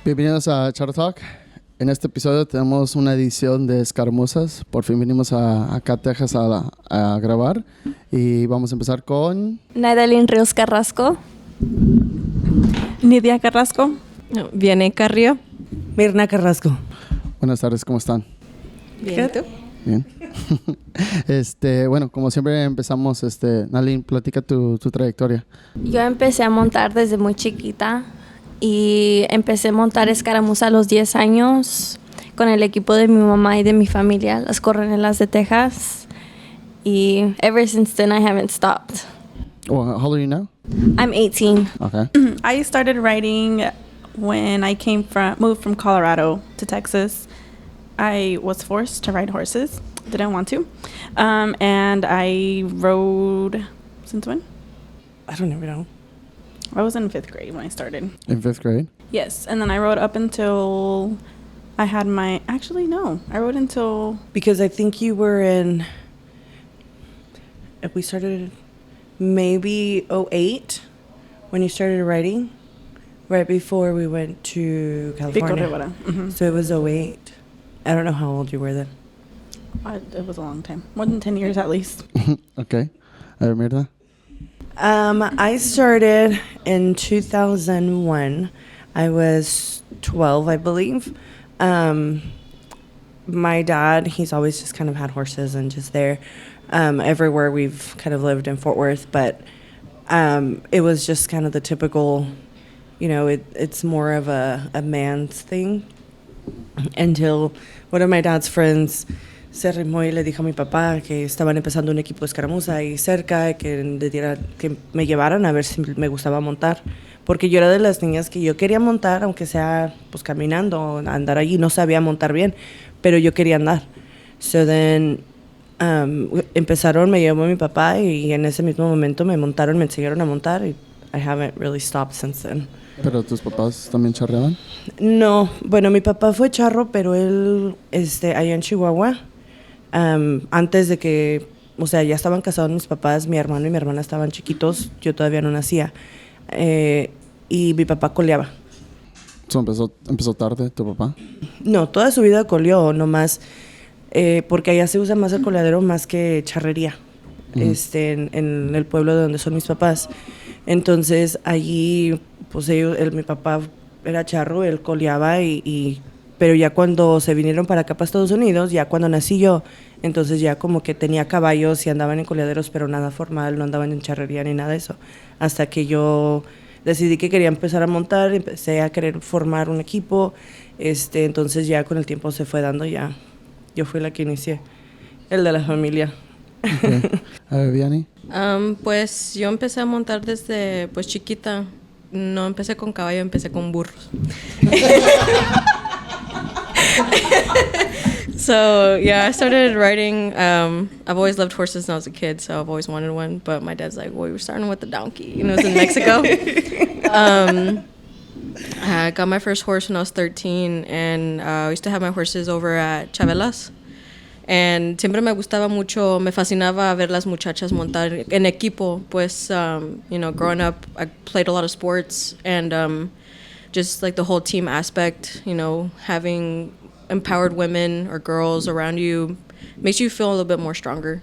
Bienvenidos a Charro Talk. En este episodio tenemos una edición de escaramuzas. Por fin vinimos acá a Texas a grabar. Y vamos a empezar con... Naydalyn Rios Carrasco. Nidia Carrasco. Vianey Carrillo. Mirna Carrasco. Buenas tardes, ¿cómo están? Bien, ¿tú? Bien. Bueno, como siempre empezamos, Naydalyn, platica tu trayectoria. Yo empecé a montar desde muy chiquita y empecé a montar escaramuza a los 10 años con el equipo de mi mamá y de mi familia, Las Coronelas de Texas. Y ever since then I haven't stopped. Well, how old are you now? I'm 18. Okay. I started riding when I moved from Colorado to Texas. I was forced to ride horses. Didn't want to. And I rode since when? I don't even know. I was in 5th grade when I started. In 5th grade? Yes, and then I rode up until I had my... Actually, no. I rode until... Because I think you were in... We started maybe 2008 when you started riding, right before we went to California. Mm-hmm. So it was 2008. I don't know how old you were then. It was a long time. More than 10 years at least. Okay. A ver, Mirna. I started in 2001. I was 12, I believe. My dad, he's always just kind of had horses and just there. Everywhere we've kind of lived in Fort Worth, but it was just kind of the typical, it's more of a man's thing. Until one of my dad's friends se arrimó y le dijo a mi papá que estaban empezando un equipo de escaramuza ahí cerca, que me llevaran a ver si me gustaba montar, porque yo era de las niñas que yo quería montar, aunque sea pues caminando, andar allí. No sabía montar bien, pero yo quería andar. So then me llevó mi papá y en ese mismo momento me enseñaron a montar y I haven't really stopped since then. ¿Pero tus papás también charreaban? No, bueno, mi papá fue charro, pero él, allá en Chihuahua, antes de que, ya estaban casados mis papás, mi hermano y mi hermana estaban chiquitos, yo todavía no nacía, y mi papá coleaba. So, ¿Empezó tarde tu papá? No, toda su vida coleó, nomás, porque allá se usa más el coleadero más que charrería, en el pueblo de donde son mis papás. Entonces, allí, pues mi papá era charro, él coleaba, pero ya cuando se vinieron para acá, para Estados Unidos, ya cuando nací yo, entonces ya como que tenía caballos y andaban en coleaderos, pero nada formal, no andaban en charrería ni nada de eso. Hasta que yo decidí que quería empezar a montar, empecé a querer formar un equipo, entonces ya con el tiempo se fue dando, ya yo fui la que inicié, el de la familia. Okay. A ver, Vianey. Pues yo empecé a montar desde pues chiquita. No empecé con caballo, empecé con burros. So yeah, I started riding. I've always loved horses when I was a kid, so I've always wanted one. But my dad's like, "Well, we're starting with the donkey." And it was in Mexico. I got my first horse when I was 13, and I used to have my horses over at Chabelas. And siempre me gustaba mucho, me fascinaba ver las muchachas montar en equipo. Pues, growing up, I played a lot of sports, and just like the whole team aspect, having empowered women or girls around you makes you feel a little bit more stronger.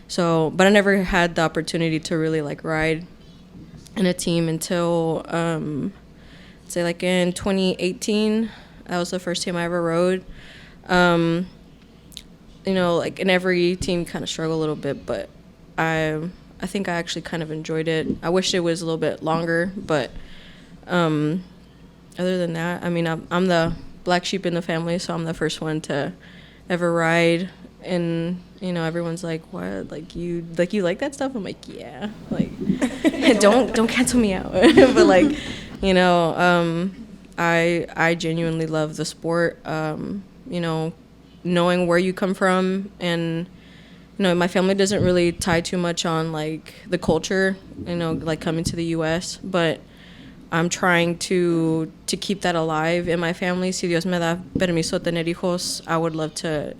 So, but I never had the opportunity to really like ride in a team until, say like in 2018. That was the first time I ever rode. Like in every team kind of struggle a little bit, but I think I actually kind of enjoyed it. I wish it was a little bit longer, but other than that, I mean, I'm the black sheep in the family, so I'm the first one to ever ride. And everyone's like, "What? Like you like that stuff?" I'm like, "Yeah." Like, don't cancel me out. But like, I genuinely love the sport. Knowing where you come from, and my family doesn't really tie too much on like the culture, like coming to the US, but I'm trying to keep that alive in my family. Si Dios me da permiso tener hijos, I would love to,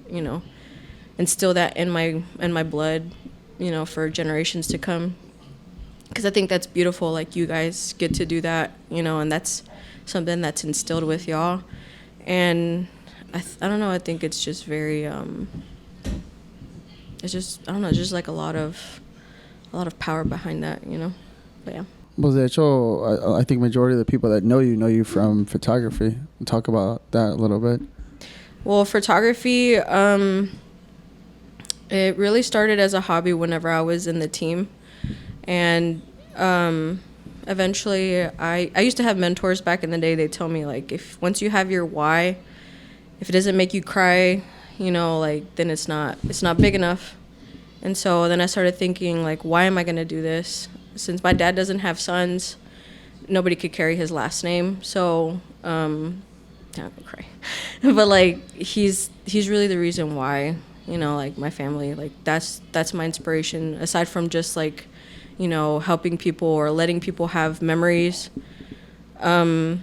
instill that in my blood, for generations to come. because I think that's beautiful. Like, you guys get to do that, you know, and that's something that's instilled with y'all. And I don't know, I think it's just very, it's just, I don't know, it's just like a lot of power behind that, you know. But yeah. Well, de hecho, I think majority of the people that know you from photography. Talk about that a little bit. Well, photography, it really started as a hobby whenever I was in the team. And eventually, I used to have mentors back in the day. They tell me, like, if once you have your why, if it doesn't make you cry, you know, like, then it's not big enough. And so then I started thinking, like, why am I going to do this? Since my dad doesn't have sons, nobody could carry his last name. So, I'm gonna cry. But, like, he's really the reason why, you know, like, my family, like, that's my inspiration. Aside from just, like, you know, helping people or letting people have memories, that's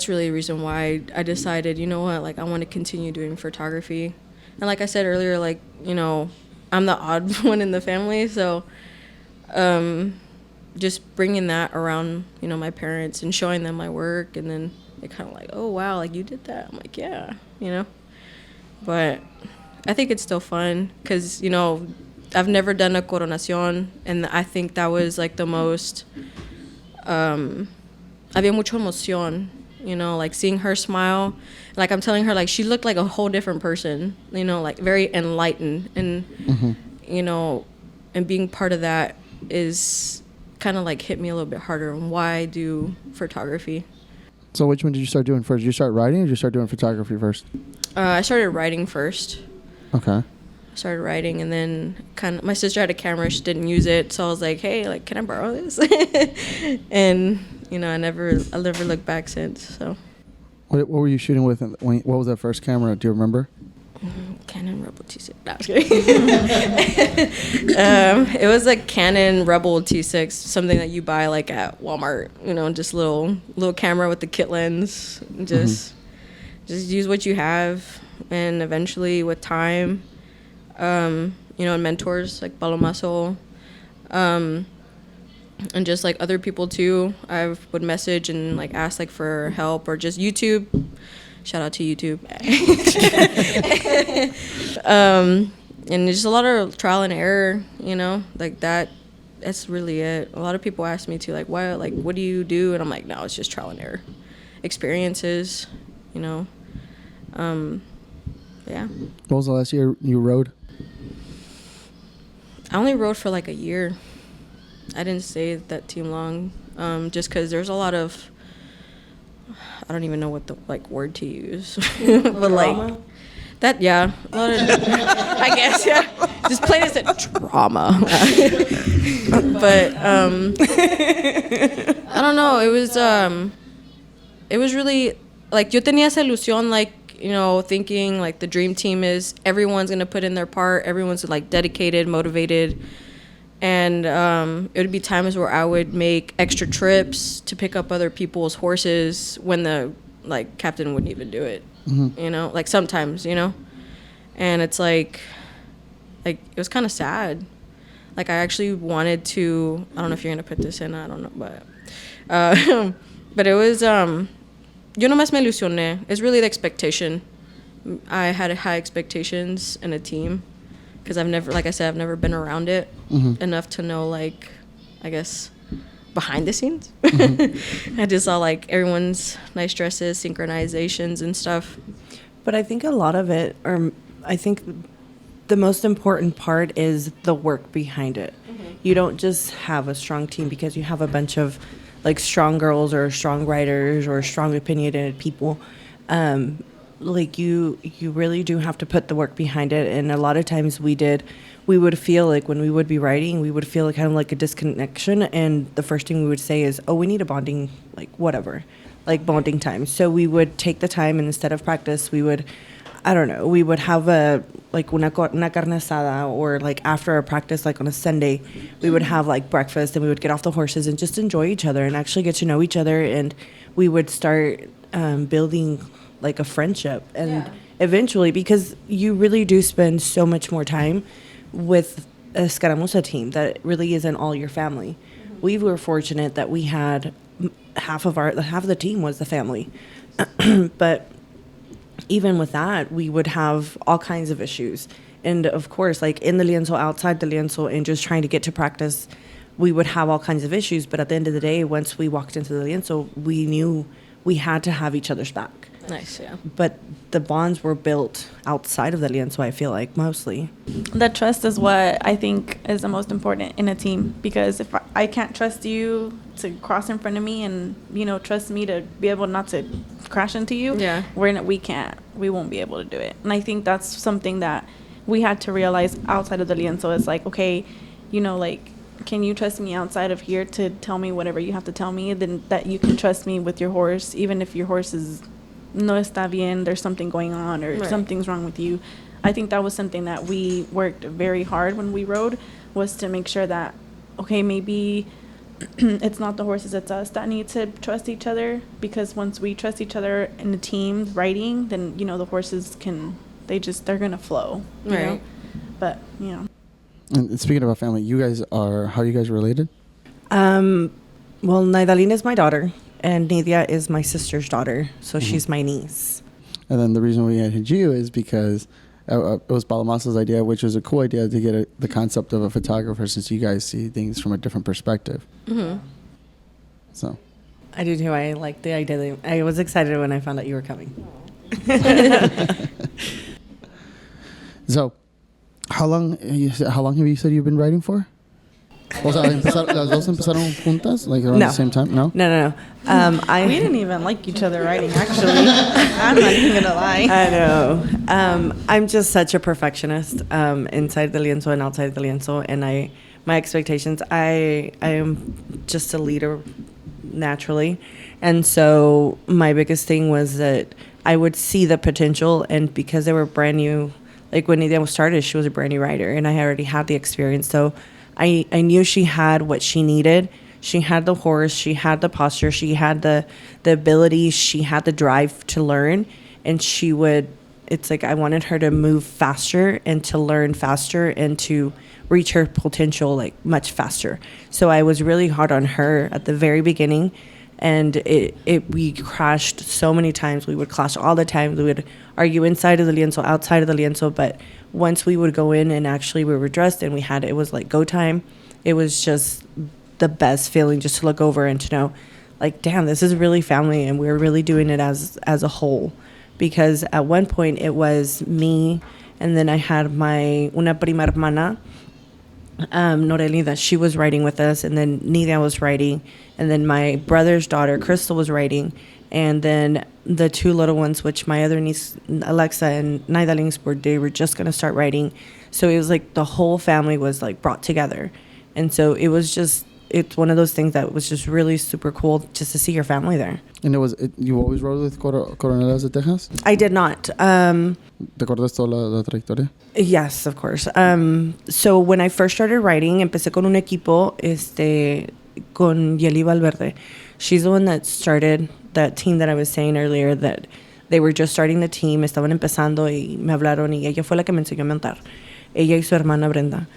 really the reason why I decided, you know what, like, I want to continue doing photography. And like I said earlier, like, you know, I'm the odd one in the family, so just bringing that around, you know, my parents and showing them my work, and then they're kind of like, oh, wow, like, you did that. I'm like, yeah, you know. But I think it's still fun because, you know, I've never done a coronacion, and I think that was, like, the most, había mucho emoción, you know, like, seeing her smile. Like, I'm telling her, like, she looked like a whole different person, you know, like, very enlightened. And, you know, and being part of that is kind of, like, hit me a little bit harder on why I do photography. So which one did you start doing first? Did you start writing or did you start doing photography first? I started writing first. Okay. I started writing, and then kind of my sister had a camera. She didn't use it, so I was like, hey, like, can I borrow this? And, you know, I never looked back since. So what were you shooting with? What was that first camera? Do you remember? Canon Rebel T6. No, I'm just kidding. It was a Canon Rebel T6, something that you buy, like, at Walmart. You know, just little camera with the kit lens. Just use what you have, and eventually, with time, you know, and mentors like Palomaso, and just, like, other people too, I would message and, like, ask, like, for help, or just YouTube. Shout out to YouTube. And just a lot of trial and error, you know, like, that's really it. A lot of people ask me too, like, why, like, what do you do? And I'm like, no, it's just trial and error, experiences, you know. Yeah. What was the last year you rode? I only rode for, like, a year. I didn't stay at that team long, just because there's a lot of, I don't even know what the, like, word to use. But, like, that, yeah, a lot of, I guess, yeah, just plain as a drama. But I don't know, it was really, like, yo tenía esa ilusión, like, you know, thinking, like, the dream team is everyone's gonna put in their part, everyone's, like, dedicated, motivated. And it would be times where I would make extra trips to pick up other people's horses when the, like, captain wouldn't even do it. You know, like, sometimes, you know. And it's like it was kind of sad. Like, I actually wanted to, I don't know if you're gonna put this in, I don't know, but it was yo nomás me ilusioné. It's really the expectation. I had high expectations in a team, because I've never, like I said, I've never been around it enough to know, like, I guess, behind the scenes. I just saw, like, everyone's nice dresses, synchronizations and stuff. But I think a lot of it, or I think the most important part is the work behind it. You don't just have a strong team because you have a bunch of, like, strong girls or strong writers or strong opinionated people. Like, you really do have to put the work behind it. And a lot of times we would feel like when we would be writing, we would feel kind of like a disconnection. And the first thing we would say is, oh, we need a bonding, like, whatever, like, bonding time. So we would take the time, and instead of practice, we would, I don't know, we would have una carne asada, or, like, after a practice, like, on a Sunday, we would have, like, breakfast, and we would get off the horses and just enjoy each other and actually get to know each other. And we would start building, like, a friendship. And eventually, because you really do spend so much more time with escaramuza team that really isn't all your family. We were fortunate that we had half of the team was the family. But even with that, we would have all kinds of issues. And of course, like in the lienzo, outside the lienzo, and just trying to get to practice, we would have all kinds of issues. But at the end of the day, once we walked into the lienzo, we knew we had to have each other's back. Nice, yeah. But the bonds were built outside of the lienzo, I feel like, mostly. The trust is what I think is the most important in a team, because if I can't trust you to cross in front of me and, trust me to be able not to crash into you, we won't be able to do it. And I think that's something that we had to realize outside of the lienzo. It's like, okay, can you trust me outside of here to tell me whatever you have to tell me? Then that you can trust me with your horse, even if your horse is no está bien, there's something going on, or something's wrong with you. I think that was something that we worked very hard when we rode, was to make sure that, okay, maybe it's not the horses, it's us that need to trust each other, because once we trust each other in the team riding, then, the horses they're going to flow, you know? But, And speaking about family, how are you guys related? Well, Naydalyn is my daughter, and Nidia is my sister's daughter, so she's my niece. And then the reason we had you is because it was Palomasa's idea, which was a cool idea to get the concept of a photographer, since you guys see things from a different perspective. Mm-hmm. So I do too. I like the idea. I was excited when I found out you were coming. So, how long have you said you've been writing for? O sea, las dos empezaron juntas, like around the same time? No. No. We didn't even like each other writing, actually. I'm not even gonna lie. I know. I'm just such a perfectionist inside the lienzo and outside the lienzo, and my expectations. I am just a leader naturally, and so my biggest thing was that I would see the potential, and because they were brand new. Like when Nidia started, she was a brand new writer, and I already had the experience. So I knew she had what she needed. She had the horse, she had the posture, she had the ability, she had the drive to learn. And it's like I wanted her to move faster and to learn faster and to reach her potential like much faster. So I was really hard on her at the very beginning. And we crashed so many times. We would clash all the time. We would argue inside of the lienzo, outside of the lienzo. But once we would go in and actually we were dressed and it was like go time, it was just the best feeling just to look over and to know, like, damn, this is really family, and we're really doing it as a whole. Because at one point it was me, and then I had una prima hermana, Noreli, that she was writing with us, and then Nidia was writing, and then my brother's daughter Crystal was writing, and then the two little ones, which my other niece Alexa and Naydalyn's they were just going to start writing. So it was like the whole family was like brought together, and so it's one of those things that was just really super cool just to see your family there. And you always rode with Coronelas de Texas? I did not. ¿Te acuerdas toda la trayectoria? Yes, of course. So when I first started writing, empecé con un equipo, con Yeli Valverde. She's the one that started that team that I was saying earlier, that they were just starting the team, estaban empezando y me hablaron, y ella fue la que me enseñó a montar. Ella y su hermana Brenda.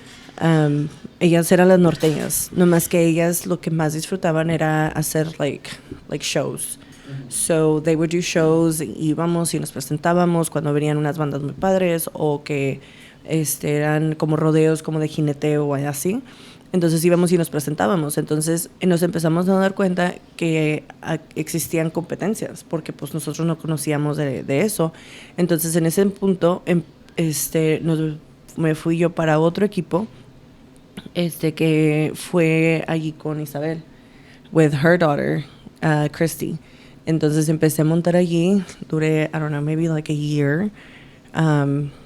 Ellas eran las norteñas, nomás que ellas lo que más disfrutaban era hacer like shows. So they would do shows, y íbamos y nos presentábamos cuando venían unas bandas muy padres o que eran como rodeos como de jineteo o así. Entonces íbamos y nos presentábamos. Entonces nos empezamos a dar cuenta que existían competencias, porque pues nosotros no conocíamos de eso. Entonces en ese punto me fui yo para otro equipo que fue allí con Isabel, with her daughter, Christy. Entonces empecé a montar allí, duré, I don't know, maybe like a year,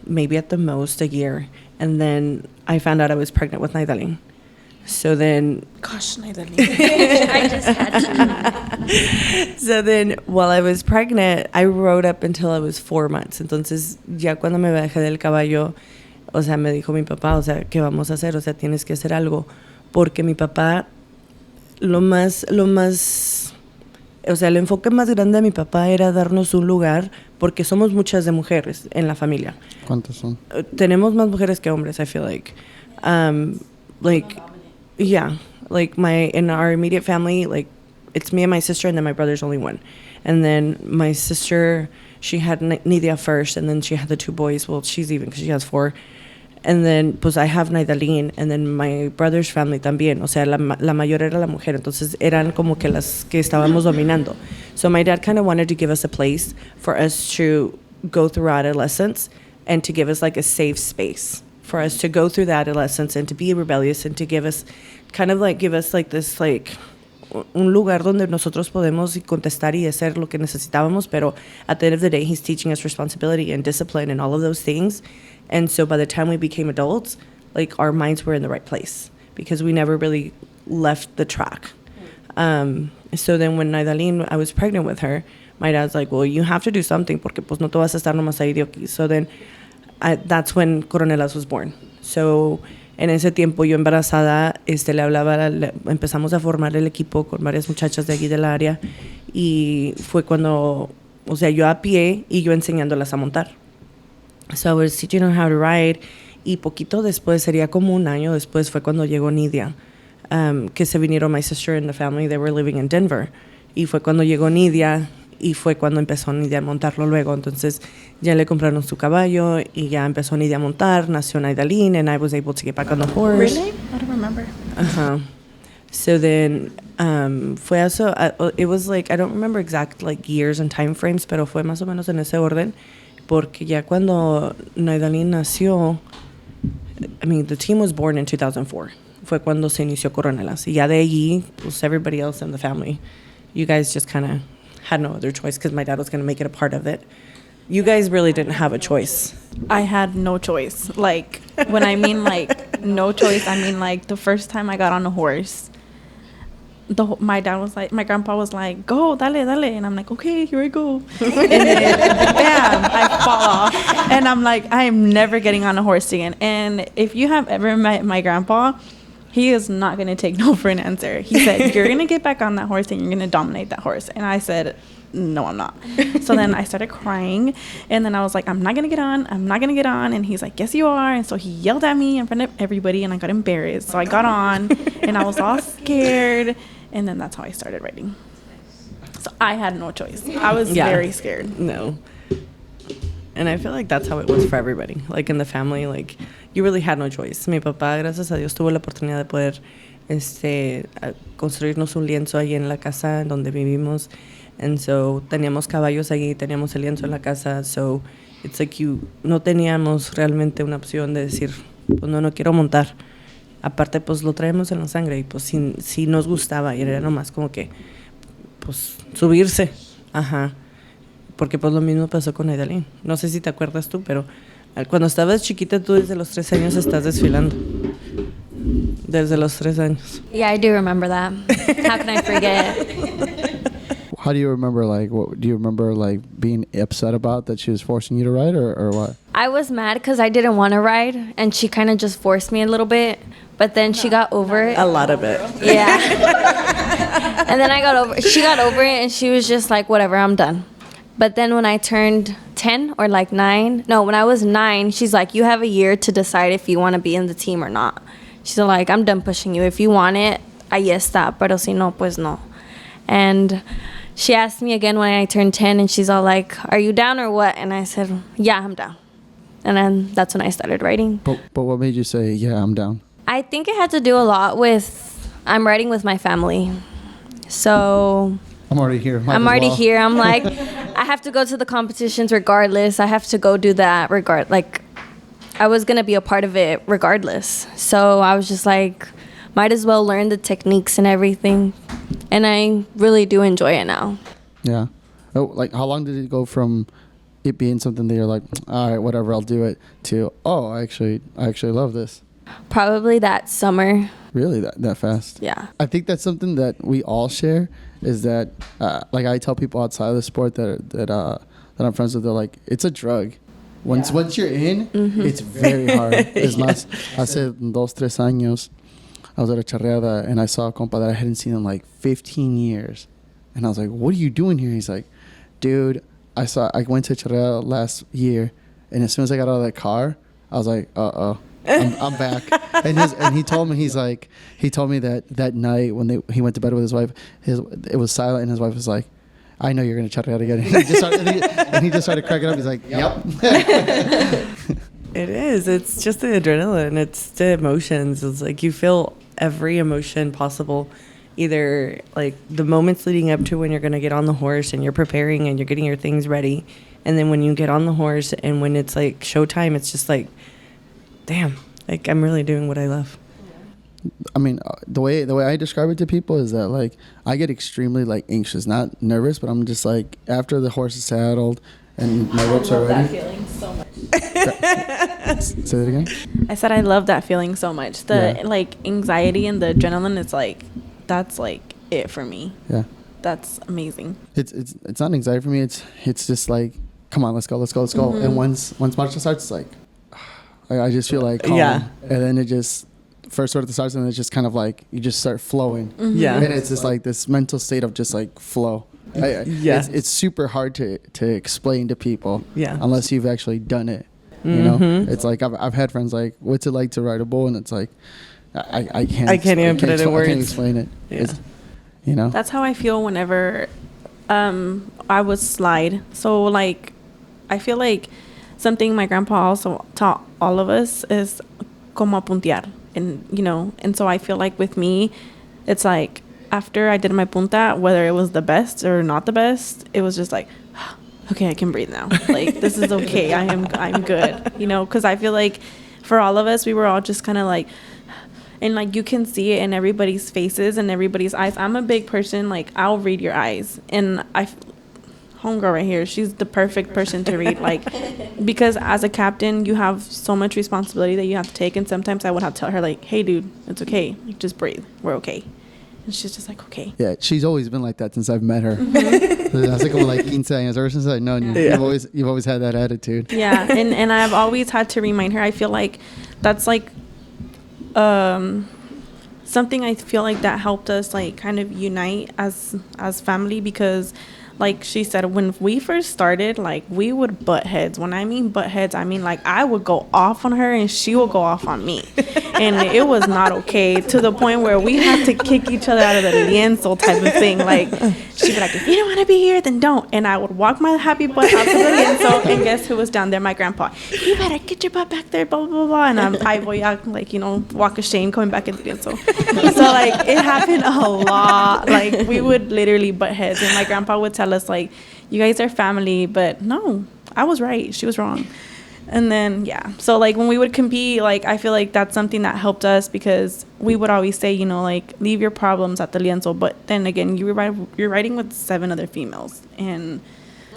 maybe at the most a year. And then I found out I was pregnant with Naydalyn. So then... Gosh, Naydalyn. I just had to. So then, while I was pregnant, I rode up until I was 4 months. Entonces, ya cuando me bajé del caballo, o sea, me dijo mi papá, o sea, ¿qué vamos a hacer? O sea, tienes que hacer algo. Porque mi papá, o sea, el enfoque más grande de mi papá era darnos un lugar, porque somos muchas de mujeres en la familia. ¿Cuántas son? Tenemos más mujeres que hombres, I feel like. Like, yeah, like in our immediate family, like it's me and my sister, and then my brother's only one. And then my sister, she had Nidia first, and then she had the two boys. Well, she's even because she has 4. And then, pues, I have Naydalyn, and then my brother's family también. O sea, la mayor era la mujer. Entonces, eran como que las que estábamos dominando. So my dad kind of wanted to give us a place for us to go through adolescence and to give us, like, a safe space for us to go through the adolescence and to be rebellious and to give us this, like, un lugar donde nosotros podemos contestar y hacer lo que necesitábamos. Pero at the end of the day, he's teaching us responsibility and discipline and all of those things. And so by the time we became adults, like, our minds were in the right place because we never really left the track. So then when Naydalyn, I was pregnant with her, my dad's like, well, you have to do something porque pues no te vas a estar nomás ahí de aquí. So then that's when Coronelas was born. So en ese tiempo yo embarazada, le hablaba, empezamos a formar el equipo con varias muchachas de aquí del área y fue cuando, o sea, yo a pie y yo enseñándolas a montar. So I was teaching her how to ride. Y poquito después, sería como un año después, fue cuando llegó Nidia. Que se vinieron my sister and the family, they were living in Denver. Y fue cuando llegó Nidia y fue cuando empezó Nidia a montarlo luego. Entonces ya le compraron su caballo y ya empezó Nidia a montar. Nació Naydalyn and I was able to get back on the horse. Really? I don't remember. Uh-huh. So then fue eso. It was like, I don't remember exact like years and time frames, pero fue más o menos en ese orden. Porque ya cuando Naydalyn nació, I mean, the team was born in 2004. Fue cuando se inició Coronelas. Y ya de allí, pues everybody else in the family, you guys just kind of had no other choice because my dad was going to make it a part of it. You guys really didn't have a choice. I had no choice. Like, when I mean, like, no choice, I mean, like, the first time I got on a horse, my dad was like, my grandpa was like, go, dale, dale. And I'm like, okay, here I go. And then, bam, I fall off. And I'm like, I am never getting on a horse again. And if you have ever met my grandpa, he is not going to take no for an answer. He said, you're going to get back on that horse and you're going to dominate that horse. And I said, no, I'm not. So then I started crying. And then I was like, I'm not going to get on. I'm not going to get on. And he's like, yes, you are. And so he yelled at me in front of everybody and I got embarrassed. So I got on and I was all scared. And then that's how I started writing. So I had no choice. I was very scared. No. And I feel like that's how it was for everybody. Like in the family, like you really had no choice. Mi papá, gracias a Dios, tuvo la oportunidad de poder construirnos un lienzo ahí en la casa donde vivimos. And so teníamos caballos allí, teníamos el lienzo en la casa. So it's like no teníamos realmente una opción de decir, pues no quiero montar. Aparte, pues lo traemos en la sangre y pues si nos gustaba y era nomás como que, pues subirse. Ajá. Porque pues lo mismo pasó con Naydalyn. No sé si te acuerdas tú, pero cuando estabas chiquita tú desde los 3 años estás desfilando. Desde los 3 años. Yeah, I do remember that. How can I forget? How do you remember, like, what do you remember, like, being upset about that she was forcing you to ride or what? I was mad because I didn't want to ride, and she kind of just forced me a little bit, but then she got over it. A lot of it. Yeah. And then she got over it, and she was just like, whatever, I'm done. But then when I turned 10 or like 9, no, when I was 9, she's like, you have a year to decide if you want to be in the team or not. She's like, I'm done pushing you. If you want it, ahí está, pero si no, pues no. And she asked me again when I turned 10, and she's all like, are you down or what? And I said, yeah, I'm down. And then that's when I started writing. But what made you say, yeah, I'm down? I think it had to do a lot with, I'm writing with my family. So I'm already here. I'm like, I have to go to the competitions regardless. I have to go do that like, I was going to be a part of it regardless. So I was just like, might as well learn the techniques and everything. And I really do enjoy it now. Yeah. Oh, like, how long did it go from it being something that you're like, all right, whatever, I'll do it, to, oh, I actually love this? Probably that summer. Really? That fast? Yeah. I think that's something that we all share, is that, like, I tell people outside of the sport that I'm friends with, they're like, it's a drug. Once you're in, it's very hard. Es más, hace 2-3 años, I was at a charreada and I saw a compa that I hadn't seen in like 15 years. And I was like, what are you doing here? He's like, dude, I went to charreada last year, and as soon as I got out of that car, I was like, I'm back. And he told me, he told me that night when he went to bed with his wife, it was silent, and his wife was like, I know you're going to check it out again. And he just started cracking up. He's like, yep. It is. It's just the adrenaline. It's the emotions. It's like you feel every emotion possible. Either like the moments leading up to when you're going to get on the horse and you're preparing and you're getting your things ready. And then when you get on the horse and when it's like showtime, it's just like, damn, like I'm really doing what I love. I mean, the way I describe it to people is that like I get extremely like anxious, not nervous, but I'm just like after the horse is saddled and my ropes are ready. That feeling so much. Say that again. I said I love that feeling so much. The like anxiety and the adrenaline is like that's like it for me. Yeah. That's amazing. It's not anxiety for me. It's just like, come on, let's go. Mm-hmm. And once Marcha starts, it's like I just feel like calm. Yeah. And then it just first sort of starts, and it's just kind of like you just start flowing. Mm-hmm. Yeah. And it's just like this mental state of just like flow. It's super hard to explain to people. Yeah. Unless you've actually done it. You know, it's like I've had friends like, what's it like to ride a bull? And it's like, I can't even put it in words. I can't explain it. Yeah. You know, That's how I feel whenever I would slide. So like I feel like something my grandpa also taught all of us is como puntear. And you know, and so I feel like with me, it's like after I did my punta, whether it was the best or not the best, it was just like, okay, I can breathe now. Like this is okay. I'm good. You know, because I feel like for all of us, we were all just kind of like, and like you can see it in everybody's faces and everybody's eyes. I'm a big person. Like I'll read your eyes, and homegirl right here, she's the perfect person to read. Like because as a captain, you have so much responsibility that you have to take, and sometimes I would have to tell her like, hey, dude, it's okay. Like just breathe. We're okay. And she's just like, okay. Yeah, she's always been like that since I've met her. Hace como like 15 años. Ever since I've known you, you've always had that attitude. Yeah, and I've always had to remind her. I feel like that's like something I feel like that helped us like kind of unite as family, because like she said, when we first started, like we would butt heads. When I mean butt heads, I mean like I would go off on her and she would go off on me. And it was not okay, to the point where we had to kick each other out of the lienzo type of thing. Like she'd be like, if you don't want to be here, then don't. And I would walk my happy butt out to the lienzo, and guess who was down there? My grandpa. You better get your butt back there, blah, blah, blah. And I would like, you know, walk of shame coming back in the lienzo. So like it happened a lot. Like we would literally butt heads, and my grandpa would tell us like, you guys are family. But no, I was right, she was wrong. And then so like when we would compete, like I feel like that's something that helped us, because we would always say, you know, like leave your problems at the lienzo. But then again, you're riding with 7 other females, and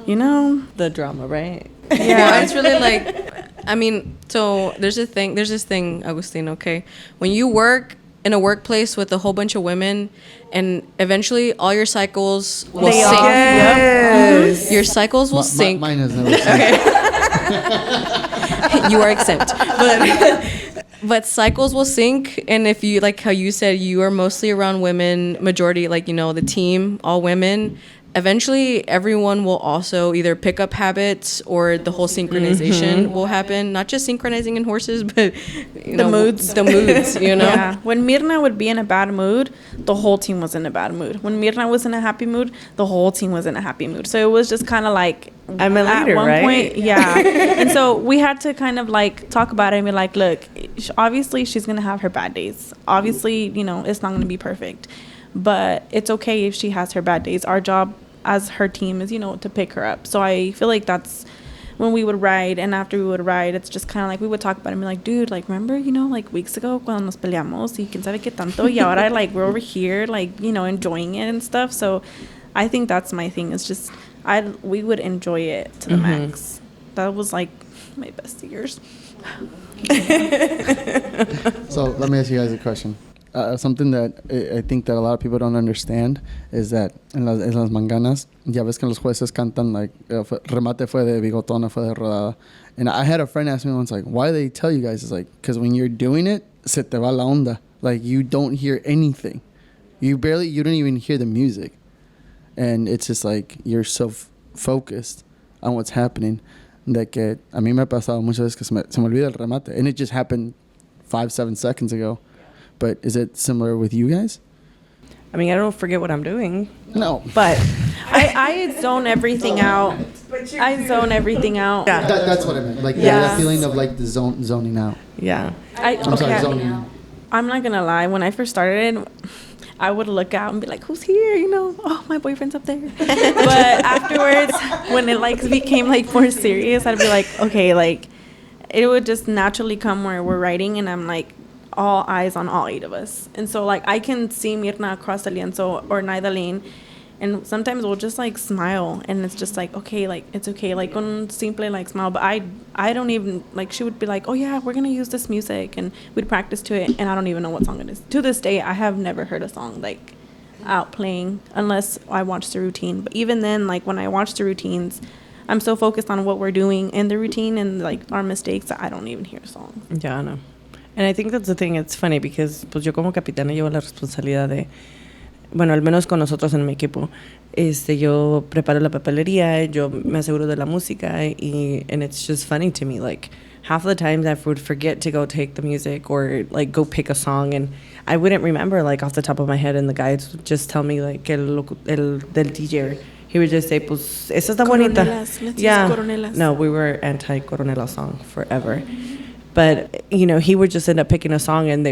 you know The drama, right? Yeah, it's really like, I mean, so there's this thing, Agustin, okay? When you work in a workplace with a whole bunch of women, and eventually all your cycles will sink. Yes. Your cycles will sink. Mine has never seen. You are exempt. But cycles will sink, and if you, like how you said, you are mostly around women, majority, like, you know, the team, all women, eventually everyone will also either pick up habits, or the whole synchronization will happen. Not just synchronizing in horses, but the moods, you know. Yeah. When Mirna would be in a bad mood, the whole team was in a bad mood. When Mirna was in a happy mood, the whole team was in a happy mood. So it was just kind of like, I'm a leader, at one right? point, yeah. And so we had to kind of like talk about it and be like, look, obviously she's gonna have her bad days. Obviously, you know, it's not gonna be perfect, but it's okay if she has her bad days. Our job as her team is, you know, to pick her up. So I feel like that's when we would ride, and after we would ride, it's just kind of like we would talk about it and be like, dude, like remember, you know, like weeks ago cuando nos peleamos y quién sabe qué tanto, y ahora like we're over here like, you know, enjoying it and stuff. So I think that's my thing, is just we would enjoy it to the max. That was like my best years. So let me ask you guys a question. Something that I think that a lot of people don't understand is that en las manganas, ya ves que los jueces cantan like, remate fue de bigotona, fue de rodada. And I had a friend ask me once, like, why they tell you guys? It's like, because when you're doing it, se te va la onda. Like, you don't hear anything. You don't even hear the music. And it's just like, you're so focused on what's happening that que a mí me ha pasado muchas veces que se me olvida el remate. And it just happened 5-7 seconds ago. But is it similar with you guys? I mean, I don't forget what I'm doing. No. But I zone everything out. I zone everything out. Yeah. That's what I meant. Like Yeah. the feeling of like the zoning out. yeah. I'm sorry, zoning out. I'm not gonna lie. When I first started, I would look out and be like, "Who's here?" You know, oh, my boyfriend's up there. But afterwards, when it like became like more serious, I'd be like, okay, like it would just naturally come where we're writing, and I'm like, all eyes on all 8 of us. And so like I can see Mirna across the lienzo or Naydalyn, and sometimes we'll just like smile, and it's just like, okay, like it's okay, like un simple like smile. But I don't even like, she would be like, oh yeah, we're gonna use this music, and we'd practice to it, and I don't even know what song it is. To this day, I have never heard a song like out playing unless I watch the routine. But even then, like when I watch the routines, I'm so focused on what we're doing in the routine and like our mistakes that I don't even hear songs. Yeah, I know. And I think that's the thing. It's funny because pues yo como capitana llevo la responsabilidad de, bueno, al menos con nosotros en mi equipo, yo preparo la papelería, yo me aseguro de la música, and it's just funny to me, like half of the times I would forget to go take the music or like go pick a song, and I wouldn't remember like off the top of my head, and the guys would just tell me like el del DJ, he would just say, pues esa está bonita. Yeah. Coronelas. No, we were anti-coronela song forever. But, you know, he would just end up picking a song, and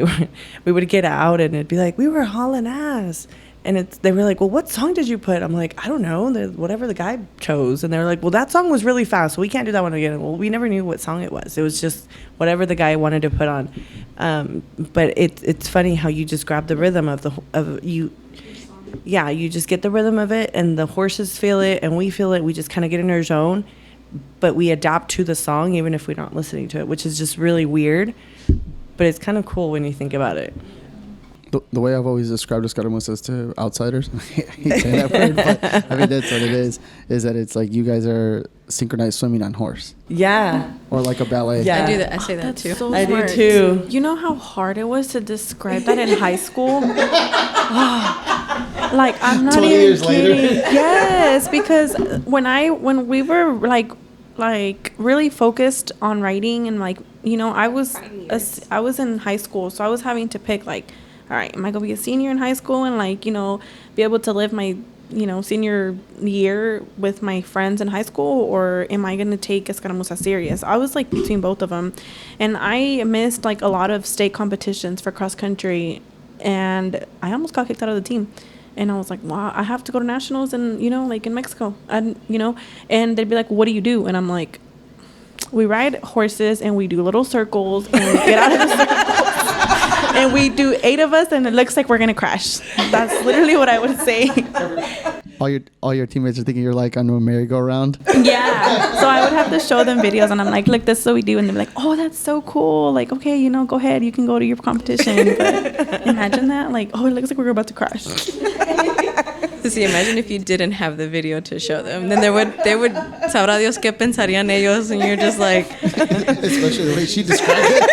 we would get out, and it'd be like, we were hauling ass. And they were like, well, what song did you put? I'm like, I don't know, whatever the guy chose. And they were like, well, that song was really fast, so we can't do that one again. Well, we never knew what song it was. It was just whatever the guy wanted to put on. But it's funny how you just grab the rhythm of you. Yeah, you just get the rhythm of it, and the horses feel it, and we feel it. We just kind of get in our zone. But we adapt to the song even if we're not listening to it, which is just really weird. But it's kind of cool when you think about it. The way I've always described escaramuzas to outsiders, I hate saying that word, but I mean, that's what it is that it's like you guys are synchronized swimming on horse. Yeah. Or like a ballet. Yeah. I do that. I say that too. So I smart. do too. You know how hard it was to describe that in high school? Like, I'm not 20 even years kidding. later. Yes, because when we were like really focused on writing, and like, you know, I was in high school, so I was having to pick like, all right, am I gonna be a senior in high school and like, you know, be able to live my, you know, senior year with my friends in high school, or am I gonna take escaramuza serious? I was like between both of them, and I missed like a lot of state competitions for cross country, and I almost got kicked out of the team. And I was like, wow, I have to go to nationals, and you know, like in Mexico, and you know, and they'd be like, what do you do? And I'm like, we ride horses and we do little circles and we get out of the circles and we do 8 of us, and it looks like we're gonna crash. That's literally what I would say. All your teammates are thinking you're like on a merry-go-round. Yeah. So I would have to show them videos, and I'm like, look, this is what we do, and they're like, oh, that's so cool. Like, okay, you know, go ahead, you can go to your competition. But imagine that, like, oh, it looks like we're about to crash. See, imagine if you didn't have the video to show them. Then they would, sabrá Dios qué pensarían ellos, and you're just like. Especially the way she described it.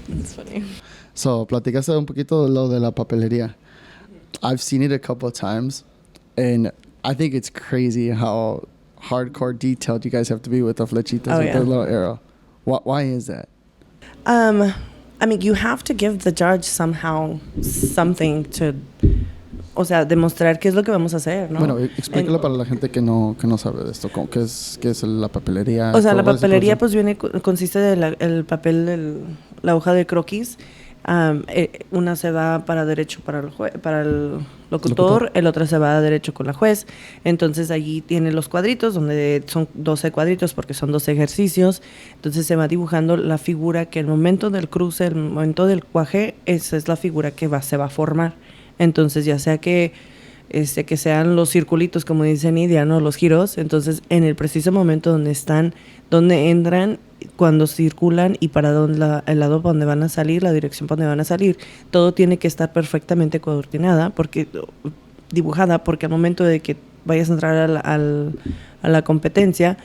It's funny. So, platicaste un poquito de lo de la papelería. I've seen it a couple of times, and I think it's crazy how hardcore detailed you guys have to be with the flechitas, with the little arrow. Why is that? I mean, you have to give the judge somehow something to, o sea, demostrar qué es lo que vamos a hacer, ¿no? Bueno, explícalo para la gente que no sabe de esto. ¿Qué es la papelería? O sea, la papelería pues consiste de el papel, la hoja de croquis. Una se va para derecho para el locutor, el otro se va a derecho con la juez. Entonces allí tiene los cuadritos, donde son 12 cuadritos porque son 12 ejercicios. Entonces se va dibujando la figura que el momento del cruce, el momento del cuaje, esa es la figura que se va a formar. Entonces ya sea que sean los circulitos, como dice Nidia, ¿no? Los giros. Entonces en el preciso momento donde entran, cuando circulan y para el lado para donde van a salir, la dirección para donde van a salir, todo tiene que estar perfectamente dibujada, porque al momento de que vayas a entrar a la competencia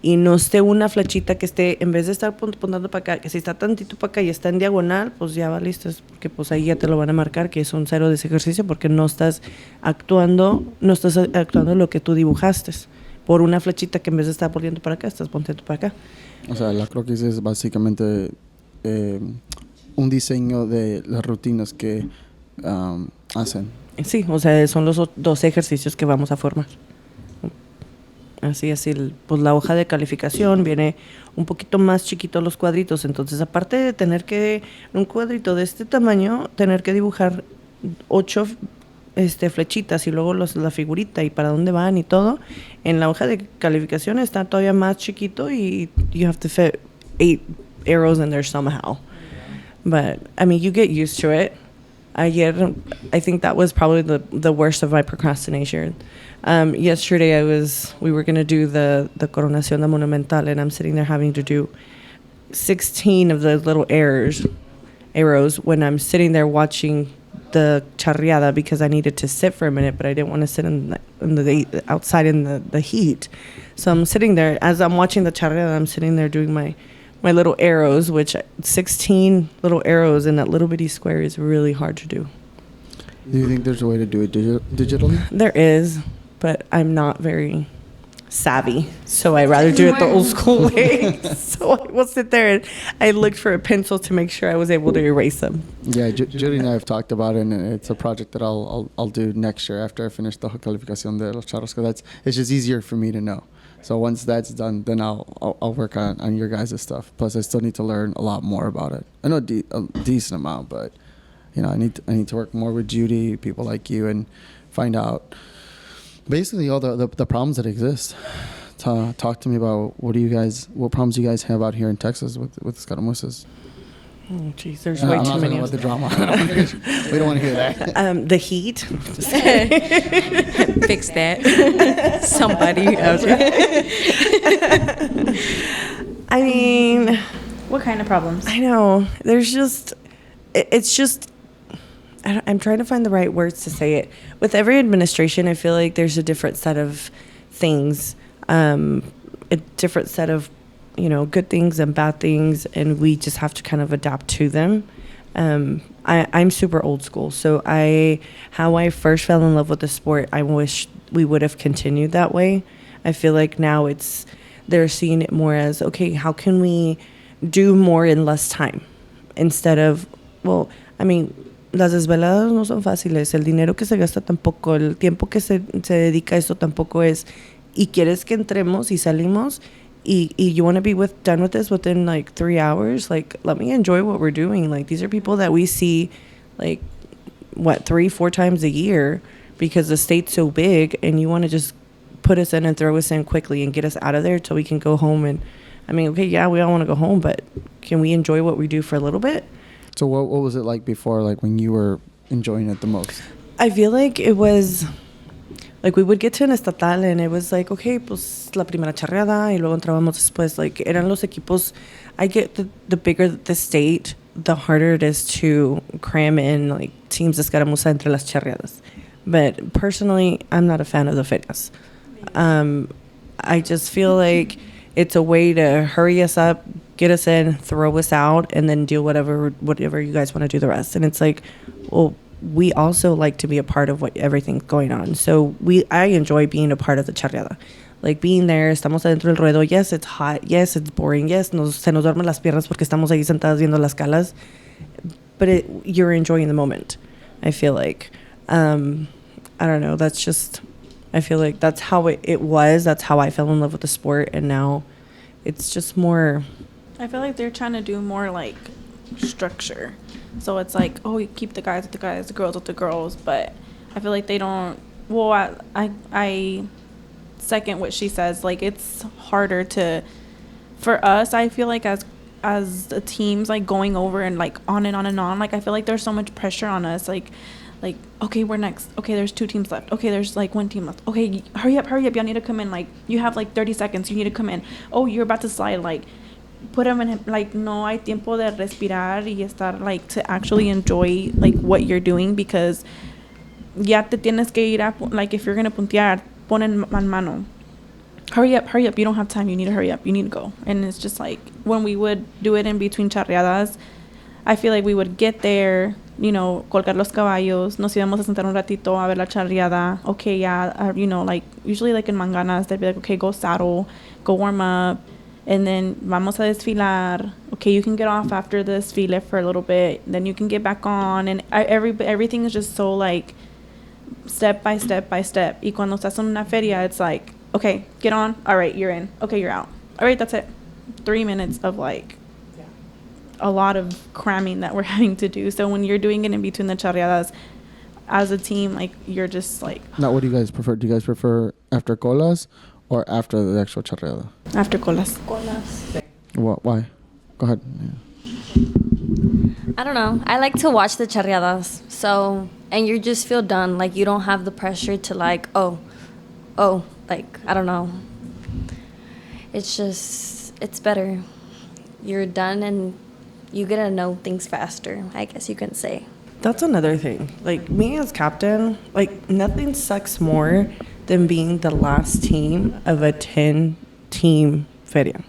y no esté una flechita que esté, en vez de estar apuntando para acá, que si está tantito para acá y está en diagonal, pues ya va listo, porque pues ahí ya te lo van a marcar que es un 0 de ese ejercicio, porque no estás actuando lo que tú dibujaste. por una flechita que en vez de estar volviendo para acá, estás volteando para acá. O sea, la croquis es básicamente un diseño de las rutinas que hacen. Sí, o sea, son los 2 ejercicios que vamos a formar. Así, pues la hoja de calificación viene un poquito más chiquito los cuadritos. Entonces, aparte de tener que, un cuadrito de este tamaño, tener que dibujar 8 flechitas y luego la figurita y para dónde van y todo, en la hoja de calificación está todavía más chiquito y you have to fit 8 arrows in there somehow. But, I mean, you get used to it. Ayer, I think that was probably the worst of my procrastination. Yesterday, we were going to do the coronacion de monumental, and I'm sitting there having to do 16 of those little arrows when I'm sitting there watching the charreada because I needed to sit for a minute, but I didn't want to sit outside in the heat. So I'm sitting there, as I'm watching the charreada, I'm sitting there doing my little arrows, which 16 little arrows in that little bitty square is really hard to do. Do you think there's a way to do it digitally? There is, but I'm not very savvy, so I'd rather do it the old school way. So I will sit there and I looked for a pencil to make sure I was able to erase them. Yeah, Judy and I have talked about it, and it's a project that I'll do next year after I finish the calificación de los charros, because it's just easier for me to know. So once that's done, then I'll work on your guys' stuff. Plus, I still need to learn a lot more about it. I know a decent amount, but I need to work more with Judy, people like you, and find out basically all the problems that exist. Talk to me about what problems you guys have out here in Texas with escaramuzas. Oh, jeez, there's way too many. About the drama. We don't want to hear that. The heat. Fix that. Somebody else. I mean, What kind of problems? I know. There's just, it's just, I'm trying to find the right words to say it. With every administration, I feel like there's a different set of things, a different set of, good things and bad things, and we just have to kind of adapt to them. I'm super old school, so how I first fell in love with the sport, I wish we would have continued that way. I feel like now they're seeing it more as, okay, how can we do more in less time? Instead of, well, I mean, las desveladas no son fáciles, el dinero que se gasta tampoco, el tiempo que se dedica a esto tampoco es, y quieres que entremos y salimos, y you want to be done with this within like 3 hours, like, let me enjoy what we're doing. Like, these are people that we see, like, 3-4 times a year, because the state's so big, and you want to just put us in and throw us in quickly and get us out of there till we can go home. And I mean, okay, yeah, we all want to go home, but can we enjoy what we do for a little bit? So what was it like before, like when you were enjoying it the most? I feel like it was, like, we would get to an estatal and it was like, okay, pues la primera charreada y luego entrábamos después. Like, eran los equipos. I get the bigger the state, the harder it is to cram in, like, teams de escaramuza entre las charreadas. But personally, I'm not a fan of the ferias. I just feel like it's a way to hurry us up, get us in, throw us out, and then do whatever you guys want to do the rest. And it's like, well, we also like to be a part of everything's going on. So I enjoy being a part of the charreada. Like, being there, estamos adentro del ruedo. Yes, it's hot. Yes, it's boring. Yes, se nos duermen las piernas porque estamos ahí sentadas viendo las calas. But you're enjoying the moment, I feel like. I don't know. That's just, I feel like that's how it was. That's how I fell in love with the sport. And now it's just more. I feel like they're trying to do more like structure. So it's like, oh, you keep the guys with the guys, the girls with the girls. But I feel like they don't. Well, I second what she says. Like, it's harder for us, I feel like, as the teams, like, going over and like on and on and on. Like, I feel like there's so much pressure on us. Like, okay, we're next. Okay, there's 2 teams left. Okay, there's like 1 team left. Okay, hurry up. Y'all need to come in. Like, you have like 30 seconds. You need to come in. Oh, you're about to slide. Like, put them in. Like, no hay tiempo de respirar y estar, like, to actually enjoy, like, what you're doing, because ya te tienes que ir a, like, if you're going to puntear, pon en mano. Hurry up. You don't have time. You need to hurry up. You need to go. And it's just like, when we would do it in between charreadas, I feel like we would get there, you know, colgar los caballos, nos íbamos a sentar un ratito a ver la charreada. Okay, yeah, you know, like usually like in manganas, they'd be like, okay, go saddle, go warm up, and then vamos a desfilar. Okay, you can get off after the desfile for a little bit, then you can get back on, and everything is just so like step by step by step. Y cuando estás en una feria, it's like, okay, get on, all right, you're in, okay, you're out, all right, that's it. 3 minutes of like a lot of cramming that we're having to do. So when you're doing it in between the charreadas as a team, like you're just like. Now, what do you guys prefer? Do you guys prefer after colas or after the actual charreada? After colas. What? Why? Go ahead. Yeah. I don't know. I like to watch the charreadas. So, and you just feel done. Like you don't have the pressure to like, oh, like, I don't know. It's just, it's better. You're done and you get to know things faster, I guess you can say. That's another thing. Like, me as captain, like, nothing sucks more than being the last team of a 10-team feria.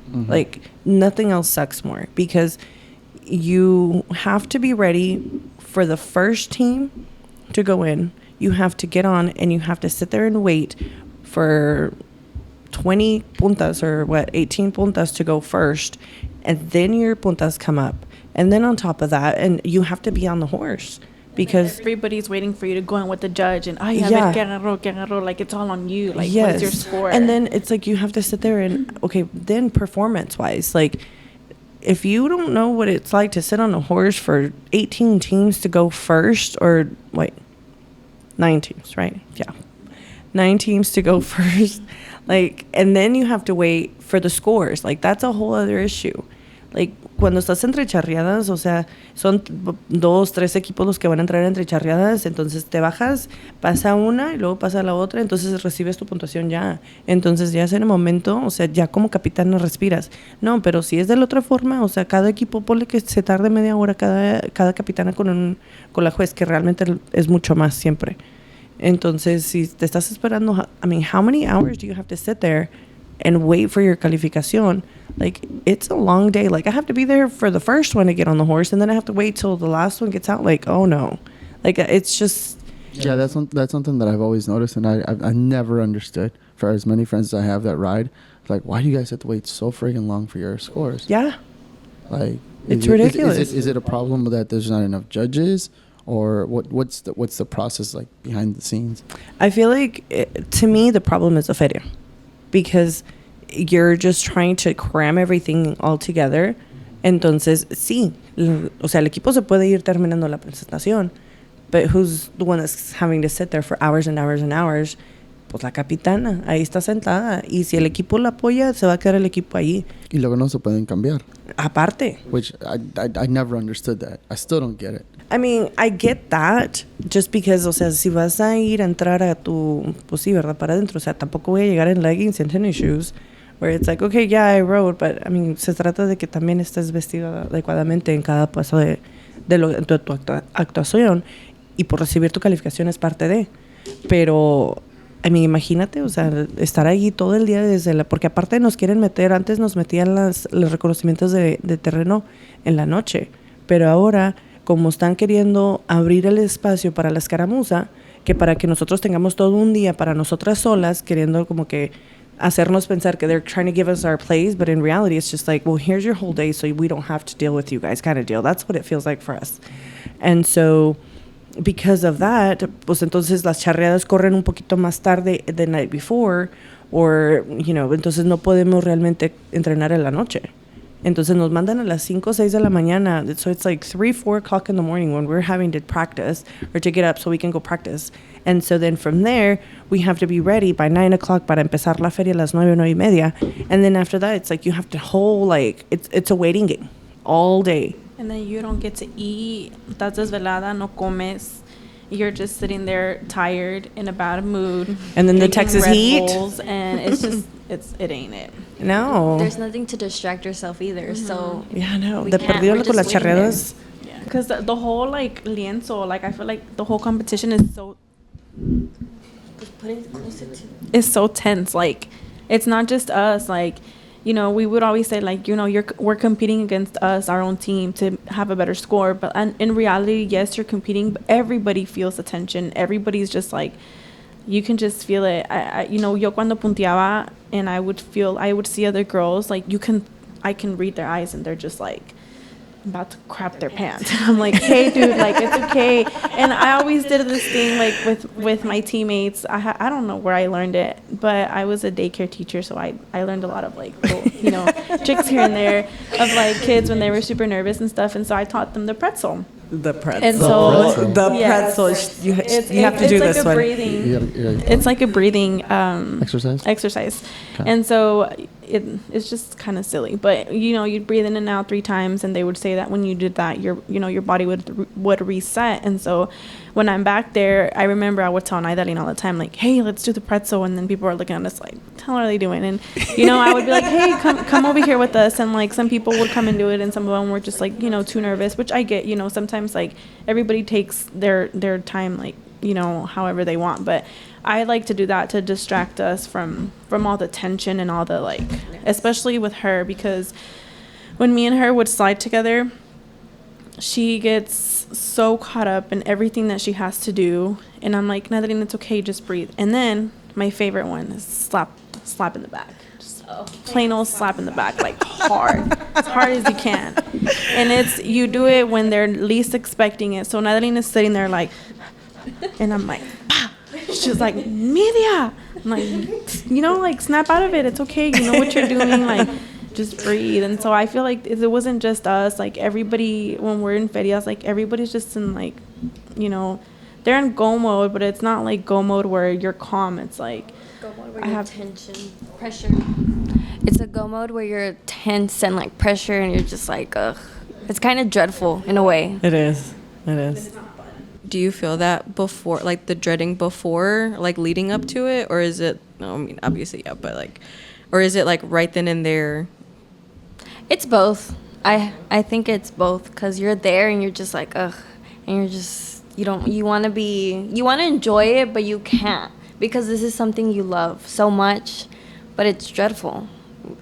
Mm-hmm. Like, nothing else sucks more because you have to be ready for the first team to go in. You have to get on and you have to sit there and wait for 20 puntas or 18 puntas to go first, and then your puntas come up, and then on top of that, and you have to be on the horse because everybody's waiting for you to go in with the judge, and que agarró, like it's all on you, like yes. What's your score? And then it's like you have to sit there and okay, then performance wise, like if you don't know what it's like to sit on a horse for 18 teams to go first, or 9 teams, right? Yeah, 9 teams to go first. Like, and then you have to wait for the scores. Like, that's a whole other issue. Like, cuando estás entre charreadas, o sea, son 2, 3 equipos los que van a entrar entre charreadas, entonces te bajas, pasa una y luego pasa la otra, entonces recibes tu puntuación ya. Entonces ya es en el momento, o sea, ya como capitán no respiras. No, pero si es de la otra forma, o sea, cada equipo ponle que se tarde media hora cada capitana con la juez, que realmente es mucho más siempre. Entonces, si te estás esperando, I mean, how many hours do you have to sit there and wait for your calificación? Like, it's a long day. Like, I have to be there for the first one to get on the horse, and then I have to wait till the last one gets out. Like, oh no. Like, it's just. Yeah, that's something that I've always noticed, and I never understood. For as many friends as I have that ride, like, why do you guys have to wait so friggin' long for your scores? Yeah. Like, it's ridiculous. Is it a problem that there's not enough judges? Or what's the process like behind the scenes? I feel like, to me, the problem is the feria. Because you're just trying to cram everything all together. Entonces, sí. O sea, el equipo se puede ir terminando la presentación. But who's the one that's having to sit there for hours and hours and hours? Pues la capitana. Ahí está sentada. Y si el equipo la apoya, se va a quedar el equipo ahí. Y luego no se pueden cambiar. Aparte. Which I never understood that. I still don't get it. I mean, I get that, just because, o sea, si vas a ir a entrar a tu, pues sí, ¿verdad? Para adentro, o sea, tampoco voy a llegar en leggings and tennis shoes, where it's like, okay, yeah, I rode, but, I mean, se trata de que también estés vestido adecuadamente en cada paso de tu actuación, y por recibir tu calificación es parte de, pero, I mean, imagínate, o sea, estar ahí todo el día porque aparte nos quieren meter, antes nos metían los reconocimientos de terreno en la noche, pero ahora, como están queriendo abrir el espacio para la escaramuza, que para que nosotros tengamos todo un día para nosotras solas, queriendo como que hacernos pensar que they're trying to give us our place, but in reality it's just like, well, here's your whole day so we don't have to deal with you guys kind of deal. That's what it feels like for us. And so, because of that, pues entonces las charreadas corren un poquito más tarde the night before, or, you know, entonces no podemos realmente entrenar en la noche. Entonces nos mandan a las 5 o 6 de la mañana. So it's like 3, 4 o'clock in the morning when we're having to practice or to get up so we can go practice. And so then from there, we have to be ready by 9 o'clock para empezar la feria a las 9, 9:30. And then after that, it's like you have to it's a waiting game all day. And then you don't get to eat. Estás desvelada, no comes. You're just sitting there tired, in a bad mood. And then the Texas Red heat. Bulls, and it's just, it ain't it. No. There's nothing to distract yourself either, so. Yeah, no. We De can't. perdido We're con las just waiting there. charreadas. Yeah. Because the whole, like, lienzo, like, I feel like the whole competition is so. Just put it closer to. Is so tense. Like, it's not just us. Like, you know, we would always say, like, you know, we're competing against us, our own team, to have a better score. But in reality, yes, you're competing, but everybody feels the tension. Everybody's just like, you can just feel it. You know, yo cuando punteaba, and I would see other girls, like, I can read their eyes, and they're just like about to crap their pants. I'm like, hey, dude, like, it's okay. And I always did this thing, like, with my teammates. I don't know where I learned it, but I was a daycare teacher, so I learned a lot of, like, little, you know, tricks here and there of, like, kids when they were super nervous and stuff. And so I taught them the pretzel. The pretzel. And so pretzel. You have to do this one. It's like a breathing exercise. Okay. And so it's just kind of silly, but you know, you'd breathe in and out 3 times, and they would say that when you did that, your body would reset. And so when I'm back there, I remember I would tell Naydalyn all the time, like, hey, let's do the pretzel. And then people are looking at us like, what the hell are they doing? And you know, I would be like, hey, come over here with us. And like, some people would come and do it, and some of them were just like, you know, too nervous, which I get. You know, sometimes like everybody takes their time, like, you know, however they want, but I like to do that to distract us from all the tension and all the, like, especially with her, because when me and her would slide together, she gets so caught up in everything that she has to do, and I'm like, Naydalyn, it's okay, just breathe. And then my favorite one is slap in the back. Plain old slap in the back, like hard, as hard as you can. And you do it when they're least expecting it. So Naydalyn is sitting there like, and I'm like, bah! She's like, Nidia, I'm like, you know, like, snap out of it. It's okay. You know what you're doing. Like, just breathe. And so I feel like it wasn't just us. Like, everybody, when we're in ferias, like, everybody's just in, like, you know, they're in go mode, but it's not like go mode where you're calm. It's like, go mode where you're tension, pressure. It's a go mode where you're tense and, like, pressure, and you're just like, ugh. It's kind of dreadful in a way. It is. Do you feel that before, like the dreading before, like leading up to it? Or is it, no, I mean, obviously, yeah, but like, or is it like right then and there? It's both. I think it's both, because you're there and you're just like, ugh. And you're just, you want to enjoy it, but you can't, because this is something you love so much, but it's dreadful.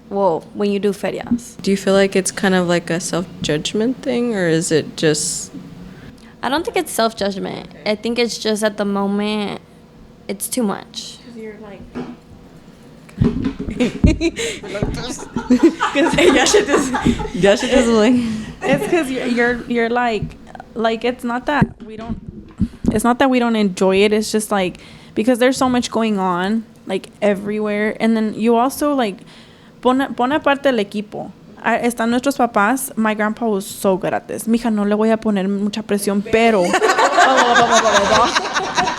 Well, when you do ferias. Do you feel like it's kind of like a self-judgment thing, or is it just... I don't think it's self-judgment. I think it's just at the moment, it's too much. Because you're like... It's because you're like, it's not that we don't enjoy it. It's just like, because there's so much going on, like, everywhere. And then you also, like, pone aparte el equipo. Están nuestros papás. My grandpa was so good at this. Mija, no le voy a poner mucha presión, pero...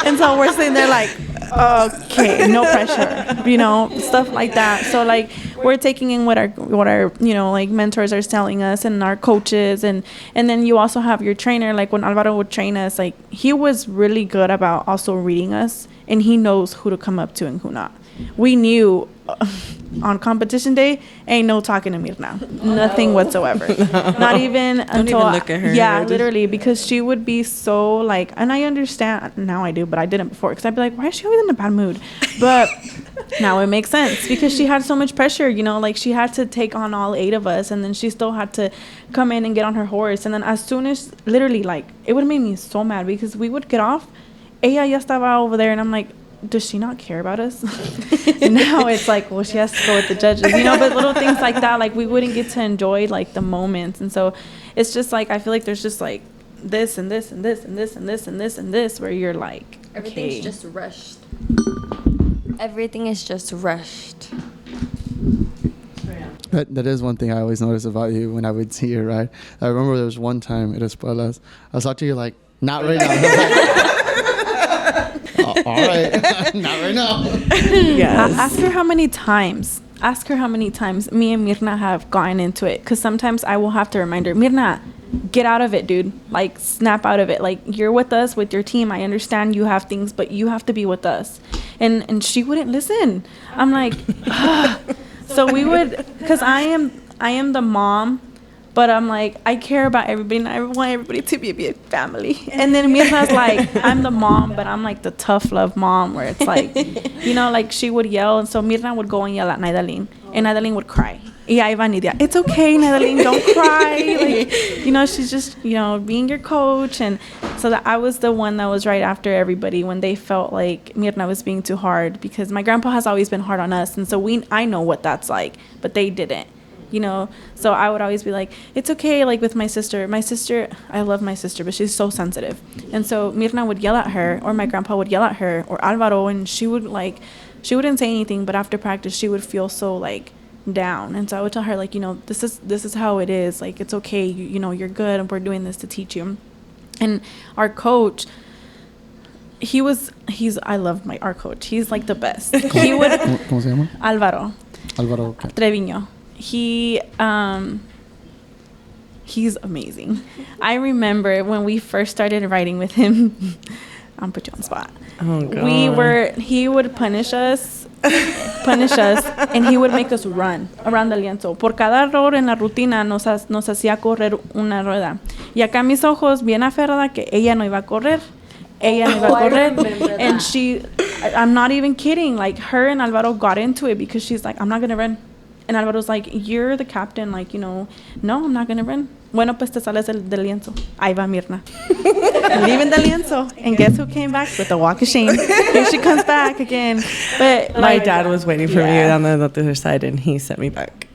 And so we're sitting there like, okay, no pressure, you know, stuff like that. So, like, we're taking in what our you know, like, mentors are telling us, and our coaches, and then you also have your trainer. Like, when Alvaro would train us, like, he was really good about also reading us, and he knows who to come up to and who not. We knew on competition day, ain't no talking to Mirna, nothing whatsoever. Not even Don't until even look at her. Yeah, literally, because she would be so, like, and I understand now, I do, but I didn't before, because I'd be like, why is she always in a bad mood? But now it makes sense, because she had so much pressure, you know, like, she had to take on all 8 of us, and then she still had to come in and get on her horse. And then as soon as, literally, like, it would have made me so mad, because we would get off, ella ya estaba over there, and I'm like, does she not care about us? And now it's like, well, she has to go with the judges, you know. But little things like that, like, we wouldn't get to enjoy, like, the moments. And so it's just like, I feel like there's just like this and this and this and this and this and this and this, where you're like, everything's just rushed. Everything is just rushed. That is one thing I always notice about you when I would see you, right? I remember there was one time at Espuelas, I was talking to you like, not right now. All right, not right now. Yes. Ask her how many times me and Mirna have gotten into it, because sometimes I will have to remind her, Mirna, get out of it, dude. Like, snap out of it. Like, you're with us, with your team. I understand you have things, but you have to be with us. And she wouldn't listen. I'm like, ugh. So we would, because I am the mom, but I'm like, I care about everybody, and I want everybody to be a family. And then Mirna's like, I'm the mom, but I'm like the tough love mom, where it's like, you know, like, she would yell, and so Mirna would go and yell at Naydalyn, and Naydalyn would cry. Yeah, Ivan Nidia. It's okay, Naydalyn, don't cry. Like, you know, she's just, you know, being your coach. And so that I was the one that was right after everybody when they felt like Mirna was being too hard, because my grandpa has always been hard on us. And so I know what that's like, but they didn't, you know. So I would always be like, it's okay. Like with my sister, I love my sister, but she's so sensitive. And so Mirna would yell at her, or my grandpa would yell at her, or Alvaro, and she wouldn't say anything, but after practice, she would feel so like down. And so I would tell her, like, you know, this is how it is, like, it's okay, you know, you're good, and we're doing this to teach you. And our coach, I love our coach. He's like the best. He would ¿Cómo se llama? Alvaro Okay. Treviño. He's amazing. I remember when we first started riding with him. I'll put you on the spot. Oh God. He would punish us, and he would make us run around the lienzo. Por cada error en la rutina nos hacía correr una rueda. Y acá mis ojos bien aferrada que ella no iba a correr. And I'm not even kidding, like, her and Alvaro got into it because she's like, I'm not gonna run. And Alvaro's like, you're the captain, like, you know, no, I'm not gonna run. Bueno, pues te sales del lienzo. Ahí va Mirna. Leaving the lienzo. And guess who came back with a walk of shame? Here she comes back again. But my dad was waiting for me on the other side, and he sent me back.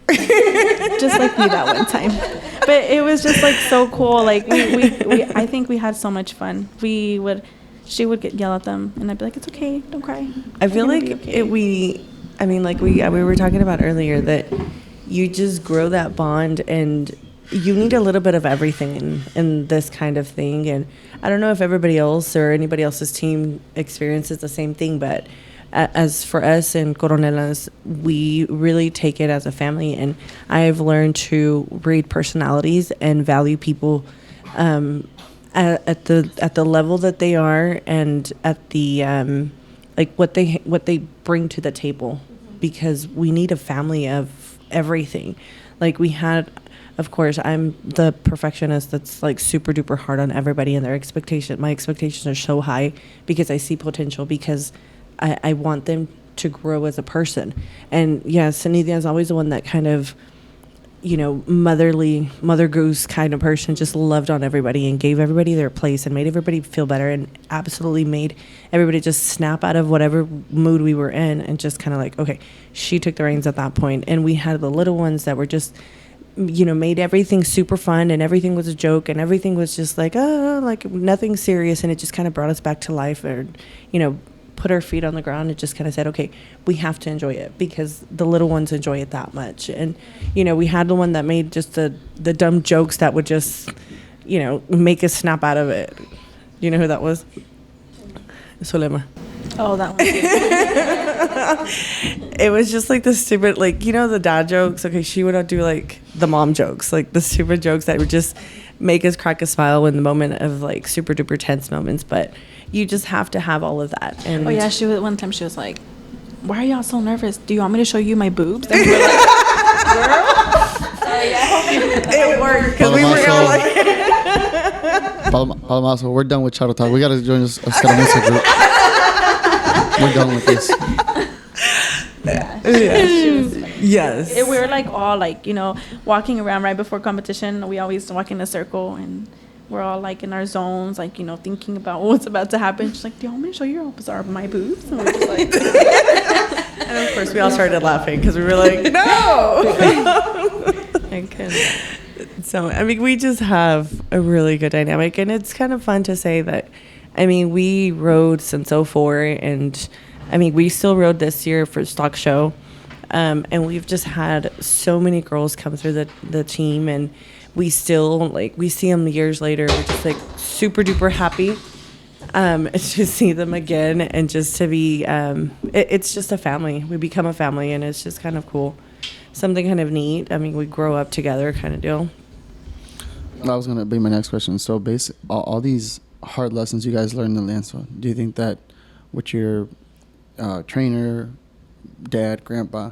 Just like me that one time. But it was just like so cool. Like we I think we had so much fun. She would yell at them, and I'd be like, it's okay, don't cry. I feel like we were talking about earlier, that you just grow that bond, and you need a little bit of everything in this kind of thing. And I don't know if everybody else or anybody else's team experiences the same thing, but as for us in Coronelas, we really take it as a family, and I've learned to read personalities and value people at the level that they are, and at the like what they bring to the table, because we need a family of everything. Like we had, of course, I'm the perfectionist that's like super duper hard on everybody and my expectations are so high because I see potential, because I want them to grow as a person. And yes, Nidia is always the one that kind of, you know, mother goose kind of person, just loved on everybody and gave everybody their place and made everybody feel better, and absolutely made everybody just snap out of whatever mood we were in, and just kind of like, okay, she took the reins at that point. And we had the little ones that were just, you know, made everything super fun, and everything was a joke, and everything was just like, like nothing serious. And it just kind of brought us back to life, or, you know, put our feet on the ground and just kind of said, okay, we have to enjoy it because the little ones enjoy it that much. And, you know, we had the one that made just the dumb jokes that would just, you know, make us snap out of it. You know who that was? Solema. Oh, that one. It was just like the stupid, like, you know, the dad jokes. Okay, she would do like the mom jokes, like the stupid jokes that would just make us crack a smile in the moment of like super duper tense moments. But you just have to have all of that. And oh yeah, one time she was like, why are y'all so nervous? Do you want me to show you my boobs? And we were like, girl. It worked because we were all like Palamazo, we're done with Charro Talk. We gotta join this escaramuza group. We're done with this. Yes. We were like all like, you know, walking around right before competition. We always walk in a circle, and we're all like in our zones, like, you know, thinking about what's about to happen. She's like, do you want me to show you how bizarre my boobs? And we're just like, and of course we all started laughing because we were like, no. So, I mean, we just have a really good dynamic, and it's kind of fun to say that, I mean, we rode since 2004, and I mean, we still rode this year for stock show. And we've just had so many girls come through the team, and we still, like, we see them years later. We're just like super duper happy to see them again, and just to be, it's just a family. We become a family, and it's just kind of cool. Something kind of neat. I mean, we grow up together kind of deal. That was going to be my next question. So all these hard lessons you guys learned in Lienzo, do you think that with your trainer, dad, grandpa,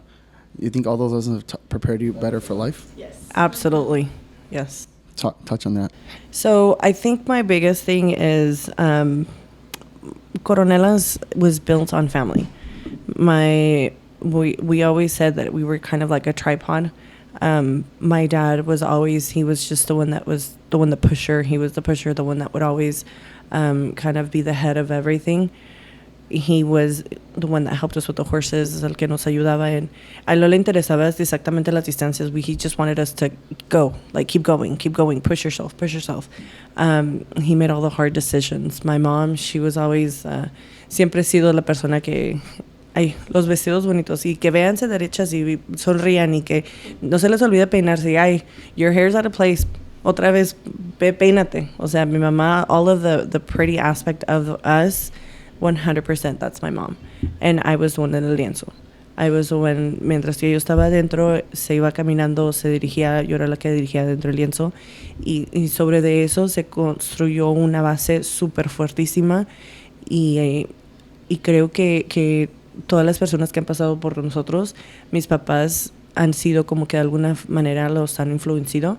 you think all those lessons have prepared you better for life? yes. Absolutely. Yes. Touch on that. So I think my biggest thing is Coronelas was built on family. We always said that we were kind of like a tripod My dad was always, he was just the one that was the pusher. He was the pusher, the one that would always kind of be the head of everything. He was the one that helped us with the horses, es el que nos ayudaba. And a él no le interesaba exactamente las distancias. He just wanted us to go, like keep going, push yourself. He made all the hard decisions. My mom, she was always, siempre sido la persona que, ay, los vestidos bonitos, y que véanse derechas y sonrían, y que no se les olvide peinarse. Ay, your hair's out of place. Otra vez, peínate. O sea, mi mamá, all of the pretty aspect of us, 100%, that's my mom. And I was the one en el lienzo. I was the one, mientras que yo estaba adentro, se iba caminando, se dirigía, yo era la que dirigía dentro del lienzo. Y sobre de eso se construyó una base súper fuertísima. Y creo que todas las personas que han pasado por nosotros, mis papás han sido como que de alguna manera los han influenciado.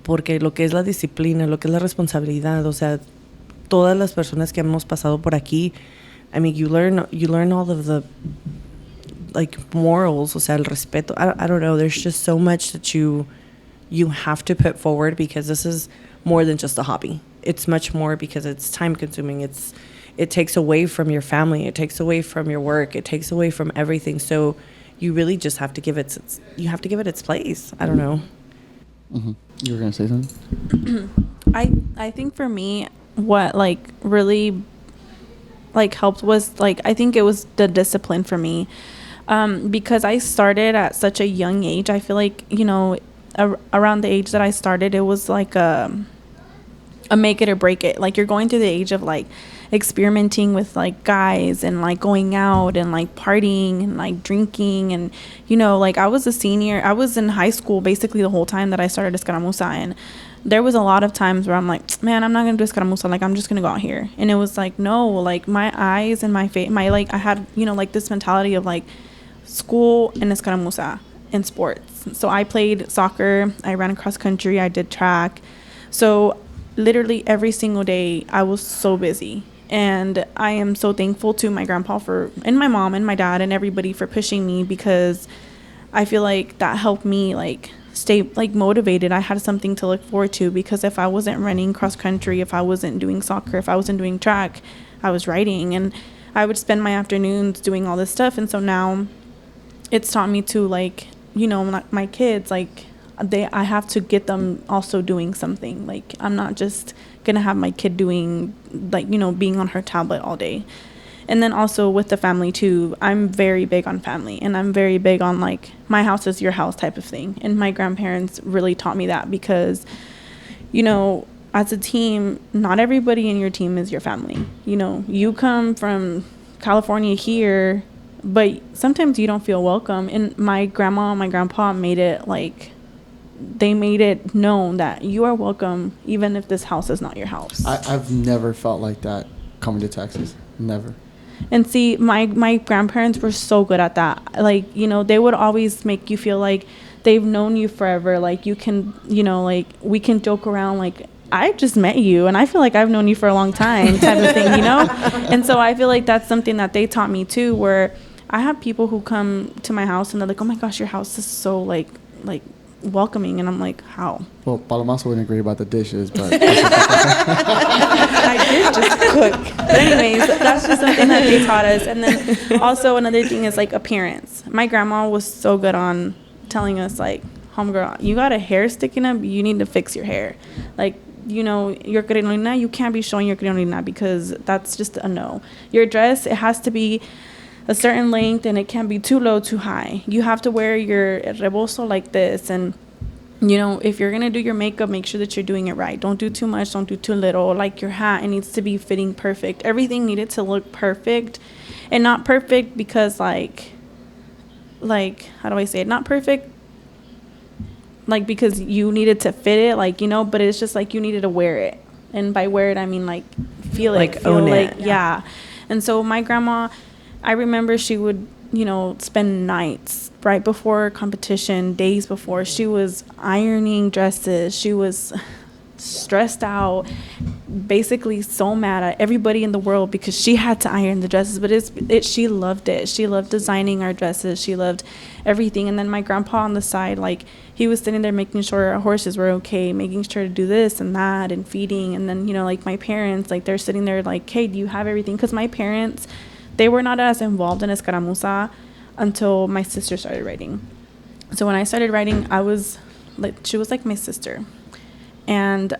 Porque lo que es la disciplina, lo que es la responsabilidad, o sea, todas las personas que hemos pasado por aquí, I mean, you learn all of the, like, morals, o sea, el respeto. I don't know, there's just so much that you have to put forward, because this is more than just a hobby. It's much more, because it's time consuming. It takes away from your family. It takes away from your work. It takes away from everything. So you really just have to give it its place. I don't know. Mm-hmm. You were going to say something? I think for me, what like really like helped was like, I think it was the discipline for me, because I started at such a young age. I feel like, you know, around the age that I started, it was like a make it or break it. Like, you're going through the age of like experimenting with like guys and like going out and like partying and like drinking. And, you know, like I was in high school basically the whole time that I started escaramuza, and there was a lot of times where I'm like, man, I'm not gonna do escaramuza, like I'm just gonna go out here. And it was like, no, like my eyes and my face, like I had, you know, like this mentality of like school and escaramuza and sports. So I played soccer, I ran cross country, I did track. So literally every single day I was so busy. And I am so thankful to my grandpa and my mom and my dad and everybody for pushing me, because I feel like that helped me like stay like motivated. I had something to look forward to, because if I wasn't running cross country, if I wasn't doing soccer, if I wasn't doing track, I was writing, and I would spend my afternoons doing all this stuff. And so now it's taught me to, like, you know, my kids, like I have to get them also doing something. Like, I'm not just gonna have my kid doing, like, you know, being on her tablet all day. And then also with the family too, I'm very big on family, and I'm very big on like my house is your house type of thing. And my grandparents really taught me that, because, you know, as a team, not everybody in your team is your family. You know, you come from California here, but sometimes you don't feel welcome. And my grandma and my grandpa made it like, they made it known that you are welcome even if this house is not your house. I've never felt like that coming to Texas. Never. And see, my grandparents were so good at that. Like, you know, they would always make you feel like they've known you forever. Like, you can, you know, like, we can joke around like, I just met you and I feel like I've known you for a long time type of thing, you know? And so I feel like that's something that they taught me too, where I have people who come to my house and they're like, oh my gosh, your house is so like welcoming. And I'm like, how? Well, Palomazo wouldn't agree about the dishes, but I did just cook. But anyways, that's just something that they taught us. And then also another thing is like appearance. My grandma was so good on telling us like, homegirl, you got a hair sticking up, you need to fix your hair. Like, you know, your crinolina, you can't be showing your crinolina, because that's just a no. Your dress, it has to be a certain length, and it can't be too low, too high. You have to wear your rebozo like this. And, you know, if you're going to do your makeup, make sure that you're doing it right. Don't do too much. Don't do too little. Like your hat, it needs to be fitting perfect. Everything needed to look perfect, and not perfect because like, how do I say it? Not perfect like because you needed to fit it, like, you know, but it's just like you needed to wear it. And by wear it, I mean like feel like it. Feel own like, it. yeah. And so my grandma, I remember she would, you know, spend nights right before competition, days before. She was ironing dresses. She was stressed out, basically so mad at everybody in the world because she had to iron the dresses. But she loved it. She loved designing our dresses. She loved everything. And then my grandpa on the side, like, he was sitting there making sure our horses were okay, making sure to do this and that and feeding. And then, you know, like my parents, like they're sitting there like, hey, do you have everything? Because my parents, they were not as involved in escaramuza until my sister started riding. So when I started riding, I was like, she was like my sister. And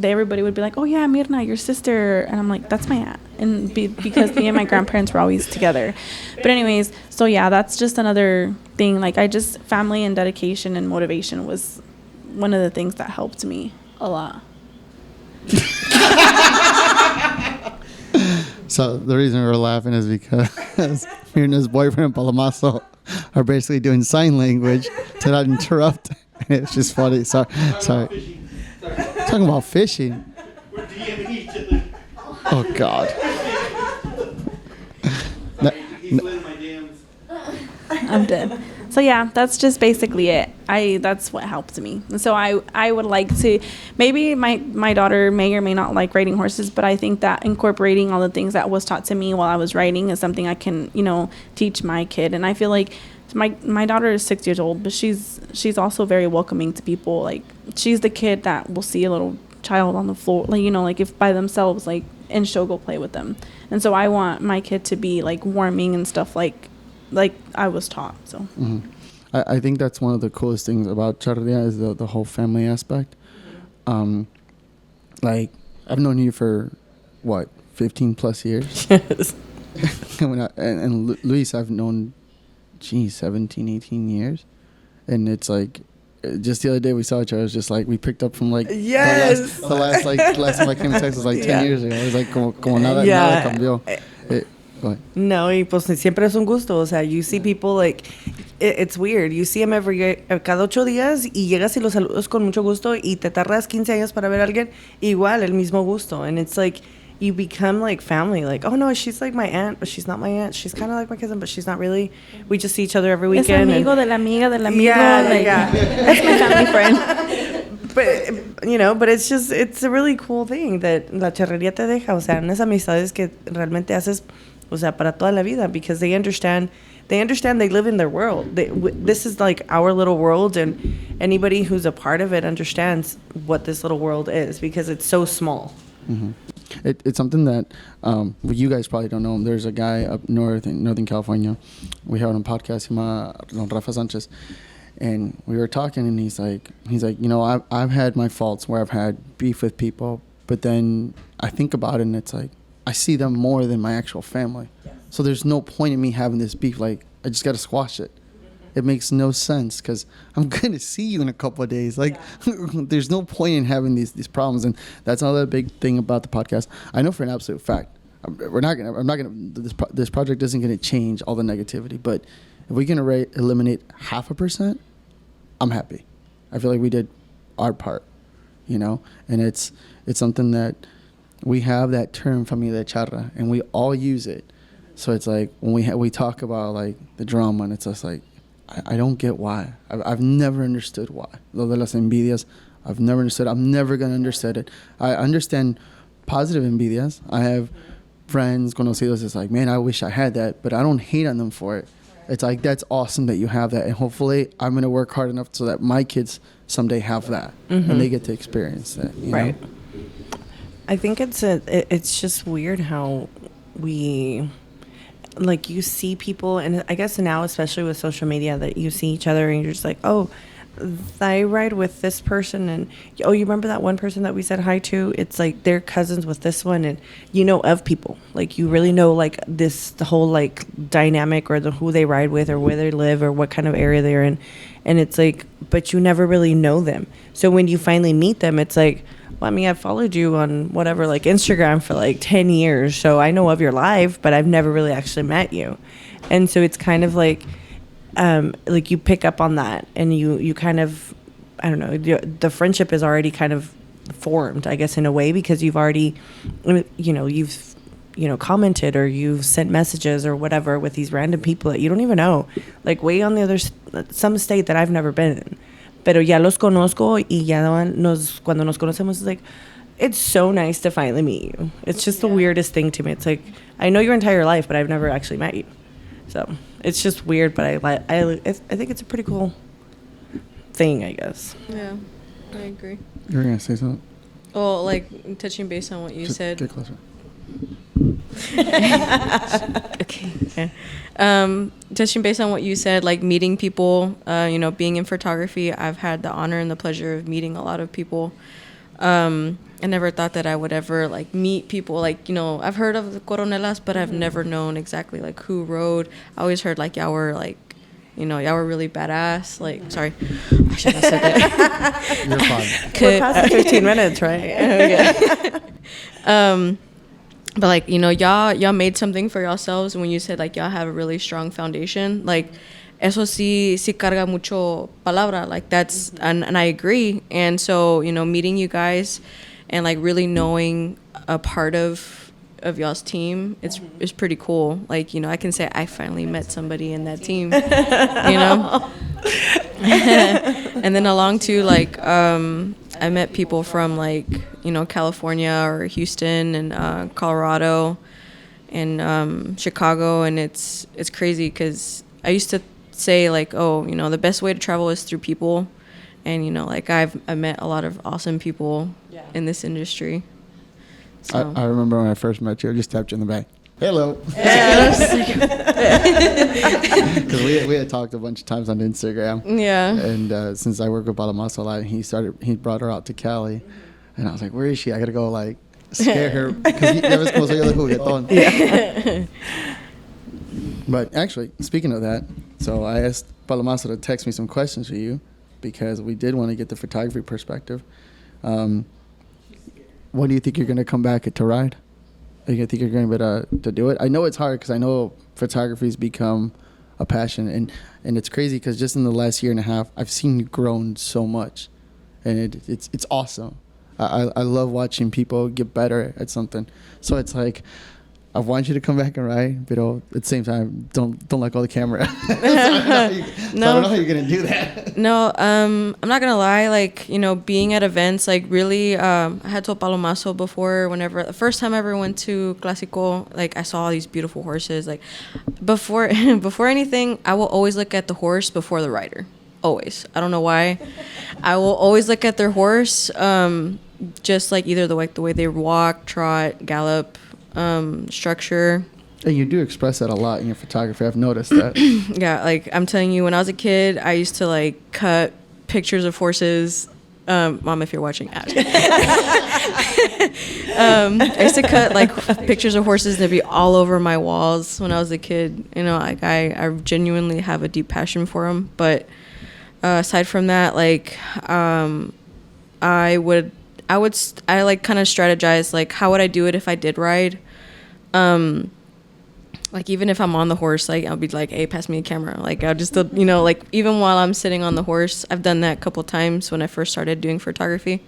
everybody would be like, oh yeah, Mirna, your sister. And I'm like, that's my aunt. And because me and my grandparents were always together. But anyways, so yeah, that's just another thing. Like family and dedication and motivation was one of the things that helped me a lot. So the reason we're laughing is because Mirna's boyfriend and Palamazo are basically doing sign language to not interrupt. It's just funny. Sorry. Talking about fishing. We're DMing each other. Oh God. He's slid my DMs. I'm dead. So yeah, that's just basically it. That's what helped me. And so I would like to, maybe my daughter may or may not like riding horses, but I think that incorporating all the things that was taught to me while I was riding is something I can, you know, teach my kid. And I feel like my daughter is 6 years old, but she's also very welcoming to people. Like, she's the kid that will see a little child on the floor, like, you know, like if by themselves, like, and she'll go play with them. And so I want my kid to be like warming and stuff like I was taught. So mm-hmm. I think that's one of the coolest things about Charria is the whole family aspect. Like, I've known you for 15 plus years. Yes. and Luis I've known 17, 18 years. And it's like, just the other day we saw each other. It was just like we picked up from like yes. the last time I came to Texas like 10 years ago. It was like como nada cambió. Go ahead. No, y pues siempre es un gusto. O sea, you see people like, it's weird. You see them cada 8 días y llegas y los saludas con mucho gusto y te tardas 15 años para ver a alguien igual, el mismo gusto. And it's like, you become like family. Like, oh no, she's like my aunt, but she's not my aunt. She's kind of like my cousin, but she's not really. We just see each other every weekend. Es amigo de la amiga del amigo. Yeah, like, yeah. That's my family friend. But, you know, but it's a really cool thing that la charrería te deja. O sea, unas amistades que realmente haces, o sea, para toda la vida, because they understand they live in their world. This is like our little world, and anybody who's a part of it understands what this little world is because it's so small. Mm-hmm. It's something that you guys probably don't know. There's a guy up north in Northern California. We had on a podcast, Rafa Sanchez, and we were talking, and he's like, you know, I've had my faults where I've had beef with people, but then I think about it, and it's like I see them more than my actual family. Yes. So there's no point in me having this beef. Like, I just got to squash it. It makes no sense because I'm going to see you in a couple of days. Like, there's no point in having these problems. And that's another big thing about the podcast. I know for an absolute fact, this project isn't going to change all the negativity. But if we can eliminate 0.5%, I'm happy. I feel like we did our part, you know? And it's something that we have that term, familia charra, and we all use it. So it's like when we talk about like the drama, and it's just like, I don't get why. I've never understood why. Lo de las envidias, I've never understood. I'm never going to understand it. I understand positive envidias. I have friends, conocidos, it's like, man, I wish I had that, but I don't hate on them for it. It's like, that's awesome that you have that. And hopefully I'm going to work hard enough so that my kids someday have that. Mm-hmm. And they get to experience that. You know? I think it's just weird how we... like you see people, and I guess now especially with social media, that you see each other and you're just like, oh, I ride with this person, and oh, you remember that one person that we said hi to? It's like they're cousins with this one, and you know of people, like you really know like the whole like dynamic or who they ride with or where they live or what kind of area they're in, and it's like, but you never really know them. So when you finally meet them, it's like, well, I mean, I've followed you on whatever, like Instagram for like 10 years. So I know of your life, but I've never really actually met you. And so it's kind of like you pick up on that and you kind of, I don't know, the friendship is already kind of formed, I guess, in a way, because you've already, you've commented or you've sent messages or whatever with these random people that you don't even know, like way on the other, some state that I've never been in. Pero ya los conozco y ya cuando nos conocemos, it's like, it's so nice to finally meet you. It's just the weirdest thing to me. It's like, I know your entire life, but I've never actually met you. So it's just weird, but I think it's a pretty cool thing, I guess. Yeah, I agree. You were going to say something? Well, like, touching base on what you said. Get closer. Okay. Touching base on what you said, like meeting people, being in photography, I've had the honor and the pleasure of meeting a lot of people. I never thought that I would ever like meet people, like, I've heard of the Coronelas, but I've never known exactly like who rode. I always heard like y'all were like, y'all were really badass. Like, sorry, I shouldn't have said that. You're fine. We're past the 15 minutes, right? But like, y'all made something for yourselves. When you said like y'all have a really strong foundation, like eso sí carga mucho palabra, like that's and I agree. And so meeting you guys and like really knowing a part of y'all's team, it's pretty cool. Like, I can say I finally met somebody in that team. And then along too, like I met people from like California or Houston and Colorado and Chicago, and it's crazy because I used to say like, the best way to travel is through people, and like I met a lot of awesome people in this industry. So. I remember when I first met you, I just tapped you in the back. Hello. Because we had talked a bunch of times on Instagram. Yeah. And since I work with Balamaso a lot, he brought her out to Cali, and I was like, where is she? I gotta go like scare her because ya ves como soy yo de juguetón. Yeah. But actually, speaking of that, so I asked Balamaso to text me some questions for you because we did want to get the photography perspective. When do you think you're going to come back to ride? Are you going to think you're going to be able to do it? I know it's hard because I know photography's become a passion. And it's crazy because just in the last year and a half, I've seen you grown so much. And it's awesome. I love watching people get better at something. So it's like, I want you to come back and ride, but at the same time, don't let go of the camera. So I don't know how you're gonna do that. No, I'm not gonna lie. Like, being at events, like really, I had told Palomaso before. Whenever the first time I ever went to Clásico, like I saw all these beautiful horses. Like before anything, I will always look at the horse before the rider. Always. I don't know why. I will always look at their horse, just like either the way they walk, trot, gallop. Structure. And you do express that a lot in your photography. I've noticed that. Yeah, like I'm telling you, when I was a kid, I used to like cut pictures of horses. Mom, if you're watching, I used to cut like pictures of horses that be all over my walls when I was a kid. Like I genuinely have a deep passion for them. But aside from that, like I like kind of strategize like how would I do it if I did ride. Like even if I'm on the horse, like I'll be like, hey, pass me a camera. Like I'll just like even while I'm sitting on the horse, I've done that a couple times when I first started doing photography.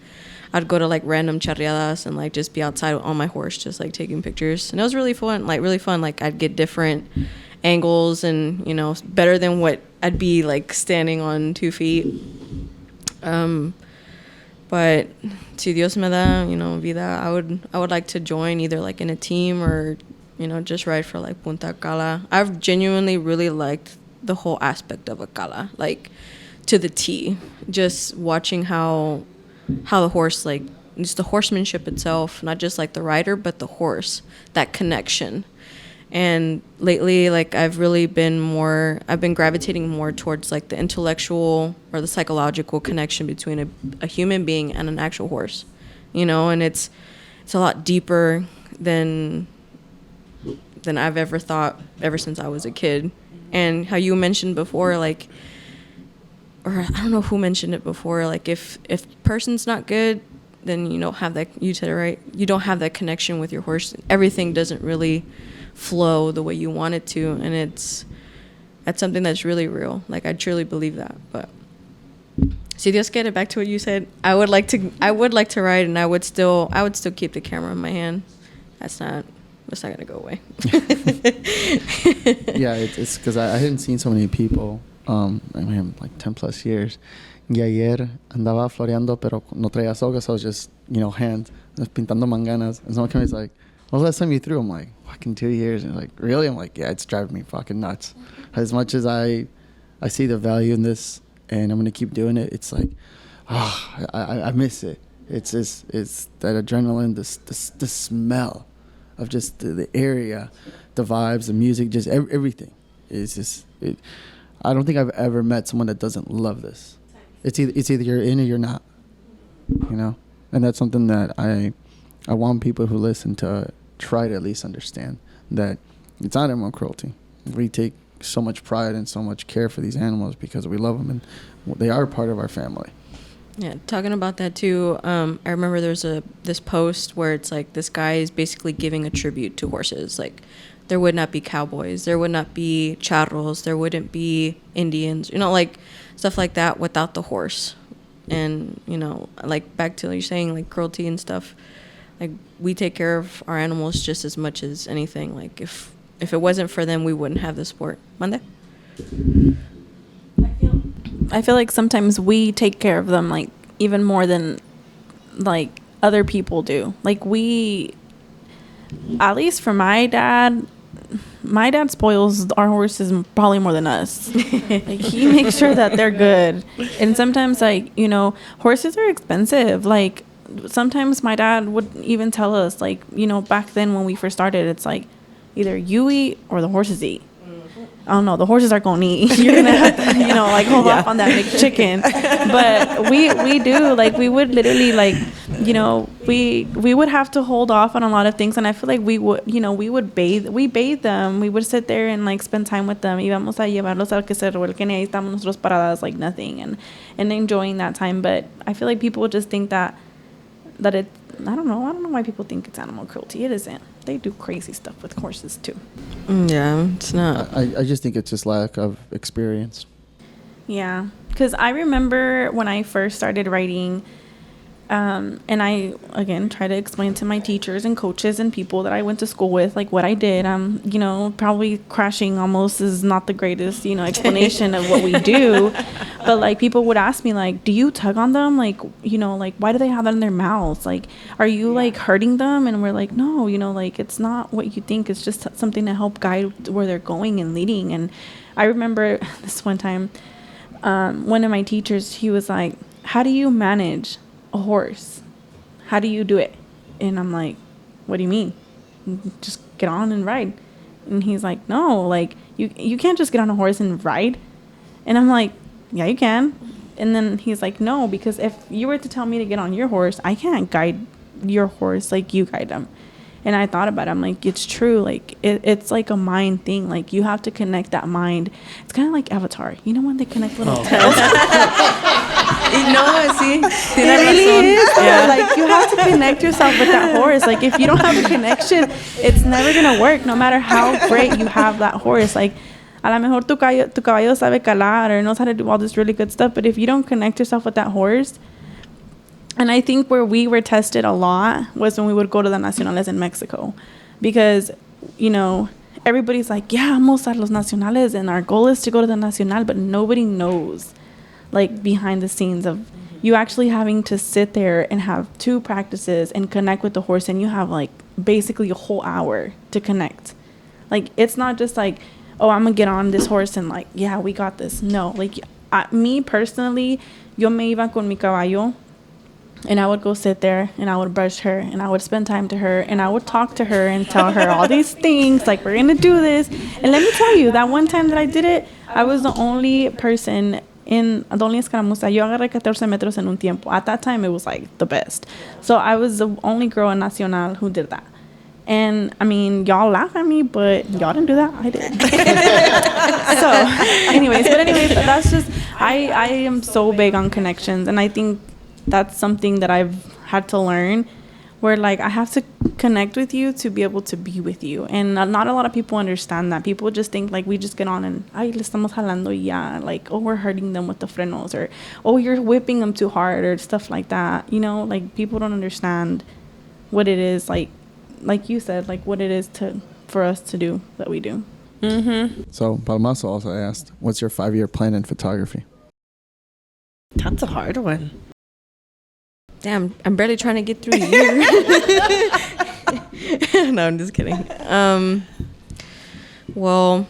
I'd go to like random charreadas and like just be outside on my horse just like taking pictures, and it was really fun. Like I'd get different angles and better than what I'd be like standing on 2 feet. But si Dios me da, vida, I would like to join either like in a team or, just ride for like Punta Cala. I've genuinely really liked the whole aspect of a cala, like to the T. Just watching how the horse, like just the horsemanship itself, not just like the rider, but the horse, that connection. And lately, like I've been gravitating more towards like the intellectual or the psychological connection between a human being and an actual horse, and it's a lot deeper than I've ever thought ever since I was a kid. And how you mentioned before, like, or I don't know who mentioned it before, like if person's not good, then you don't have that, you said it right, you don't have that connection with your horse. Everything doesn't really flow the way you want it to, and that's something that's really real. Like I truly believe that. But si Dios quiere, back to what you said, I would like to ride, and I would still keep the camera in my hand. That's not gonna go away. Yeah, it's because I hadn't seen so many people like 10 plus years Y ayer andaba floreando, pero no traía soga, so I was just, hand, just pintando manganas. And someone came and was like, "When's the last time you threw?" I'm like, "Fucking 2 years." And like, "Really?" I'm like, "Yeah, it's driving me fucking nuts." As much as I see the value in this, and I'm gonna keep doing it, it's like, I miss it. It's that adrenaline, the smell of just the area, the vibes, the music, just everything. It's just I don't think I've ever met someone that doesn't love this. It's either you're in or you're not, and that's something that I want people who listen to try to at least understand, that it's not animal cruelty. We take so much pride and so much care for these animals because we love them and they are part of our family. Yeah, talking about that too, I remember there's this post where it's like this guy is basically giving a tribute to horses. Like, there would not be cowboys, there would not be charros, there wouldn't be Indians, like stuff like that without the horse. And, like back to what you're saying, like cruelty and stuff, like we take care of our animals just as much as anything. Like if it wasn't for them, we wouldn't have the sport. Mande? I feel like sometimes we take care of them like even more than like other people do. Like at least for my dad spoils our horses probably more than us. Like, he makes sure that they're good. And sometimes, like, horses are expensive. Like, sometimes my dad would even tell us, like, back then when we first started, it's like either you eat or the horses eat. I don't know, the horses are going to eat. You're going to have to, like, hold off on that McChicken. But we do, like, we would literally, like, we would have to hold off on a lot of things. And I feel like we would bathe them. We would sit there and, like, spend time with them. Íbamos a llevarlos al que se revuelquen y ahí estamos nosotros paradas like nothing and enjoying that time. But I feel like people just think that it, I don't know why people think it's animal cruelty. It isn't. They do crazy stuff with horses too. Yeah, it's not. I just think it's just lack of experience. Yeah, because I remember when I first started writing, and I, again, try to explain to my teachers and coaches and people that I went to school with, like, what I did. Probably crashing almost is not the greatest, explanation of what we do. But, like, people would ask me, like, do you tug on them? Like, like, why do they have that in their mouths? Like, are you, like, hurting them? And we're like, no, like, it's not what you think. It's just something to help guide where they're going and leading. And I remember this one time, one of my teachers, he was like, how do you manage a horse? How do you do it? And I'm like, what do you mean? Just get on and ride. And he's like, no, like, you can't just get on a horse and ride. And I'm like, yeah, you can. And then he's like, no, because if you were to tell me to get on your horse, I can't guide your horse like you guide them. And I thought about it. I'm like, it's true. Like, it's like a mind thing. Like, you have to connect that mind. It's kind of like Avatar. When they connect little tails? Sí. It really is. Yeah. Like, you have to connect yourself with that horse. Like, if you don't have a connection, it's never going to work, no matter how great you have that horse. Like, a lo mejor tu caballo sabe calar or knows how to do all this really good stuff. But if you don't connect yourself with that horse, and I think where we were tested a lot was when we would go to the nacionales in Mexico. Because, everybody's like, yeah, vamos a los nacionales. And our goal is to go to the nacional. But nobody knows, like, behind the scenes of you actually having to sit there and have 2 practices and connect with the horse. And you have, like, basically a whole hour to connect. Like, it's not just like, oh, I'm going to get on this horse and, like, yeah, we got this. No, like, me personally, yo me iba con mi caballo. And I would go sit there and I would brush her and I would spend time to her and I would talk to her and tell her all these things, like, we're going to do this. And let me tell you, that one time that I did it, I was the only person in the only escaramuza. Yo agarré 14 metros en un tiempo. At that time, it was, like, the best. So I was the only girl in Nacional who did that. And, I mean, y'all laugh at me, but y'all didn't do that. I did. So, anyways, that's just, I am so big on connections. And I think that's something that I've had to learn, where, like, I have to connect with you to be able to be with you. And not a lot of people understand that. People just think, like, we just get on and, ay, le estamos jalando y ya. Like, oh, we're hurting them with the frenos, or, oh, you're whipping them too hard, or stuff like that. Like, people don't understand what it is, like you said, like, what it is for us to do that we do. Mm-hmm. So Palmaso also asked, what's your 5-year plan in photography? Talk That's a hard one. Damn, I'm barely trying to get through the year. No, I'm just kidding. Well,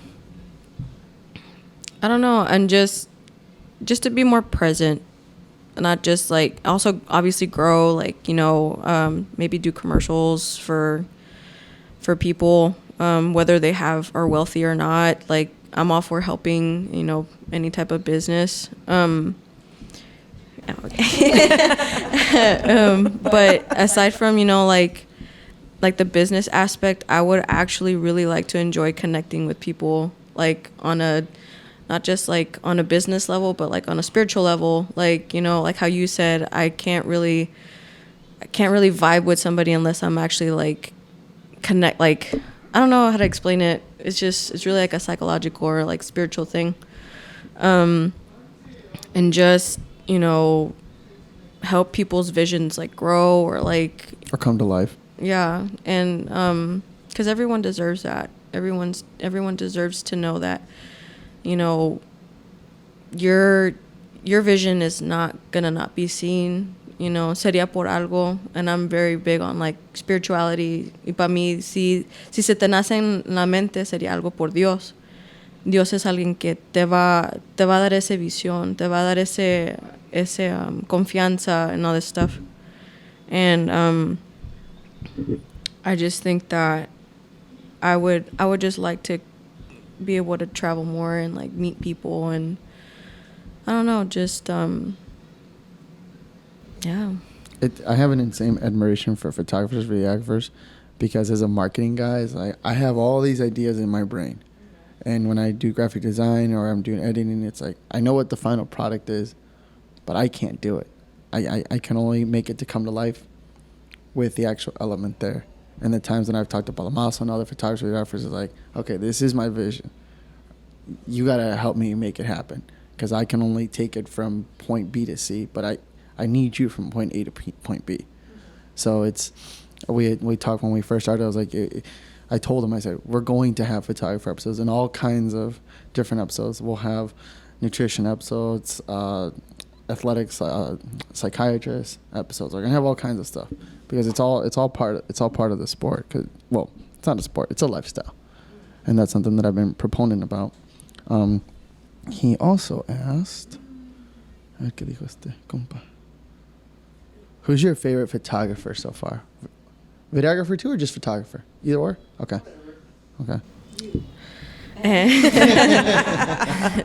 I don't know. And just to be more present, not just like, also obviously grow, like, you know, maybe do commercials for people, whether they are wealthy or not. Like, I'm all for helping, you know, any type of business. But aside from, you know, like the business aspect, I would actually really like to enjoy connecting with people, like on a, not just like on a business level, but like on a spiritual level. Like, you know, like how you said, I can't really vibe with somebody unless I'm actually like connect, like, I don't know how to explain it. It's really like a psychological or like spiritual thing. And just, you know, help people's visions like grow or come to life. Yeah. And because everyone deserves that. Everyone deserves to know that, you know, your vision is not gonna not be seen. You know, sería por algo. And I'm very big on like spirituality. Y para mí, si se te nace en la mente, sería algo por Dios. Dios es alguien que te va a dar esa visión, te va a dar ese confianza and all this stuff. And I just think that I would just like to be able to travel more and like meet people, and I don't know, just yeah. I have an insane admiration for photographers, videographers, because as a marketing guy, it's like I have all these ideas in my brain. And when I do graphic design or I'm doing editing, it's like I know what the final product is, but I can't do it. I can only make it to come to life with the actual element there. And the times when I've talked to Palamaso and other photographers, videographers, is like, okay, this is my vision. You got to help me make it happen, because I can only take it from point B to C, but I need you from point A to point B. So it's, we talked when we first started, I was like, I told him, I said, we're going to have photographer episodes and all kinds of different episodes. We'll have nutrition episodes, athletics, psychiatrist episodes. We're gonna have all kinds of stuff, because it's all part of the sport. Well, it's not a sport; it's a lifestyle, and that's something that I've been proponent about. He also asked, ¿qué dijo este compa? Who's your favorite photographer so far? Videographer too, or just photographer? Either or? Okay.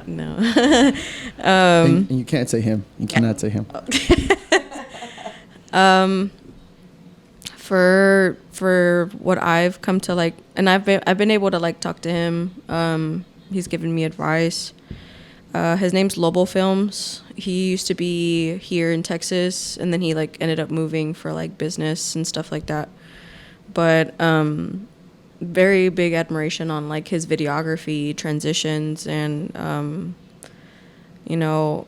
No. And you can't say him. You cannot say him. For what I've come to like, and I've been able to like talk to him. He's given me advice. His name's Lobo Films. He used to be here in Texas, and then he like ended up moving for like business and stuff like that. But very big admiration on like his videography, transitions, and you know,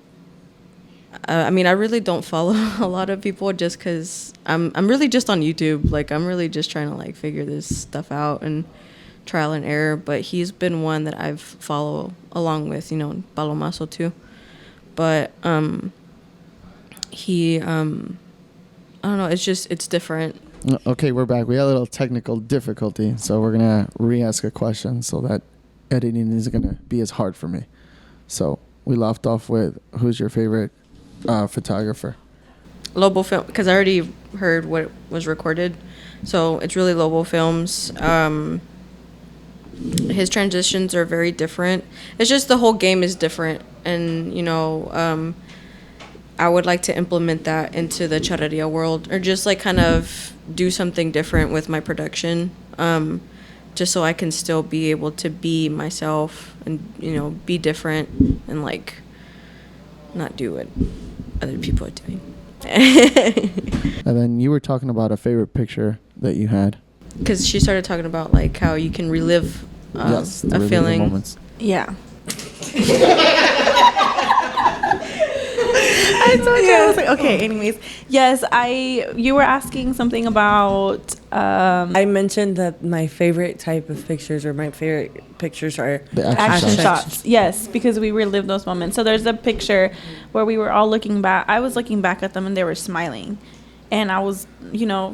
I mean, I really don't follow a lot of people just because I'm really just on YouTube. Like, I'm really just trying to like figure this stuff out and trial and error. But he's been one that I've followed along with, you know, Palomazo too. But he I don't know, it's different. Okay, we're back. We had a little technical difficulty, so we're going to re-ask a question so that editing isn't going to be as hard for me. So we left off with, who's your favorite photographer? Lobo Film, because I already heard what was recorded. So it's really Lobo Films. His transitions are very different. It's just the whole game is different. And, you know, I would like to implement that into the charreria world, or just like kind of do something different with my production, just so I can still be able to be myself and, you know, be different and like not do what other people are doing. And then you were talking about a favorite picture that you had. Because she started talking about like how you can relive Yes, a feeling. moments. Yeah. I told you. I was like, okay. Anyways, yes. You were asking something about. I mentioned that my favorite type of pictures, or my favorite pictures, are The action action shots. Yes, because we relived those moments. So there's a picture where we were all looking back. I was looking back at them and they were smiling. And I was,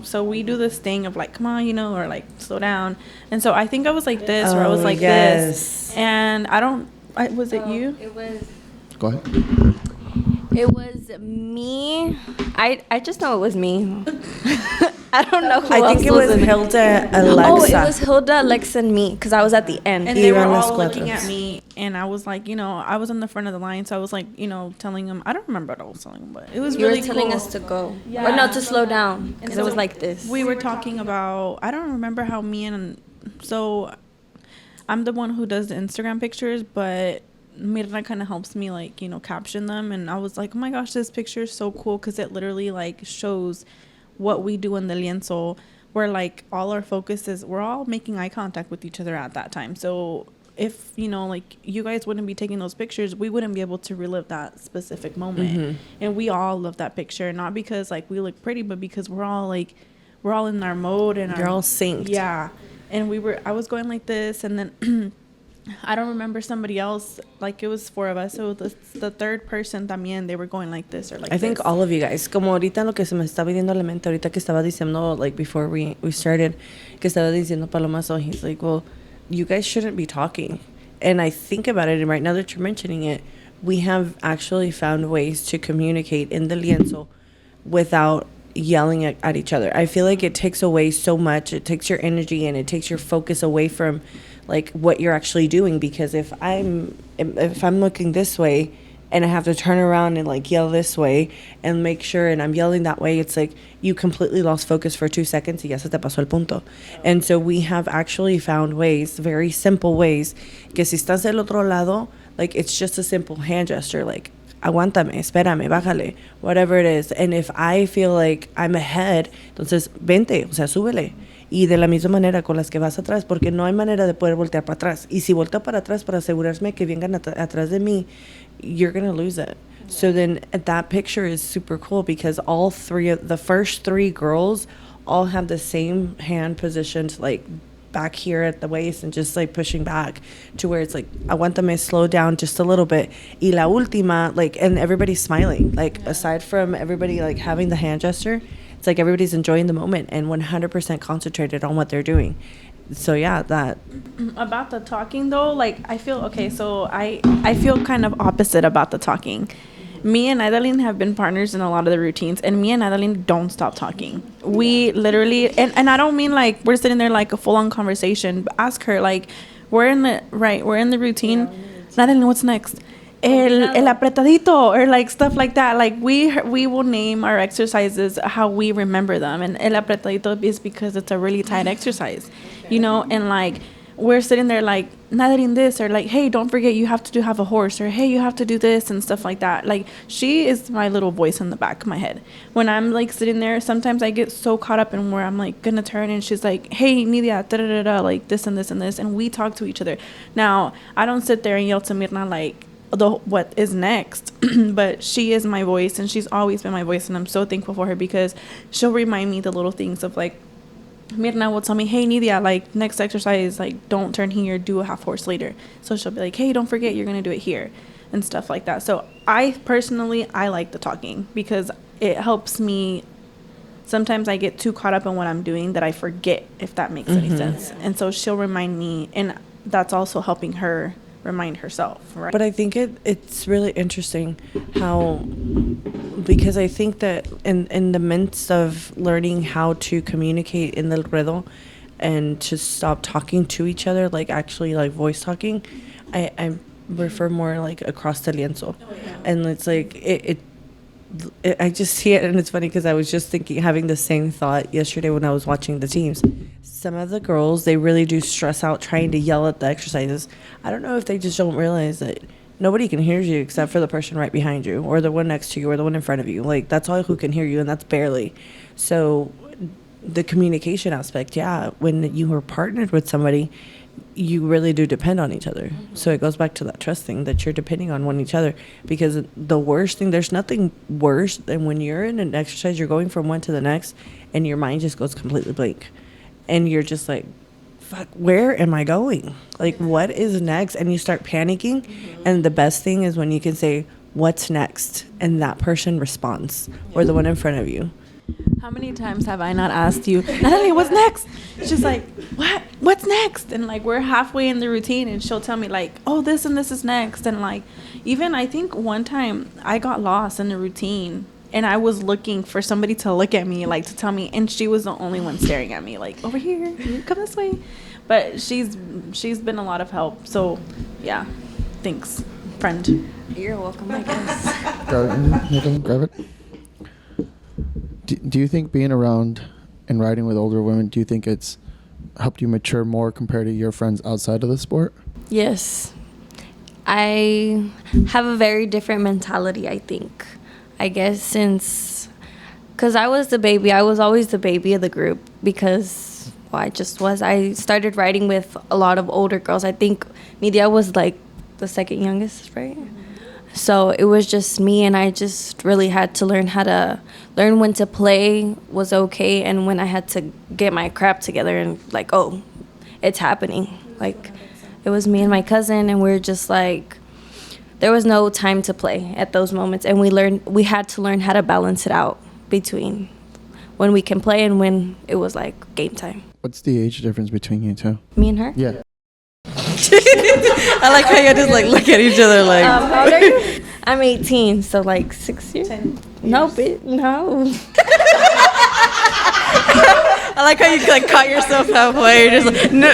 so we do this thing of like, come on, or like slow down. And so I think I was like this, or I was like this. And was it you? It was. Go ahead. It was me. I just know it was me. I don't know who I else think it was in Hilda, Alexa. Oh, it was Hilda, Alexa, and me, because I was at the end. And they were Iban las all looking cuatros. at me, and I was like, I was in the front of the line, so I was like, telling them. I don't remember what I was telling them, but it was You really were telling cool. us to go. Yeah. Or no, to slow down, because And it was so like this. We were talking about. I don't remember how so I'm the one who does the Instagram pictures, but Mirna kind of helps me caption them, and I was like, oh my gosh, this picture is so cool because it literally shows what we do in the lienzo, where all our focus is we're all making eye contact with each other at that time. So if you guys wouldn't be taking those pictures, we wouldn't be able to relive that specific moment. And we all love that picture, not because we look pretty, but because we're all in our mode, and You're all synced. Yeah. And I was going like this, and then I don't remember somebody else, it was 4 of us, so the third person tambien, they were going like this, or like I think this. all of you guys, como ahorita lo que se me está viniendo a la mente, ahorita que estaba diciendo, before we started, que estaba diciendo Paloma, so he's like, well, you guys shouldn't be talking. And I think about it, and right now that you're mentioning it, we have actually found ways to communicate in the lienzo without yelling at each other. I feel like it takes away so much. It takes your energy and it takes your focus away from what you're actually doing, because if I'm looking this way and I have to turn around and yell this way and make sure, and I'm yelling that way, it's you completely lost focus for 2 seconds y ya se te pasó el punto. And so we have actually found ways, very simple ways, que si estás del otro lado, it's just a simple hand gesture, aguántame, espérame, bájale, whatever it is. And if I feel like I'm ahead, entonces vente, o sea, súbele. Y de la misma manera con las que vas atrás, porque no hay manera de poder voltear para atrás. Y si volteo para atrás para asegurarme que vengan atrás de mí, you're going to lose it. So then that picture is super cool because all three of the first 3 girls all have the same hand positioned back here at the waist and just pushing back to where it's aguántame, slow down just a little bit. Y la última, and everybody's smiling. Aside from everybody having the hand gesture, it's everybody's enjoying the moment and 100% concentrated on what they're doing. So yeah, that. About the talking though, I feel, okay, so I feel kind of opposite about the talking. Me and Naydalyn have been partners in a lot of the routines, and me and Naydalyn don't stop talking. We literally, and I don't mean we're sitting there a full-on conversation, but ask her, we're in the routine. Naydalyn, what's next? El apretadito, or stuff like that. We will name our exercises how we remember them, and el apretadito is because it's a really tight exercise, and we're sitting there Naydalyn this, or hey, don't forget you have to have a horse, or hey, you have to do this and stuff like that. She is my little voice in the back of my head. When I'm sitting there, sometimes I get so caught up in where I'm gonna turn, and she's like, hey, Nidia, da da da da, this and this and this, and we talk to each other. Now, I don't sit there and yell to Mirna what is next, but she is my voice, and she's always been my voice, and I'm so thankful for her because she'll remind me the little things of Mirna will tell me, hey, Nidia, next exercise, don't turn here, do a half horse later. So she'll be hey, don't forget, you're going to do it here and stuff like that. So I like the talking because it helps me. Sometimes I get too caught up in what I'm doing that I forget, if that makes any sense. And so she'll remind me, and that's also helping her remind herself, right? But I think it's really interesting how, because I think that in the midst of learning how to communicate in the ruedo and to stop talking to each other, actually voice talking, I refer more across the lienzo. And it's I just see it, and it's funny because I was just having the same thought yesterday when I was watching the teams. Some of the girls, they really do stress out trying to yell at the exercises. I don't know if they just don't realize that nobody can hear you except for the person right behind you, or the one next to you, or the one in front of you. That's all who can hear you, and that's barely. So the communication aspect, yeah, when you are partnered with somebody, you really do depend on each other. So it goes back to that trust thing, that you're depending on one each other. Because the worst thing, there's nothing worse than when you're in an exercise, you're going from one to the next, and your mind just goes completely blank. And you're just like, fuck, where am I going? Like, what is next? And you start panicking. And the best thing is when you can say, what's next? And that person responds, or the one in front of you. How many times have I not asked you, Naydalyn, what's next? She's like, what? What's next? And like, we're halfway in the routine and she'll tell me like, oh, this and this is next. And like, even I think one time I got lost in the routine and I was looking for somebody to look at me, like to tell me, and she was the only one staring at me, like, over here, come this way. But she's been a lot of help. So yeah, thanks, friend. You're welcome, I guess. Grab it. Do you think being around and riding with older women, do you think it's helped you mature more compared to your friends outside of the sport? Yes. I have a very different mentality, I think. I guess because I was the baby. I was always the baby of the group because, well, I just was. I started riding with a lot of older girls. I think Nidia was like the second youngest, right? So it was just me, and I just really had to learn when to play was okay, and when I had to get my crap together and like, oh, it's happening. Like, it was me and my cousin, and we were just like, there was no time to play at those moments, and we had to learn how to balance it out between when we can play and when it was like game time. What's the age difference between you two? Me and her? Yeah. I like how you just like look at each other like. How old are you? I'm 18, so like 6 years. 10 years. No. I like how you like caught yourself halfway. You're just like, no.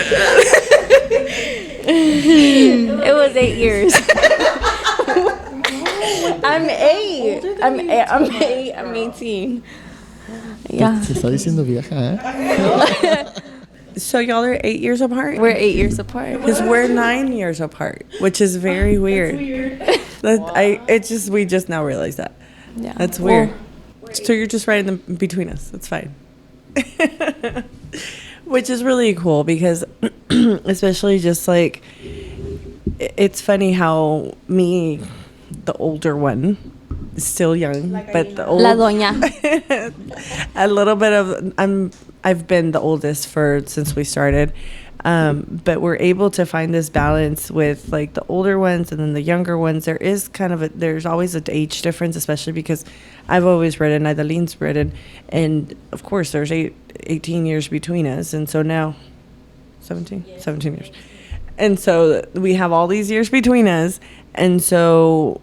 It was 8 years. I'm 8. I'm 18. Yeah. Se está diciendo vieja, ¿eh? So y'all are 8 years apart? We're 8 years apart. Because we're 9 years apart, which is very weird. We just now realized that. Yeah. That's weird. So you're just right in the between us. That's fine. Which is really cool because, especially just like, it's funny how me, the older one, is still young, but the old, La doña. a little bit of I've been the oldest since we started, but we're able to find this balance with like the older ones and then the younger ones. There is there's always an age difference, especially because I've always ridden, Naydalyn's ridden, and of course there's 18 years between us, and so now 17 years, and so we have all these years between us, and so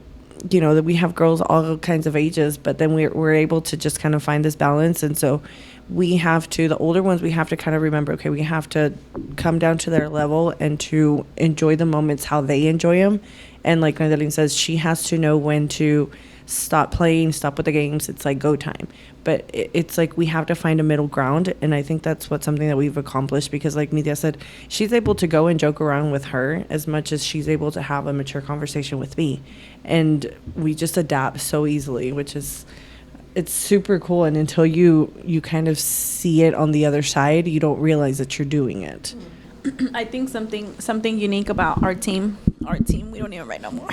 you know that we have girls all kinds of ages, but then we're able to just kind of find this balance. And so the older ones, we have to kind of remember, okay, we have to come down to their level and to enjoy the moments how they enjoy them. And like Naydalyn says, she has to know when to stop playing, stop with the games. It's like go time. But it's like we have to find a middle ground. And I think that's something that we've accomplished because like Nidia said, she's able to go and joke around with her as much as she's able to have a mature conversation with me. And we just adapt so easily, which is, it's super cool. And until you kind of see it on the other side, you don't realize that you're doing it. I think something unique about our team, we don't even write no more.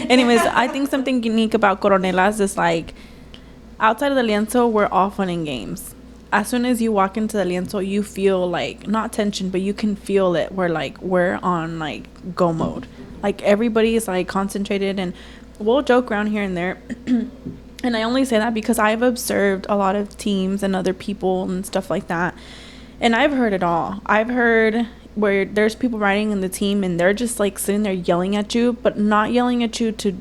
Anyways, I think something unique about Coronelas is like, outside of the lienzo, we're all fun and games. As soon as you walk into the lienzo, you feel like, not tension, but you can feel it. We're on like go mode. Like everybody is like concentrated, and we'll joke around here and there. And I only say that because I've observed a lot of teams and other people and stuff like that. And I've heard it all. I've heard where there's people riding in the team and they're just like sitting there yelling at you, but not yelling at you to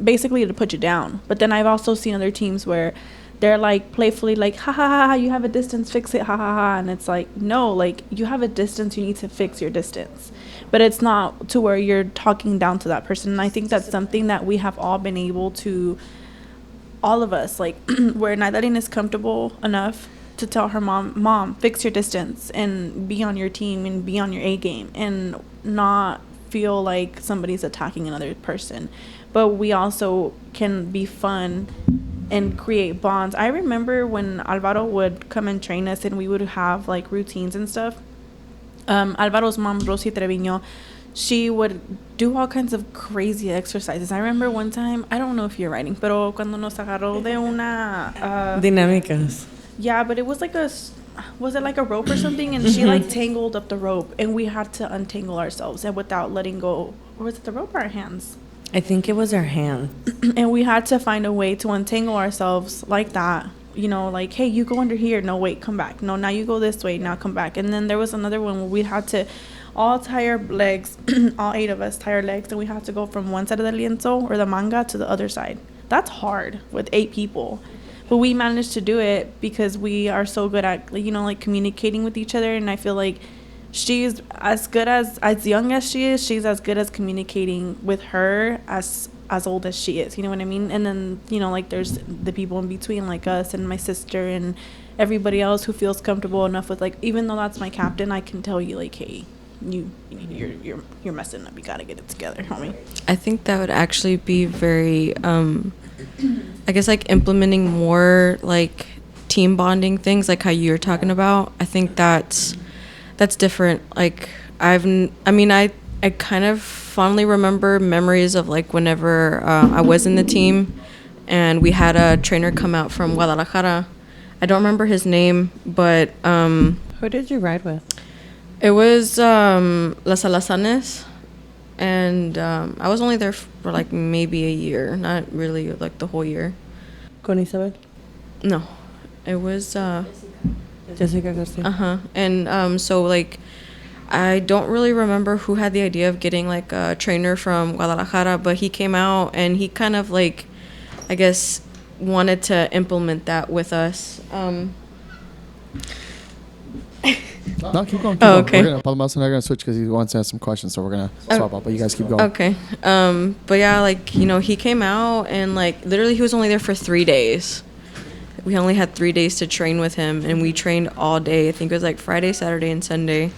basically to put you down. But then I've also seen other teams where they're like playfully like, ha ha ha, you have a distance, fix it, ha ha ha. And it's like, no, like you have a distance, you need to fix your distance. But it's not to where you're talking down to that person. And I think that's something that we have all been able to, all of us, like where Naydalyn is comfortable enough to tell her mom, fix your distance and be on your team and be on your A game and not feel like somebody's attacking another person. But we also can be fun and create bonds. I remember when Alvaro would come and train us and we would have like routines and stuff. Alvaro's mom, Rosy Treviño, she would do all kinds of crazy exercises. I remember one time, I don't know if you're writing, pero cuando nos agarró de una... Dinámicas. Yeah, but it was like was it like a rope or something? And she like tangled up the rope, and we had to untangle ourselves and without letting go. Or was it the rope or our hands? I think it was her hand. And we had to find a way to untangle ourselves like that. You know, like, hey, you go under here. No, wait, come back. No, now you go this way. Now come back. And then there was another one where we had to all tie our legs, all 8 of us tie our legs, and we had to go from one side of the lienzo or the manga to the other side. That's hard with 8 people. But we managed to do it because we are so good at, you know, like communicating with each other. And I feel like she's as good as young as she is, she's as good as communicating with her as old as she is. You know what I mean? And then, you know, like there's the people in between, like us and my sister and everybody else who feels comfortable enough with, like, even though that's my captain, I can tell you, like, hey, you're messing up. You gotta get it together, homie. I think that would actually be very, I guess, like implementing more like team bonding things, like how you're talking about. I think that's different. Like I kind of fondly remember memories of like whenever I was in the team, and we had a trainer come out from Guadalajara. I don't remember his name, but Who did you ride with? it was Las Alazanes, and I was only there for like maybe a year, not really like the whole year. Con Isabel? No, it was Jessica Garcia. And so like I don't really remember who had the idea of getting like a trainer from Guadalajara, but he came out and he kind of like, I guess, wanted to implement that with us. No, keep going. Oh, okay. We're gonna, Palmas and I are gonna switch because he wants to ask some questions, so we're gonna swap out. But you guys keep going. Okay. But yeah, like, you know, he came out and like literally he was only there for 3 days. We only had 3 days to train with him, and we trained all day. I think it was like Friday, Saturday, and Sunday.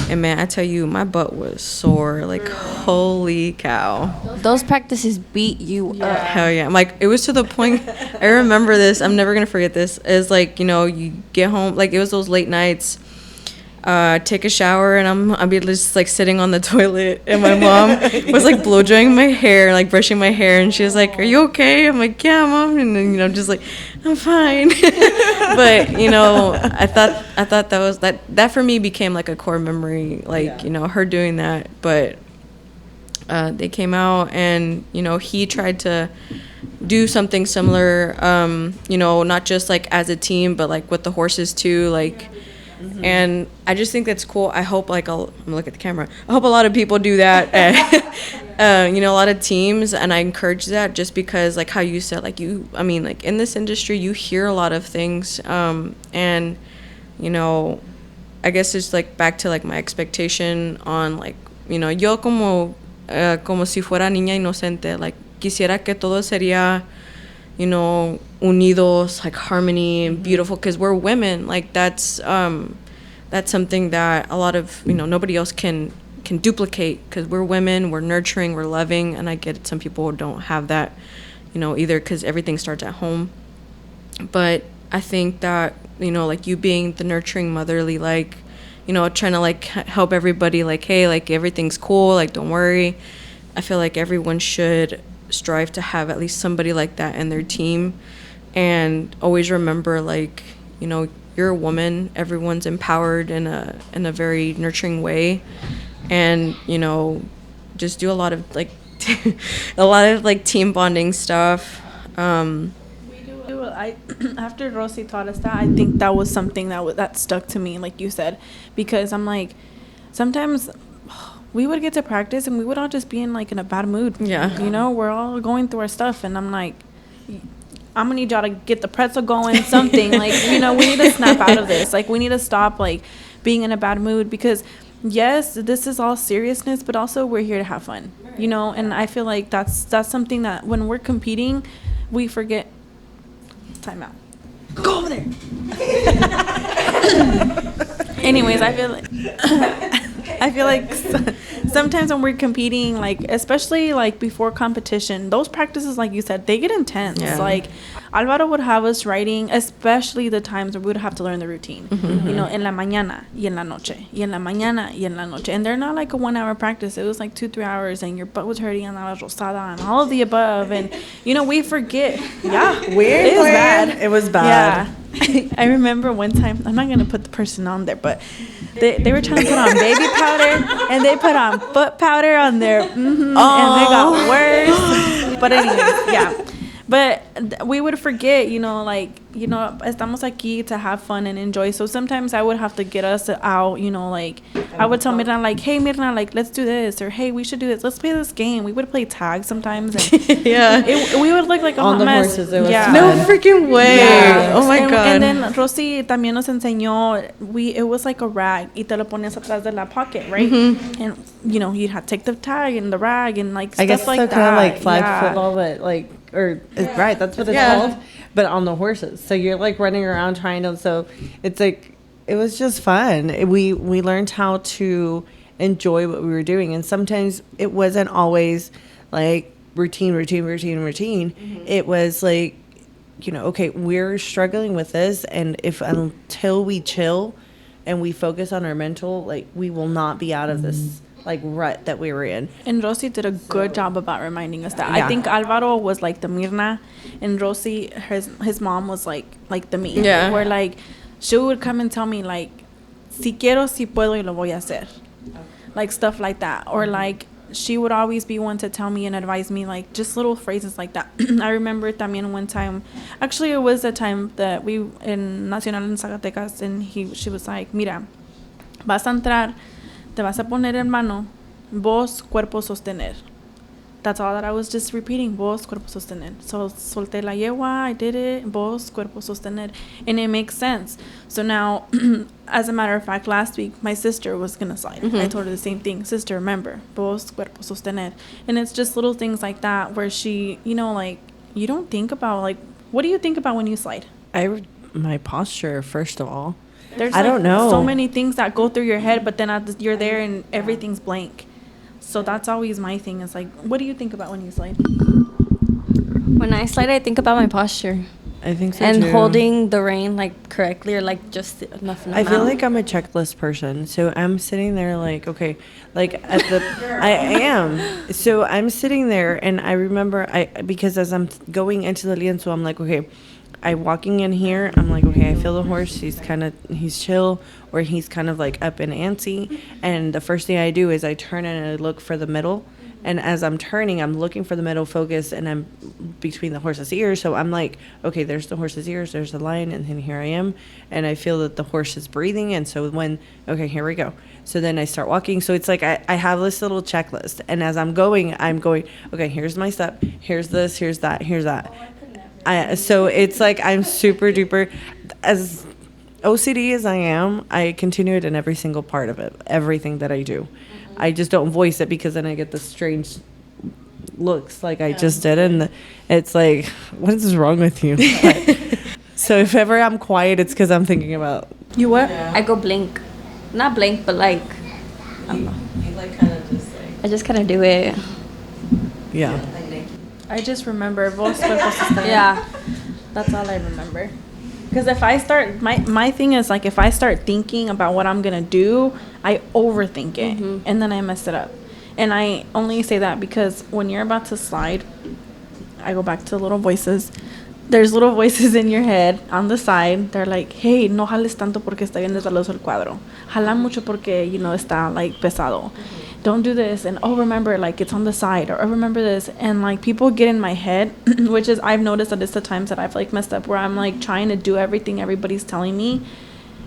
And man, I tell you, my butt was sore. Like, holy cow. Those practices beat you up. Hell yeah. Like, it was to the point, I remember this, I'm never going to forget this. It's like, you know, you get home, like, it was those late nights, take a shower, and I'd be just, like, sitting on the toilet, and my mom was, like, blow drying my hair, like, brushing my hair, and she was like, are you okay? I'm like, yeah, Mom. And then, you know, just like, I'm fine. But, you know, I thought that was, that for me became, like, a core memory, like, you know, her doing that. But they came out, and, you know, he tried to do something similar, you know, not just, like, as a team, but, like, with the horses, too, like. Mm-hmm. And I just think that's cool. I hope, like, I'm gonna look at the camera. I hope a lot of people do that. You know, a lot of teams, and I encourage that just because, like how you said, like like in this industry, you hear a lot of things. And, you know, I guess it's like back to like my expectation on like, you know, yo como si fuera niña inocente, like quisiera que todo sería, you know, unidos, like harmony and beautiful, because we're women. Like that's something that a lot of, you know, nobody else can duplicate, because we're women, we're nurturing, we're loving. And I get it, some people don't have that, you know, either, because everything starts at home. But I think that, you know, like you being the nurturing motherly, like, you know, trying to like help everybody, like, hey, like everything's cool, like don't worry. I feel like everyone should strive to have at least somebody like that in their team, and always remember, like, you know, you're a woman, everyone's empowered in a very nurturing way, and, you know, just do a lot of like team bonding stuff. After Rosy taught us that, I think that was something that stuck to me, like you said, because I'm like, sometimes we would get to practice and we would all just be in like in a bad mood. Yeah. You know, we're all going through our stuff, and I'm like, I'm gonna need y'all to get the pretzel going, something. Like, you know, we need to snap out of this. Like, we need to stop like being in a bad mood, because yes, this is all seriousness, but also we're here to have fun. You know, and I feel like that's something that when we're competing, we forget. Time out. Go over there. Anyways, I feel like I feel like sometimes when we're competing, like especially like before competition, those practices, like you said, they get intense. Yeah. Like Alvaro would have us writing, especially the times where we would have to learn the routine. You know, en la mañana y en la noche, y en la mañana y en la noche, and they're not like a 1 hour practice. It was like 2-3 hours, and your butt was hurting and la rosada and all of the above, and you know we forget. Yeah, Weird. it was bad. It was bad. Yeah. I remember one time, I'm not going to put the person on there, but they were trying to put on baby powder, and they put on foot powder on their, and they got worse. But anyways, yeah. But we would forget, you know, like, you know, estamos aquí to have fun and enjoy. So sometimes I would have to get us out, you know, like, I would tell Mirna, like, hey, Mirna, like, let's do this. Or, hey, we should do this. Let's play this game. We would play tag sometimes. And Yeah. we would look like a On hot the mess. horses, it was Yeah. fun. No freaking way. Yeah. Oh my and, God. And then Rosy también nos enseñó, it was like a rag, y te lo ponías atrás de la pocket, right? And, you know, you'd have to take the tag and the rag and like I stuff guess like so, that. kind of like flag Yeah. football, but like, or right, that's what it's Yeah. called. But on the horses, so you're like running around trying to. So it's like it was just fun. We learned how to enjoy what we were doing, and sometimes it wasn't always like routine. It was like, you know, okay, we're struggling with this, and if until we chill and we focus on our mental, like we will not be out of this like rut that we were in. And Rosy did a good job about reminding us that. Yeah. I think Alvaro was like the Mirna, and Rosy, his mom was like the me. Yeah. Where like she would come and tell me like, si quiero, si puedo, y lo voy a hacer. Like stuff like that. Or like she would always be one to tell me and advise me, like just little phrases like that. I remember también one time, actually it was the time that we in Nacional in Zacatecas, and she was like, mira, vas a entrar, te vas a poner en mano, vos, cuerpo, sostener. That's all that I was just repeating, vos, cuerpo, sostener. So, solté la yegua, I did it, vos, cuerpo, sostener. And it makes sense. So now, as a matter of fact, last week, my sister was going to slide. I told her the same thing. Sister, remember, vos, cuerpo, sostener. And it's just little things like that where she, you know, like, you don't think about, like, what do you think about when you slide? My posture, first of all. There's I don't know. so many things that go through your head, but then you're there and everything's blank. So that's always my thing. It's like, what do you think about when you slide? When I slide, I think about my posture I think so and too. holding the rein like correctly, or like just enough. I feel like I'm a checklist person. So I'm sitting there like, okay, like at the, I am. So I'm sitting there and I remember because as I'm going into the lienzo, I'm like, okay, I'm walking in here. I'm like, okay, I feel the horse. He's chill, or he's kind of like up and antsy. And the first thing I do is I turn and I look for the middle. And as I'm turning, I'm looking for the middle focus, and I'm between the horse's ears. So I'm like, okay, there's the horse's ears, there's the line, and then here I am. And I feel that the horse is breathing. And so okay, here we go. So then I start walking. So it's like I have this little checklist. And as I'm going, okay, here's my step. Here's this, here's that, here's that. So it's like I'm super duper, as OCD as I am, I continue it in every single part of it, everything that I do. I just don't voice it because then I get the strange looks like I just did. And it's like, what is wrong with you? So if ever I'm quiet, it's because I'm thinking about. You what? I go blank. Not blank, but like, I don't know. You like kind of just like. I just kind of do it. Yeah. I just remember vos, cuerpo, sostener. Yeah. That's all I remember. Because if I start, my thing is like, if I start thinking about what I'm going to do, I overthink it. And then I mess it up. And I only say that because when you're about to slide, I go back to little voices. There's little voices in your head on the side. They're like, hey, no jales tanto porque está bien resbaloso el cuadro. Jala mucho porque, you know, está like pesado. Don't do this. And oh, remember, like it's on the side. Or oh, remember this. And like people get in my head, which is, I've noticed that it's the times that I've like messed up where I'm like trying to do everything everybody's telling me.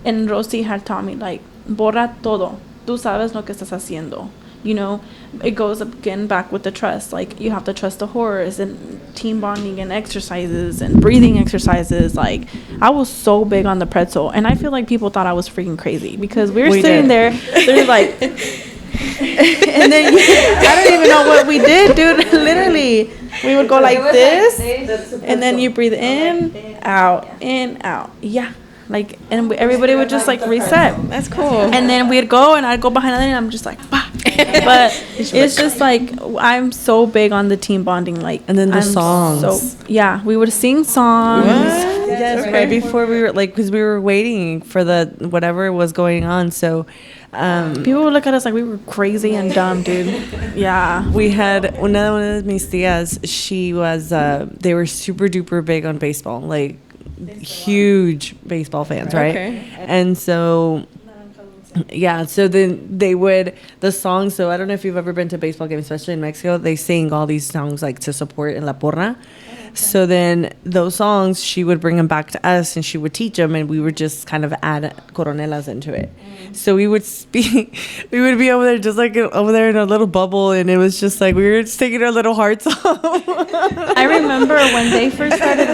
And Rosy had taught me like, borra todo. Tú sabes lo que estás haciendo. You know, it goes again back with the trust. Like you have to trust the horse, and team bonding and exercises and breathing exercises. Like I was so big on the pretzel, and I feel like people thought I was freaking crazy because we were sitting there. They're like, and then I don't even know what we did, dude. Literally, we would go like this, and then you breathe in, out, in, out. Yeah. Like, and everybody would just like reset. That's cool. And then we'd go, and I'd go behind Naydalyn, and I'm just like, bah. But it's just like, I'm so big on the team bonding. Like, And then the I'm songs. So, yeah, we would sing songs. Yes, right before we were like, because we were waiting for the whatever was going on. So People would look at us like we were crazy and dumb, dude. Yeah. we had one of mis tias. She was they were super duper big on baseball, like huge baseball fans, right? Okay. And so yeah, so then they would the songs. So I don't know if you've ever been to a baseball game, especially in Mexico. They sing all these songs like to support in la porra. So then those songs, she would bring them back to us, and she would teach them, and we would just kind of add coronelas into it. So we would we would be over there just like over there in a little bubble, and it was just like we were just taking our little hearts off. I remember when they first started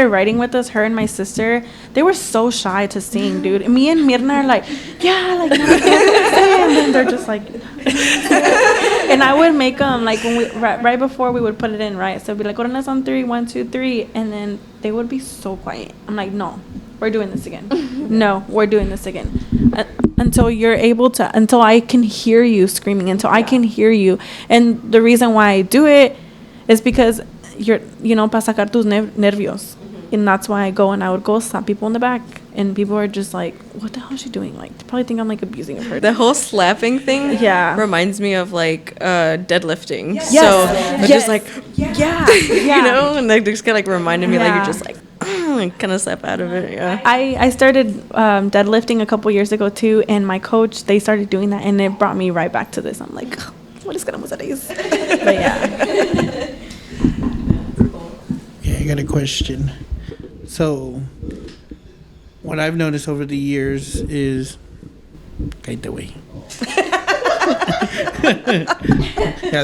writing with us, her and my sister, they were so shy to sing, dude. And me and Mirna are like, yeah, like, no, and then they're just like, and I would make them like when we right before we would put it in, right? So it'd be like, coronas on 3, 1, 2, 3, and then they would be so quiet. I'm like, no, we're doing this again. No, we're doing this again. Until I can hear you screaming, until I can hear you. And the reason why I do it is because para sacar tus nervios. And that's why I go, and I would go slap people in the back, and people are just like, what the hell is she doing? Like, they probably think I'm like abusing her. The whole slapping thing reminds me of like deadlifting. Yes. So I'm just like, Yeah. you know, and they just kind of like reminded me like you're just like kind of slap out of it. Yeah. I started deadlifting a couple years ago too, and my coach, they started doing that, and it brought me right back to this. I'm like, what is escaramuza is? But yeah. Yeah, I got a question. So, what I've noticed over the years is, yeah.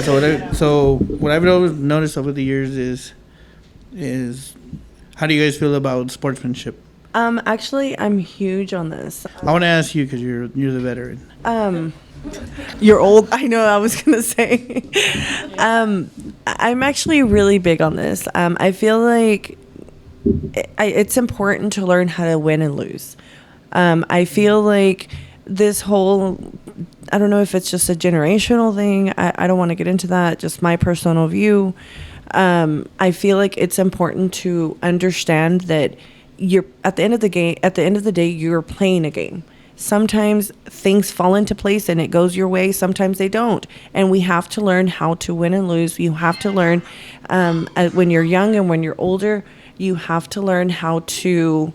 So what I've noticed over the years is, how do you guys feel about sportsmanship? Actually, I'm huge on this. I want to ask you because you're the veteran. You're old. I know. I was gonna say. I'm actually really big on this. I feel like it's important to learn how to win and lose. I feel like this whole, I don't know if it's just a generational thing. I don't want to get into that. Just my personal view. I feel like it's important to understand that you're at the end of the day, you're playing a game. Sometimes things fall into place and it goes your way. Sometimes they don't. And we have to learn how to win and lose. You have to learn when you're young and when you're older, you have to learn how to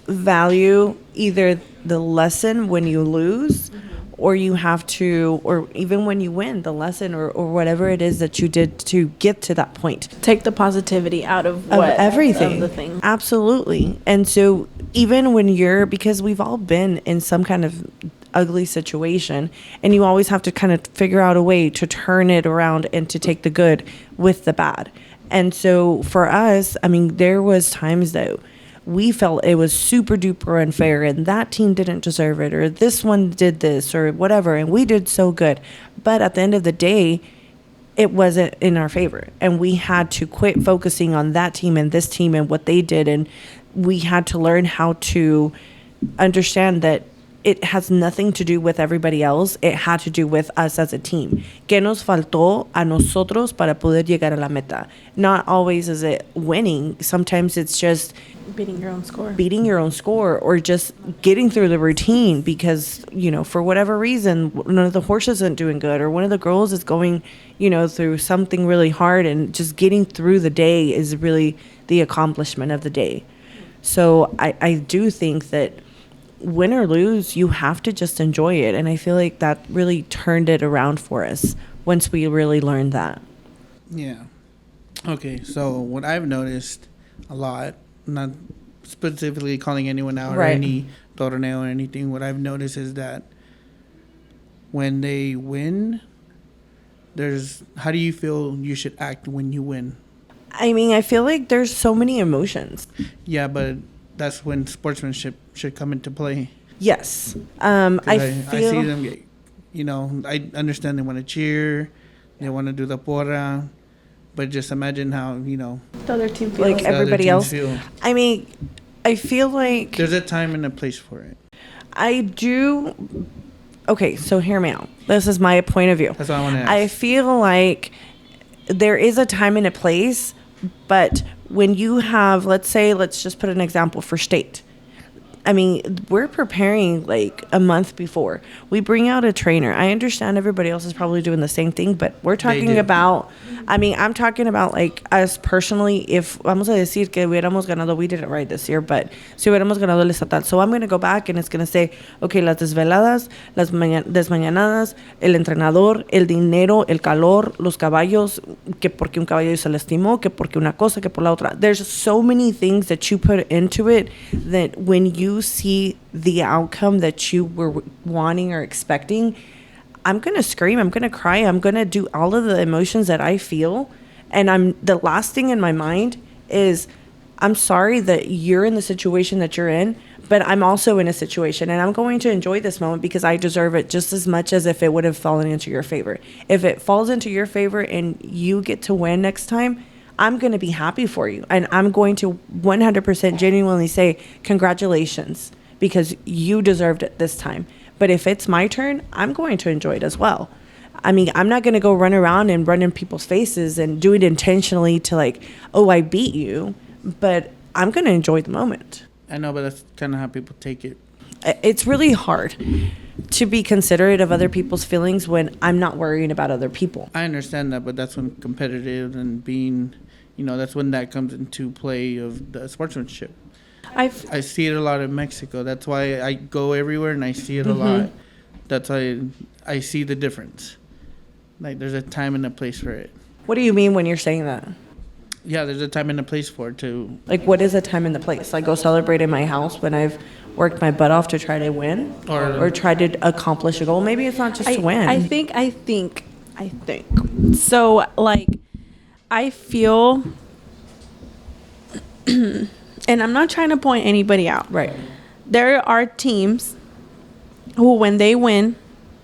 value either the lesson when you lose, or you have to, or even when you win, the lesson or whatever it is that you did to get to that point. Take the positivity out of everything. Of the thing. Absolutely. And so even when because we've all been in some kind of ugly situation, and you always have to kind of figure out a way to turn it around and to take the good with the bad. And so for us, I mean, there was times that we felt it was super duper unfair and that team didn't deserve it, or this one did this or whatever, and we did so good. But at the end of the day, it wasn't in our favor, and we had to quit focusing on that team and this team and what they did, and we had to learn how to understand that it has nothing to do with everybody else. It had to do with us as a team. ¿Qué nos faltó a nosotros para poder llegar a la meta? Not always is it winning. Sometimes it's just Beating your own score, or just getting through the routine because, for whatever reason, one of the horses isn't doing good, or one of the girls is going, through something really hard, and just getting through the day is really the accomplishment of the day. So I do think that win or lose, you have to just enjoy it. And I feel like that really turned it around for us once we really learned that. Yeah. Okay, so what I've noticed a lot, not specifically calling anyone out or any torneo or anything, what I've noticed is that when they win, how do you feel you should act when you win? I mean, I feel like there's so many emotions. Yeah, but that's when sportsmanship should come into play. Yes. I see them get, I understand they want to cheer, they want to do the porra, but just imagine how, the other team feels. Like everybody else. Feel. I mean, I feel like There's a time and a place for it. I do. Okay, so hear me out. This is my point of view. That's what I want to ask. I feel like there is a time and a place, but when you have, let's just put an example for state. I mean, we're preparing like a month before. We bring out a trainer. I understand everybody else is probably doing the same thing, but we're talking about, I'm talking about like us personally. If vamos a decir que hubiéramos ganado, we didn't ride this year, but si hubiéramos ganado el estatal. So I'm going to go back and it's going to say, okay, las desveladas, las desmañanadas, el entrenador, el dinero, el calor, los caballos, que porque un caballo se lastimó, que porque una cosa, que por la otra. There's so many things that you put into it that when you see the outcome that you were wanting or expecting, I'm going to scream, I'm going to cry, I'm going to do all of the emotions that I feel. And the last thing in my mind is, I'm sorry that you're in the situation that you're in, but I'm also in a situation and I'm going to enjoy this moment because I deserve it just as much as if it would have fallen into your favor. If it falls into your favor and you get to win next time, I'm going to be happy for you. And I'm going to 100% genuinely say, congratulations, because you deserved it this time. But if it's my turn, I'm going to enjoy it as well. I mean, I'm not going to go run around and run in people's faces and do it intentionally to like, oh, I beat you. But I'm going to enjoy the moment. I know, but that's kind of how people take it. It's really hard to be considerate of other people's feelings when I'm not worrying about other people. I understand that, but that's when competitive and being, that's when that comes into play of the sportsmanship. I see it a lot in Mexico. That's why I go everywhere and I see it a lot. That's why I see the difference. Like, there's a time and a place for it. What do you mean when you're saying that? Yeah, there's a time and a place for it, too. Like, what is a time and the place? Like, go celebrate in my house when I've worked my butt off to try to win? Or try to accomplish a goal? Maybe it's not just to win. I think. So, like, I feel... and I'm not trying to point anybody out. Right. There are teams who, when they win,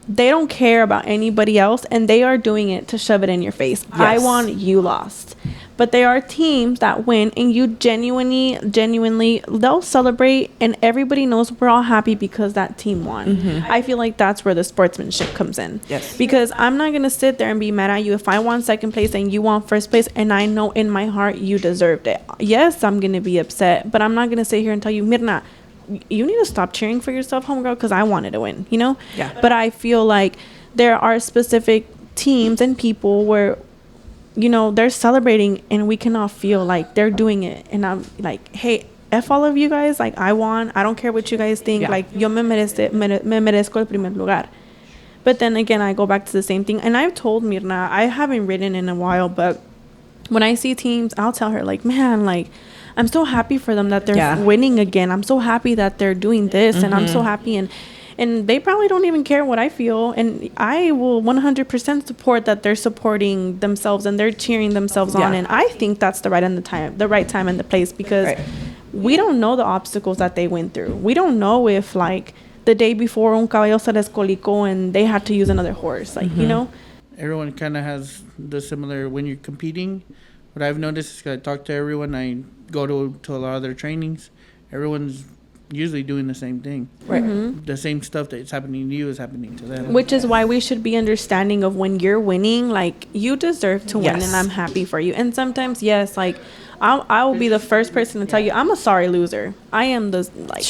they don't care about anybody else, and they are doing it to shove it in your face. Yes. I won, you lost. But there are teams that win, and you genuinely, they'll celebrate, and everybody knows we're all happy because that team won. I feel like that's where the sportsmanship comes in. Yes. Because I'm not going to sit there and be mad at you if I won second place and you won first place, and I know in my heart you deserved it. Yes, I'm going to be upset, but I'm not going to sit here and tell you, Mirna, you need to stop cheering for yourself, homegirl, because I wanted to win, Yeah. But I feel like there are specific teams and people where, they're celebrating and we cannot feel like they're doing it. And I'm like, hey, F all of you guys. Like, I won. I don't care what you guys think. Yeah. Like, yo me merezco el primer lugar. But then again, I go back to the same thing. And I've told Mirna, I haven't ridden in a while, but when I see teams, I'll tell her, like, man, like, I'm so happy for them that they're winning again. I'm so happy that they're doing this, and I'm so happy. And they probably don't even care what I feel. And I will 100% support that they're supporting themselves and they're cheering themselves on. And I think that's the right time and the place, because we don't know the obstacles that they went through. We don't know if, like, the day before un caballo se descolicó and they had to use another horse, like, Everyone kind of has the similar, when you're competing. What I've noticed is, I talk to everyone, I go to a lot of their trainings, everyone's usually doing the same thing. Right. The same stuff that's happening to you is happening to them. Which is why we should be understanding of when you're winning, like, you deserve to win, and I'm happy for you. And sometimes, yes, like, I will be the first person to tell you, I'm a sorry loser. I am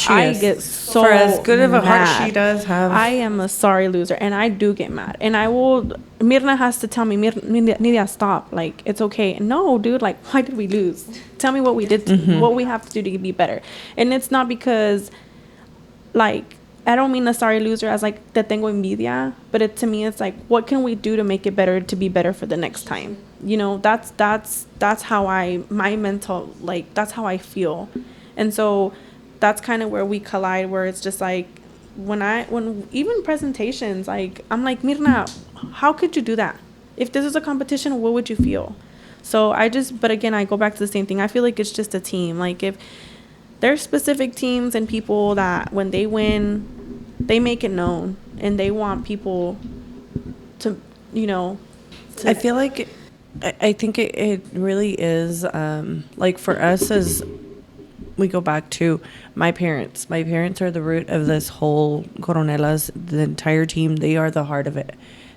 I get so for as good of a mad. heart she does have. I am a sorry loser, and I do get mad. And Mirna has to tell me, Nidia, stop. Like, it's okay. No, dude, like, why did we lose? Tell me what we did, what we have to do to be better. And it's not because, like, I don't mean a sorry loser as, like, te tengo envidia, but to me, it's like, what can we do to make it better, to be better for the next time? That's how my mental, like, that's how I feel. And so that's kind of where we collide, where it's just like, when even presentations, like, I'm like, Mirna, how could you do that? If this is a competition, what would you feel? So but again, I go back to the same thing. I feel like it's just a team. Like, if there's specific teams and people that when they win, they make it known, and they want people to, I feel like, I think it really is, like, for us as we go back to my parents. My parents are the root of this whole Coronelas, the entire team. They are the heart of it.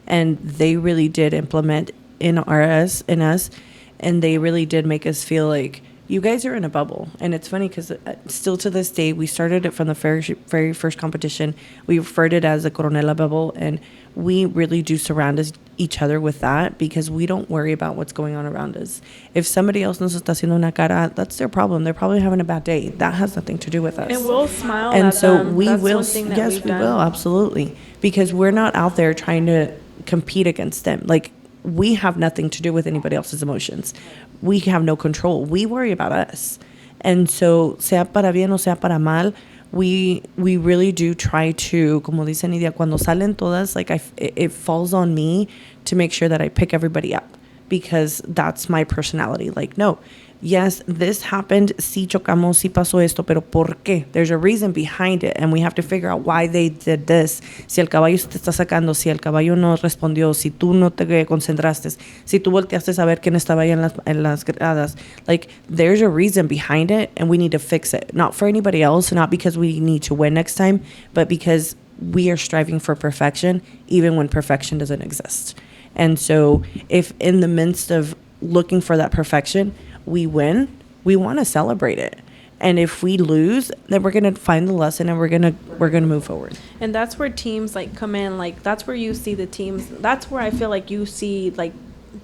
And they really did implement in us, and they really did make us feel like you guys are in a bubble. And it's funny because still to this day, we started it from the very first competition. We referred it as the Coronela bubble, and we really do surround each other with that because we don't worry about what's going on around us. If somebody else nos está haciendo una cara, that's their problem. They're probably having a bad day. That has nothing to do with us. And we'll smile and at so them. we That's will, one thing that yes, we've we done. will, absolutely. Because we're not out there trying to compete against them. Like, we have nothing to do with anybody else's emotions. We have no control. We worry about us. And so, sea para bien o sea para mal, we really do try to, como dice Nidia, cuando salen todas, like it falls on me to make sure that I pick everybody up because that's my personality. Like, no, yes, this happened, sí chocamos, sí pasó esto, pero ¿por qué? There's a reason behind it, and we have to figure out why they did this. Si el caballo se te está sacando, si el caballo no respondió, si tú no te concentraste, si tú volteaste a ver quién estaba ahí en las gradas. Like, there's a reason behind it, and we need to fix it. Not for anybody else, not because we need to win next time, but because we are striving for perfection, even when perfection doesn't exist. And so if in the midst of looking for that perfection, we win, we want to celebrate it. And if we lose, then we're going to find the lesson and we're going to move forward. And that's where teams like come in. Like, that's where you see the teams. That's where I feel like you see like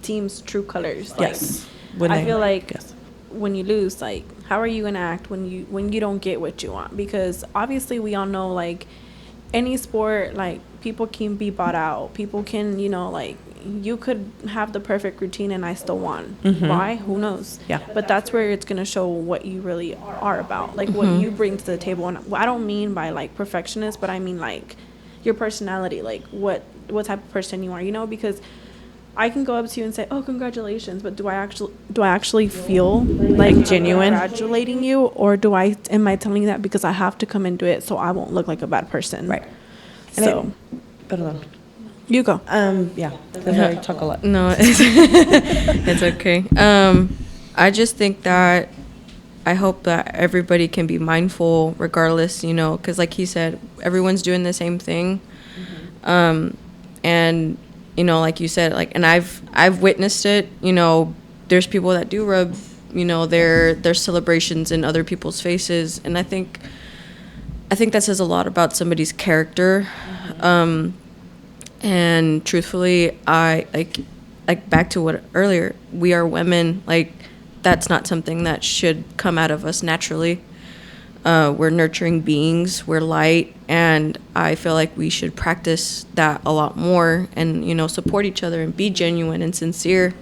teams' true colors. Like, Yes. I feel like yes. when you lose, like, how are you going to act when you don't get what you want? Because obviously we all know, like, any sport, like, people can be bought out. People can, like, you could have the perfect routine and I still won. Mm-hmm. Why? Who knows? Yeah. But that's where it's going to show what you really are about, like what you bring to the table. And I don't mean by like perfectionist, but I mean like your personality, like what type of person you are, because I can go up to you and say, "Oh, congratulations," but do I actually feel like genuine? Congratulating you, or am I telling you that because I have to come and do it so I won't look like a bad person? Right. So, Perdón. You go. Yeah, because I talk a lot. No, it's okay. I just think that I hope that everybody can be mindful regardless, because like he said, everyone's doing the same thing. Mm-hmm. And, like you said, like, and I've witnessed it, there's people that do rub, their celebrations in other people's faces. And I think that says a lot about somebody's character. Mm-hmm. And truthfully, I like back to what earlier, we are women. Like, that's not something that should come out of us naturally. We're nurturing beings, we're light, and I feel like we should practice that a lot more and, support each other and be genuine and sincere.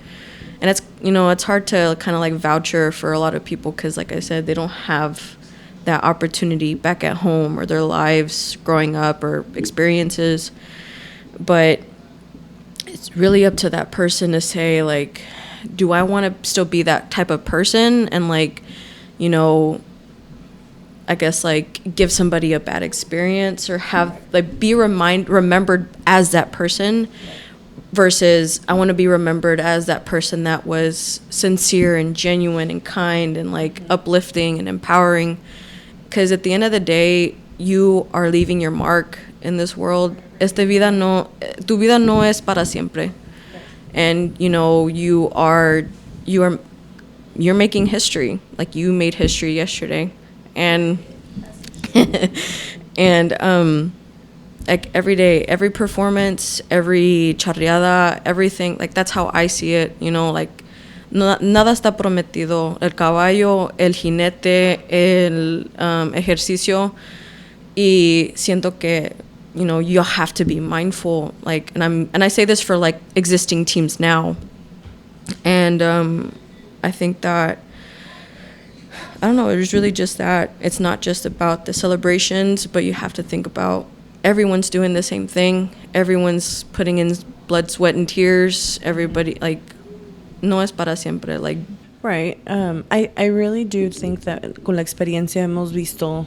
And it's, it's hard to kind of like voucher for a lot of people because, like I said, they don't have that opportunity back at home or their lives growing up or experiences. But it's really up to that person to say, like, do I want to still be that type of person and, like, I guess, like, give somebody a bad experience or have, like, be remembered as that person versus I want to be remembered as that person that was sincere and genuine and kind and, like, uplifting and empowering. Because at the end of the day, you are leaving your mark in this world. Tu vida no es para siempre. And, you're making history. Like, you made history yesterday. And, like, every day, every performance, every charreada, everything, like, that's how I see it, like, nada está prometido. El caballo, el jinete, el ejercicio. Y siento que, you have to be mindful, like, and I say this for, like, existing teams now. And I think that, I don't know, it was really just that it's not just about the celebrations, but you have to think about everyone's doing the same thing. Everyone's putting in blood, sweat, and tears. Everybody, like, no es para siempre, like. Right. I really do think that con la experiencia hemos visto,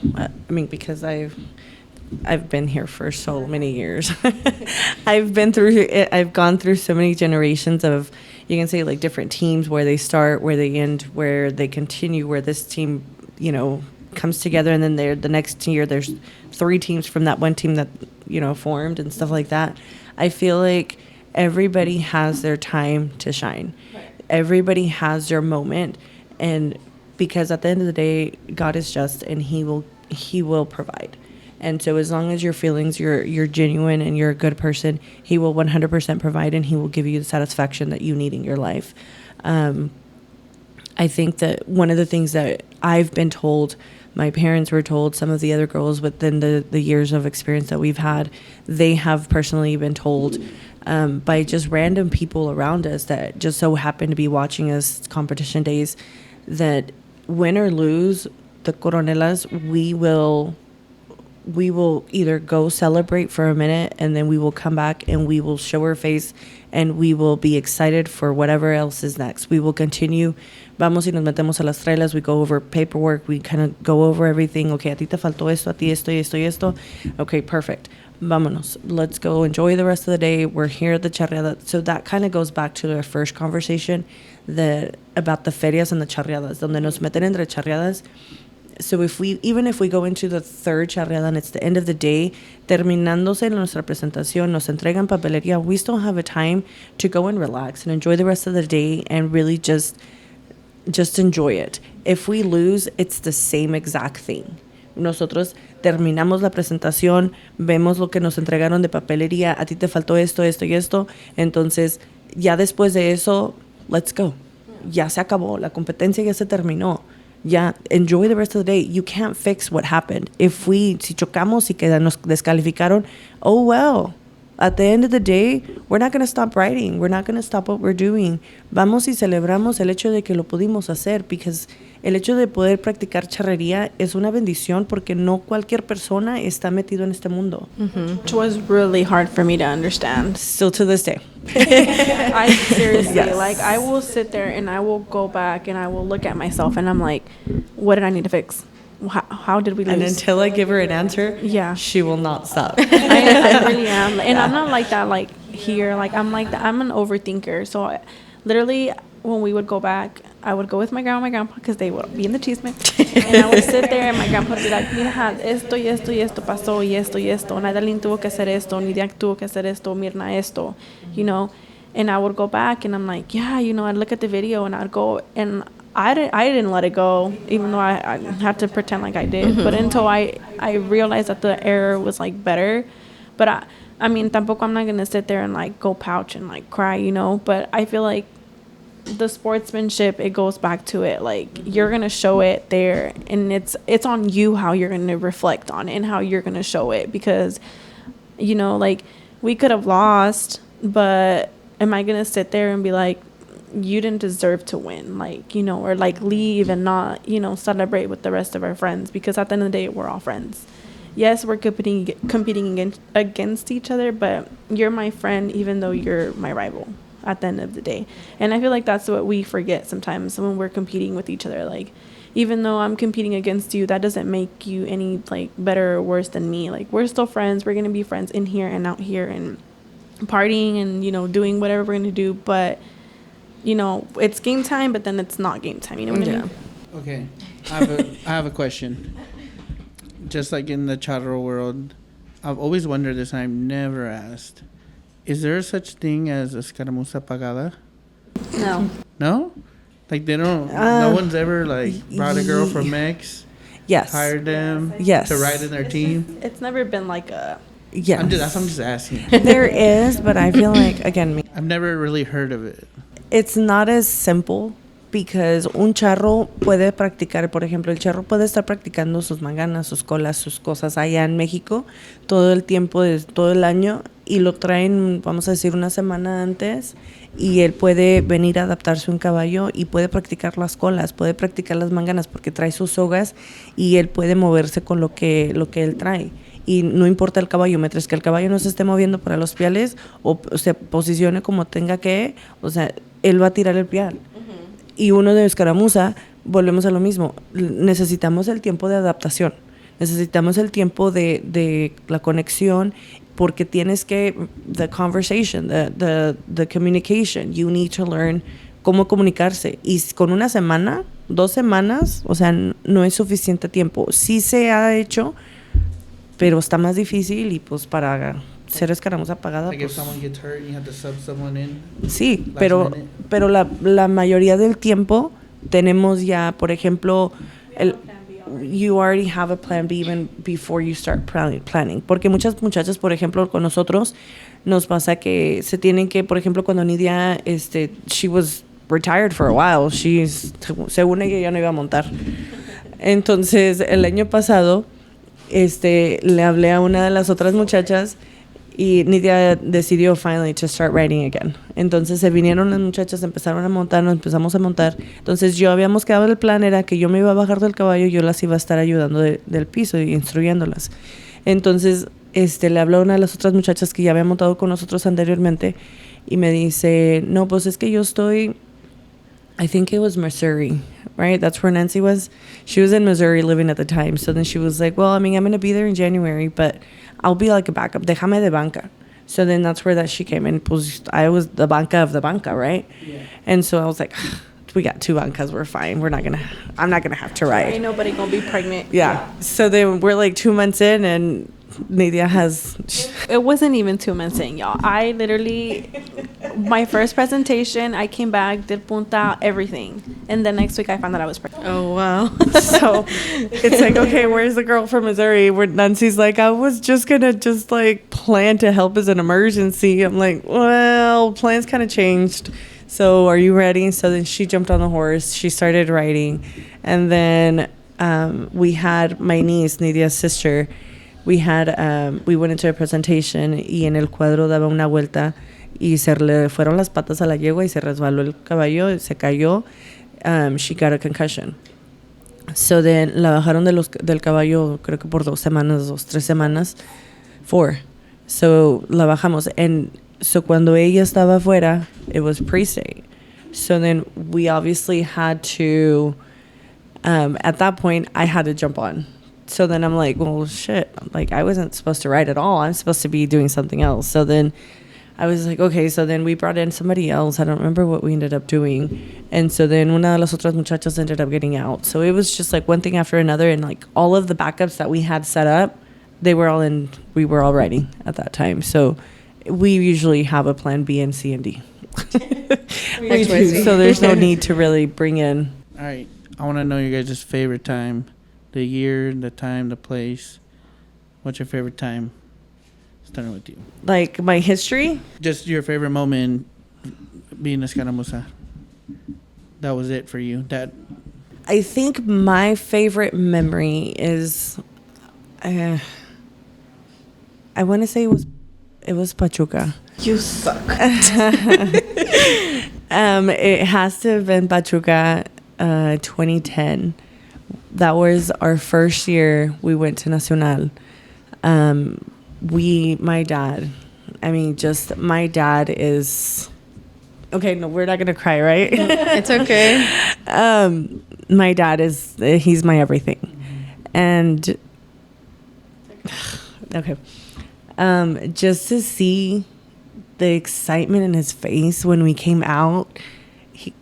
because I've been here for so many years. I've gone through so many generations of, you can say, like, different teams, where they start, where they end, where they continue, where this team, comes together, and then the next year there's 3 teams from that one team that, you know, formed and stuff like that. I feel like everybody has their time to shine. Right. Everybody has their moment, and because at the end of the day, God is just, and He will provide. And so as long as your feelings, you're genuine and you're a good person, He will 100% provide, and He will give you the satisfaction that you need in your life. I think that one of the things that I've been told, my parents were told, some of the other girls within the years of experience that we've had, they have personally been told by just random people around us that just so happen to be watching us competition days, that win or lose the Coronelas, we will either go celebrate for a minute, and then we will come back and we will show our face, and we will be excited for whatever else is next. We will continue. Vamos y nos metemos a las trailas. We go over paperwork. We kind of go over everything. Okay, a ti te faltó esto, a ti esto y esto y esto. Okay, perfect. Vámonos. Let's go enjoy the rest of the day. We're here at the charreada. So that kind of goes back to our first conversation about the ferias and the charreadas, donde nos meten entre charreadas. So even if we go into the third charreada and it's the end of the day, terminándose nuestra presentación, nos entregan papelería, we still have a time to go and relax and enjoy the rest of the day and really just enjoy it. If we lose, it's the same exact thing. Nosotros terminamos la presentación, vemos lo que nos entregaron de papelería, a ti te faltó esto, esto y esto, entonces ya después de eso, let's go. Ya se acabó, la competencia ya se terminó. Yeah, enjoy the rest of the day. You can't fix what happened. Si chocamos y que nos descalificaron, oh well. At the end of the day, we're not going to stop writing. We're not going to stop what we're doing. Vamos y celebramos el hecho de que lo pudimos hacer, because el hecho de poder practicar charrería es una bendición, porque no cualquier persona está metido en este mundo. Mm-hmm. Which was really hard for me to understand. Still to this day. I seriously, yes. Like, I will sit there and I will go back and I will look at myself and I'm like, what did I need to fix? How did we lose? And until I give her an answer, yeah, she will not stop. I really am. And yeah. I'm not like that, like, here. Like, I'm an overthinker. So, literally, when we would go back, I would go with my grandma and my grandpa, because they would be in the chisme. And I would sit there and my grandpa would be like, mira, esto y esto y esto pasó y esto y esto. Naydalyn tuvo que hacer esto. Nidia tuvo que hacer esto. Mirna esto. You know? And I would go back and I'm like, yeah, you know, I'd look at the video and I'd go, and I didn't let it go, even though I had to pretend like I did. Mm-hmm. But until I realized that the error was, like, better. But I mean, tampoco I'm not going to sit there and, like, go pouch and, like, cry, you know. But I feel like the sportsmanship, it goes back to it. Like, you're going to show it there. And it's on you how you're going to reflect on it and how you're going to show it. Because, you know, like, we could have lost, but am I going to sit there and be like, you didn't deserve to win, like, you know, or like leave and not, you know, celebrate with the rest of our friends? Because at the end of the day, we're all friends. Yes, we're competing against each other, but you're my friend even though you're my rival at the end of the day. And I feel like that's what we forget sometimes when we're competing with each other. Like, even though I'm competing against you, that doesn't make you any, like, better or worse than me. Like, we're still friends. We're going to be friends in here and out here and partying and, you know, doing whatever we're going to do. But, you know, it's game time, but then it's not game time. You know what I mean? Okay. I have a question. Just like in the Charro world, I've always wondered this, and I've never asked. Is there such thing as escaramuza pagada? No. No? Like, they don't, no one's ever, like, brought a girl from Mex? Yes. Hired them? Yes. To ride in their team? It's never been like a... Yes. I'm just asking. There is, but I feel like, again, I've never really heard of it. It's not as simple, because un charro puede practicar, por ejemplo, el charro puede estar practicando sus manganas, sus colas, sus cosas allá en México todo el tiempo, de todo el año, y lo traen, vamos a decir, una semana antes, y él puede venir a adaptarse a un caballo y puede practicar las colas, puede practicar las manganas, porque trae sus sogas y él puede moverse con lo que él trae. Y no importa el caballo, mientras que el caballo no se esté moviendo para los piales o se posicione como tenga que, o sea, él va a tirar el pial. Uh-huh. Y uno de escaramuza, volvemos a lo mismo, necesitamos el tiempo de adaptación, necesitamos el tiempo de la conexión, porque tienes que, the conversation, the communication, you need to learn cómo comunicarse. Y con una semana, 2 semanas, o sea, no es suficiente tiempo. Sí se ha hecho, pero está más difícil y pues para ser escaramuza pagada, Like if pues, someone gets hurt, you have to sub someone in. sí, last pero minute. la mayoría del tiempo tenemos ya, por ejemplo, you already have a plan B even before you start planning. Porque muchas muchachas, por ejemplo, con nosotros nos pasa que se tienen que, por ejemplo, cuando Nidia, she was retired for a while. Según ella ya no iba a montar. Entonces, el año pasado, le hablé a una de las otras muchachas y Nidia decidió finally to start riding again. Entonces se vinieron las muchachas, empezaron a montar, nos empezamos a montar. Entonces habíamos quedado, el plan era que yo me iba a bajar del caballo y yo las iba a estar ayudando del piso y instruyéndolas. Entonces le habló a una de las otras muchachas que ya había montado con nosotros anteriormente y me dice, no, pues es que yo estoy, I think it was Missouri, right? That's where Nancy was. She was in Missouri living at the time. So then she was like, well, I mean, I'm going to be there in January, but I'll be like a backup. Déjame de banca. So then that's where that she came in. Pues I was the banca of the banca, right? Yeah. And so I was like, we got 2 bancas. We're fine. I'm not going to have to ride. Ain't nobody gonna be pregnant. Yeah. So then we're like 2 months in and Nidia has... It wasn't even 2 months in, y'all. I literally, my first presentation, I came back, did punta, everything. And the next week I found out I was pregnant. Oh, wow. So it's like, okay, where's the girl from Missouri? Where Nancy's like, I was just going to like plan to help as an emergency. I'm like, well, plans kind of changed. So are you ready? So then she jumped on the horse. She started riding. And then we had my niece, Nidia's sister. We went into a presentation y en el cuadro daba una vuelta y se le fueron las patas a la yegua y se resbaló el caballo, se cayó. She got a concussion. So then la bajaron del caballo creo que por 3 semanas. 4. So la bajamos. And so cuando ella estaba afuera, it was pre-state. So then we obviously had to, at that point, I had to jump on. So then I'm like, well, shit. Like, I wasn't supposed to ride at all. I'm supposed to be doing something else. So then I was like, okay. So then we brought in somebody else. I don't remember what we ended up doing. And so then una de las otras muchachas ended up getting out. So it was just like one thing after another. And like all of the backups that we had set up, we were all riding at that time. So we usually have a plan B and C and D. We do. So there's no need to really bring in. All right. I want to know your guys' favorite time. The year, the time, the place. What's your favorite time? Starting with you. Like my history? Just your favorite moment being a escaramuza. That was it for you. I think my favorite memory is, I want to say it was Pachuca. You suck. It has to have been Pachuca, 2010. That was our first year we went to Nacional. My dad is... Okay, no, we're not going to cry, right? It's okay. My dad he's my everything. And... Okay. Just to see the excitement in his face when we came out,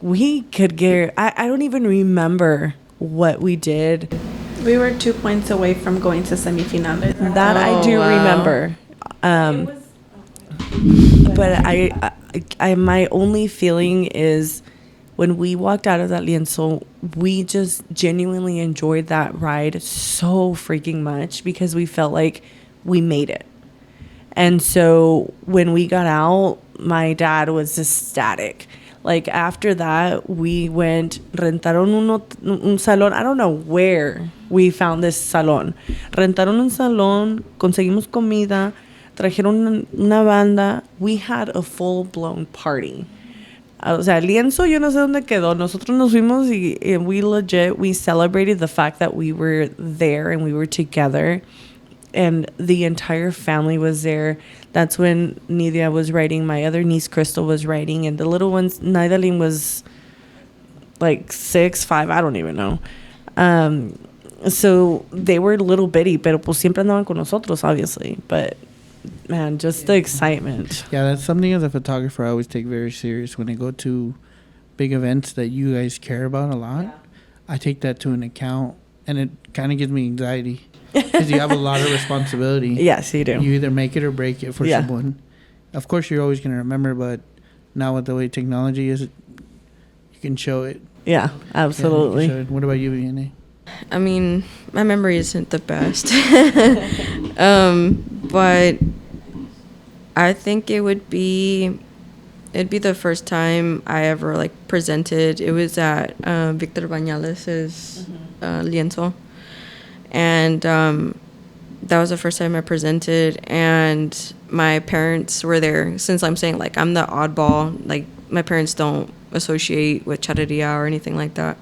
we could get... I don't even remember what we did. We were 2 points away from going to semifinales. That I do remember. But I my only feeling is when we walked out of that lienzo, we just genuinely enjoyed that ride so freaking much because we felt like we made it. And so when we got out, my dad was ecstatic. Like after that, we rentaron un salón. I don't know where we found this salón. Rentaron un salón, conseguimos comida, trajeron una banda. We had a full-blown party. O sea, el lienzo yo no sé dónde quedó. Nosotros nos fuimos y we celebrated the fact that we were there and we were together. And the entire family was there. That's when Nidia was riding. My other niece, Crystal, was riding. And the little ones, Naydalyn was like 6, 5, I don't even know. So they were little bitty, pero pues siempre andaban con nosotros, obviously. But, man, just the excitement. Yeah, that's something as a photographer I always take very serious when I go to big events that you guys care about a lot. Yeah. I take that to an account, and it kind of gives me anxiety because you have a lot of responsibility. Yes, you do. You either make it or break it for someone. Of course, you're always going to remember, but now with the way technology is, you can show it. Yeah, absolutely. Yeah, what about you, Vianey? I mean, my memory isn't the best. But I think it'd be the first time I ever like presented. It was at Victor Bañales's lienzo. And that was the first time I presented, and my parents were there. Since I'm saying like I'm the oddball, like my parents don't associate with charreria or anything like that.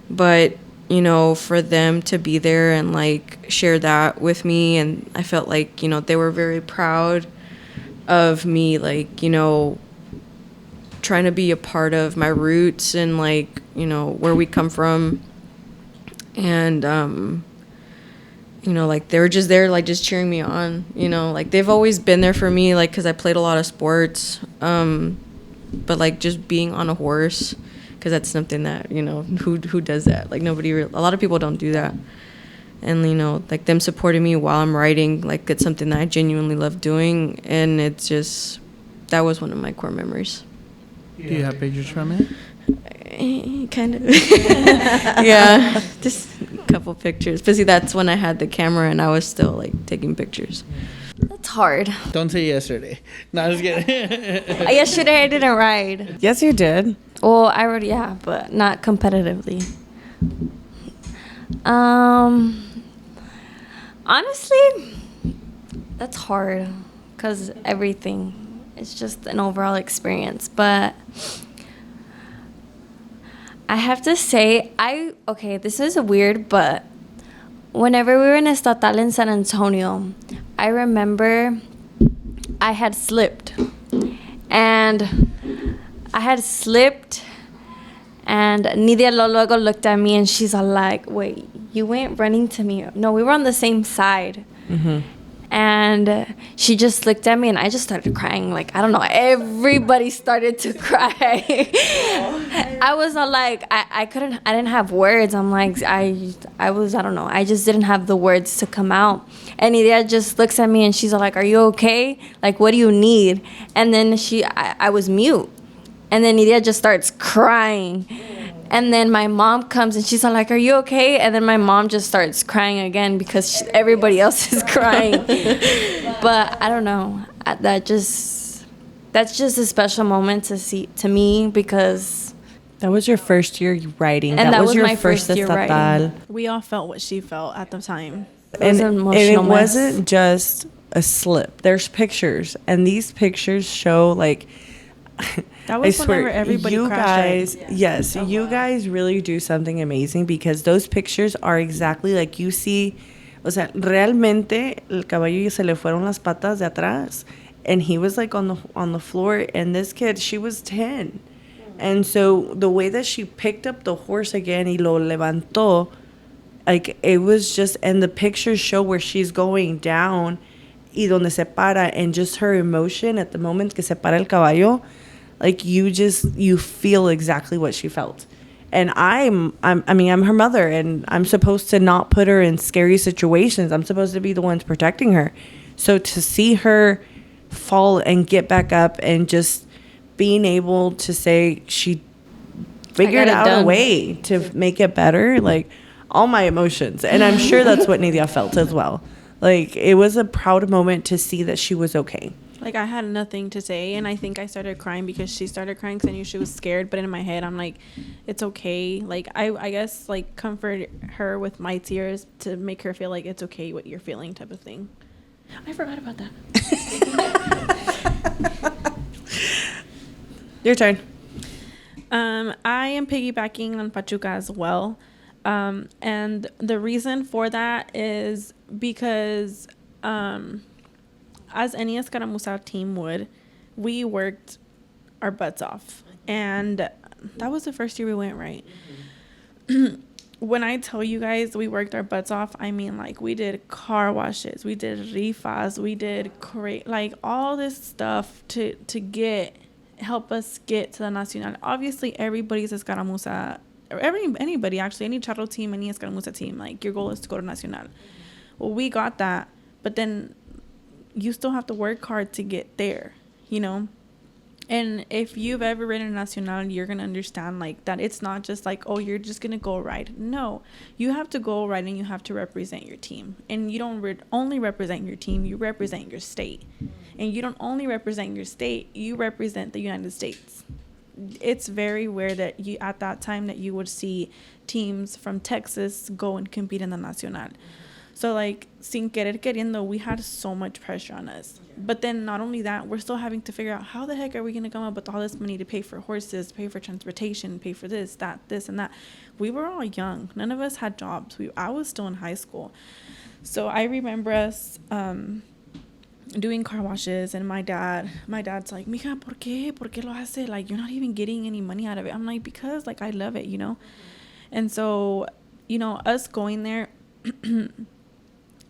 But you know, for them to be there and like share that with me, and I felt like, you know, they were very proud of me, like, you know, trying to be a part of my roots and like, you know, where we come from. And you know, like they were just there, like just cheering me on, you know, like they've always been there for me, like because I played a lot of sports, but like just being on a horse, because that's something that, you know, who does that? Like a lot of people don't do that. And you know, like them supporting me while I'm writing, like it's something that I genuinely love doing, and it's just, that was one of my core memories. Do you have pictures from it? Kind of. Yeah, just a couple pictures. But see, that's when I had the camera and I was still like taking pictures. That's hard. Don't say yesterday. No, I was kidding. Yesterday I didn't ride. Yes, you did. Well, I rode, yeah, but not competitively. Honestly, that's hard because everything is just an overall experience. But I have to say, okay, this is weird, but whenever we were in Estatal in San Antonio, I remember I had slipped. And Nidia luego looked at me and she's all like, wait, you went running to me. No, we were on the same side. Mm-hmm. And she just looked at me and I just started crying. Like, I don't know, everybody started to cry. I was all like, I didn't have words. I'm like, I don't know. I just didn't have the words to come out. And Nidia just looks at me and she's all like, are you okay? Like, what do you need? And then I was mute. And then Nidia just starts crying. And then my mom comes and she's all like, are you okay? And then my mom just starts crying again because everybody else is crying. But I don't know. That's just a special moment to me because that was your first year writing. And that was your my first year estatal. Writing. We all felt what she felt at the time. And it mess. wasn't just a slip. There's pictures, and these pictures show like. That was I swear, whenever everybody you crashed. guys, yes, you guys really do something amazing because those pictures are exactly like you see. O sea, realmente el caballo se le fueron las patas de atrás, and he was like on the floor. And this kid, she was 10, and so the way that she picked up the horse again y lo levantó, like it was just, and the pictures show where she's going down, y donde se para, and just her emotion at the moment que se para el caballo. Like you feel exactly what she felt. And I'm her mother, and I'm supposed to not put her in scary situations. I'm supposed to be the ones protecting her. So to see her fall and get back up and just being able to say she figured out a way to make it better, like all my emotions. And I'm sure that's what Nidia felt as well. Like it was a proud moment to see that she was okay. Like, I had nothing to say, and I think I started crying because she started crying because I knew she was scared. But in my head, I'm like, it's okay. Like, I guess, like, comfort her with my tears to make her feel like it's okay what you're feeling type of thing. I forgot about that. Your turn. I am piggybacking on Pachuca as well. And the reason for that is because... as any escaramuza team would, we worked our butts off. And that was the first year we went, right? Mm-hmm. When I tell you guys we worked our butts off, I mean, like, we did car washes, we did rifas, we did like all this stuff to help us get to the nacional. Obviously, everybody's escaramuza anybody actually, any Charro team, any escaramuza team, like your goal is to go to nacional. Well, we got that, but then you still have to work hard to get there, you know. And if you've ever ridden a nacional, you're gonna understand like that it's not just like, oh, you're just gonna go ride. No, you have to go ride and you have to represent your team. And you don't only represent your team, you represent your state. And you don't only represent your state, you represent the United States. It's very rare that you at that time that you would see teams from Texas go and compete in the nacional. So like, sin querer queriendo, we had so much pressure on us. But then not only that, we're still having to figure out how the heck are we going to come up with all this money to pay for horses, pay for transportation, pay for this, and that. We were all young. None of us had jobs. I was still in high school. So I remember us doing car washes, and my dad's like, mija, ¿por qué? ¿Por qué lo hace? Like, you're not even getting any money out of it. I'm like, because like I love it, you know? And so, you know, us going there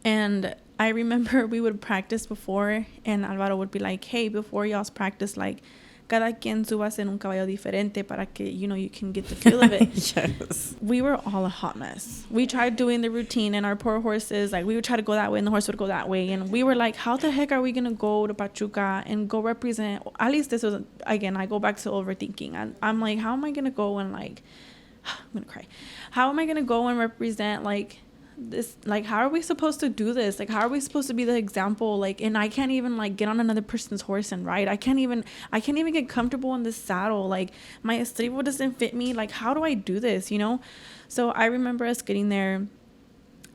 and I remember we would practice before, and Alvaro would be like, hey, before y'all's practice, like, cada quien subas en un caballo diferente para que, you know, you can get the feel of it. Yes. We were all a hot mess. We tried doing the routine, and our poor horses, like, we would try to go that way, and the horse would go that way. And we were like, how the heck are we going to go to Pachuca and go represent? At least this was, again, I go back to overthinking. I'm like, how am I going to go and, like, I'm going to cry. How am I going to go and represent, like, this, like, how are we supposed to do this? Like, how are we supposed to be the example? Like, and I can't even like get on another person's horse and ride. I can't even get comfortable in this saddle. Like, my estribo doesn't fit me. Like, how do I do this, you know? So I remember us getting there,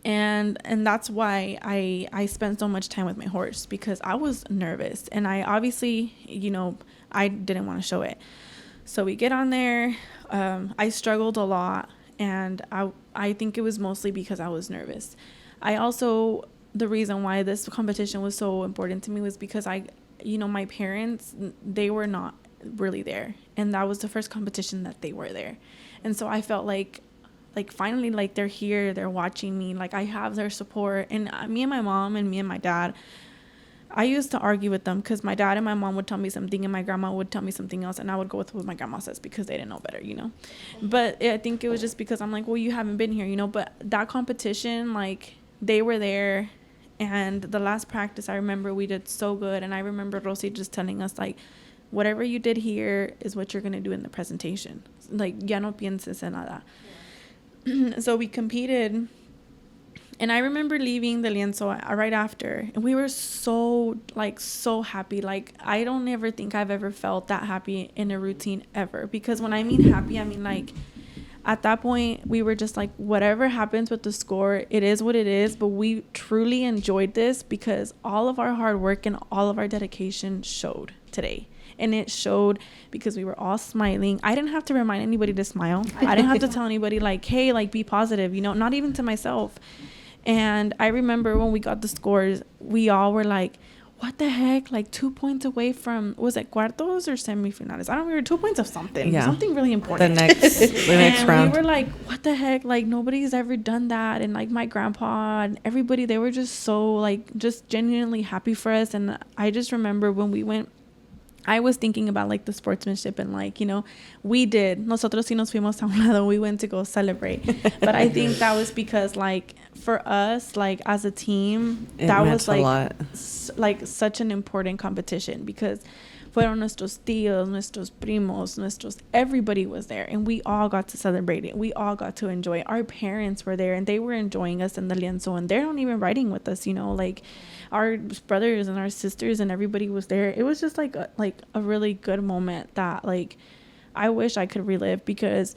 and that's why I spent so much time with my horse, because I was nervous, and I obviously, you know, I didn't want to show it. So we get on there. I struggled a lot. And I think it was mostly because I was nervous. I also, the reason why this competition was so important to me was because my parents, they were not really there. And that was the first competition that they were there. And so I felt like finally, like, they're here, they're watching me, like, I have their support. And me and my mom and me and my dad, I used to argue with them, because my dad and my mom would tell me something and my grandma would tell me something else, and I would go with what my grandma says because they didn't know better, you know. But I think it was just because I'm like, well, you haven't been here, you know. But that competition, like, they were there, and the last practice, I remember we did so good. And I remember Rosie just telling us, like, whatever you did here is what you're going to do in the presentation. Like, ya no pienses en nada. So we competed. And I remember leaving the lienzo right after, and we were so happy. Like, I don't ever think I've ever felt that happy in a routine ever. Because when I mean happy, I mean, like, at that point, we were just like, whatever happens with the score, it is what it is. But we truly enjoyed this because all of our hard work and all of our dedication showed today. And it showed because we were all smiling. I didn't have to remind anybody to smile. I didn't have to tell anybody, like, hey, like, be positive, you know, not even to myself. And I remember when we got the scores, we all were like, what the heck? Like, 2 points away from, was it cuartos or semifinales? I don't know. We were 2 points of something. Yeah. Something really important. The next round. We were like, what the heck? Like, nobody's ever done that. And, like, my grandpa and everybody, they were just so, like, just genuinely happy for us. And I just remember when we went, I was thinking about, like, the sportsmanship and, like, you know, nosotros sí nos fuimos a un lado, we went to go celebrate. But I think that was because, like, for us, like, as a team, that was, like, such an important competition, because fueron nuestros tíos, nuestros primos, everybody was there, and we all got to celebrate it. We all got to enjoy it. Our parents were there, and they were enjoying us in the lienzo, and they're not even riding with us, you know, like, our brothers and our sisters and everybody was there. It was just like a really good moment that, like, I wish I could relive, because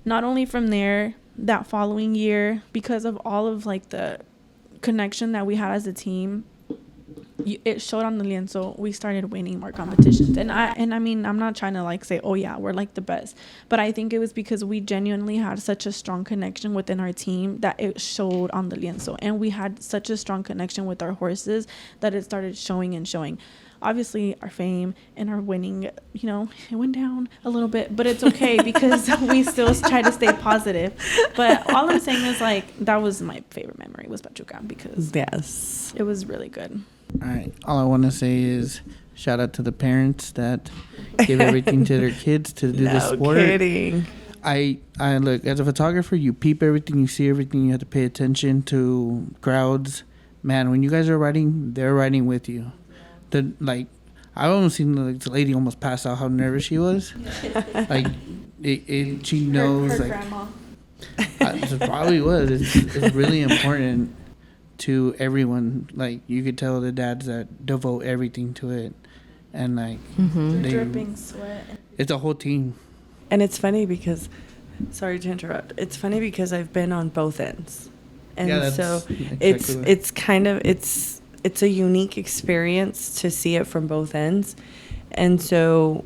not only from there, that following year, because of all of, like, the connection that we had as a team, it showed on the lienzo. We started winning more competitions, and I mean, I'm not trying to, like, say, oh yeah, we're, like, the best, but I think it was because we genuinely had such a strong connection within our team that it showed on the lienzo, and we had such a strong connection with our horses that it started showing. Obviously, our fame and our winning, you know, it went down a little bit, but it's okay because we still try to stay positive. But all I'm saying is, like, that was my favorite memory was Pachuca, because yes, it was really good. All right. All I want to say is shout out to the parents that give everything to their kids to do the sport. No kidding. I look, as a photographer, you peep everything, you see everything, you have to pay attention to crowds. Man, when you guys are riding, they're riding with you. I almost seen the lady almost pass out how nervous she was. Like, she knows, her like, grandma. it probably was. It's really important to everyone. Like, you could tell the dads that devote everything to it, and like Dripping sweat. it's a whole team. And it's funny because, sorry to interrupt. It's funny because I've been on both ends, and Yeah, so exactly it's kind of it's a unique experience to see it from both ends. And so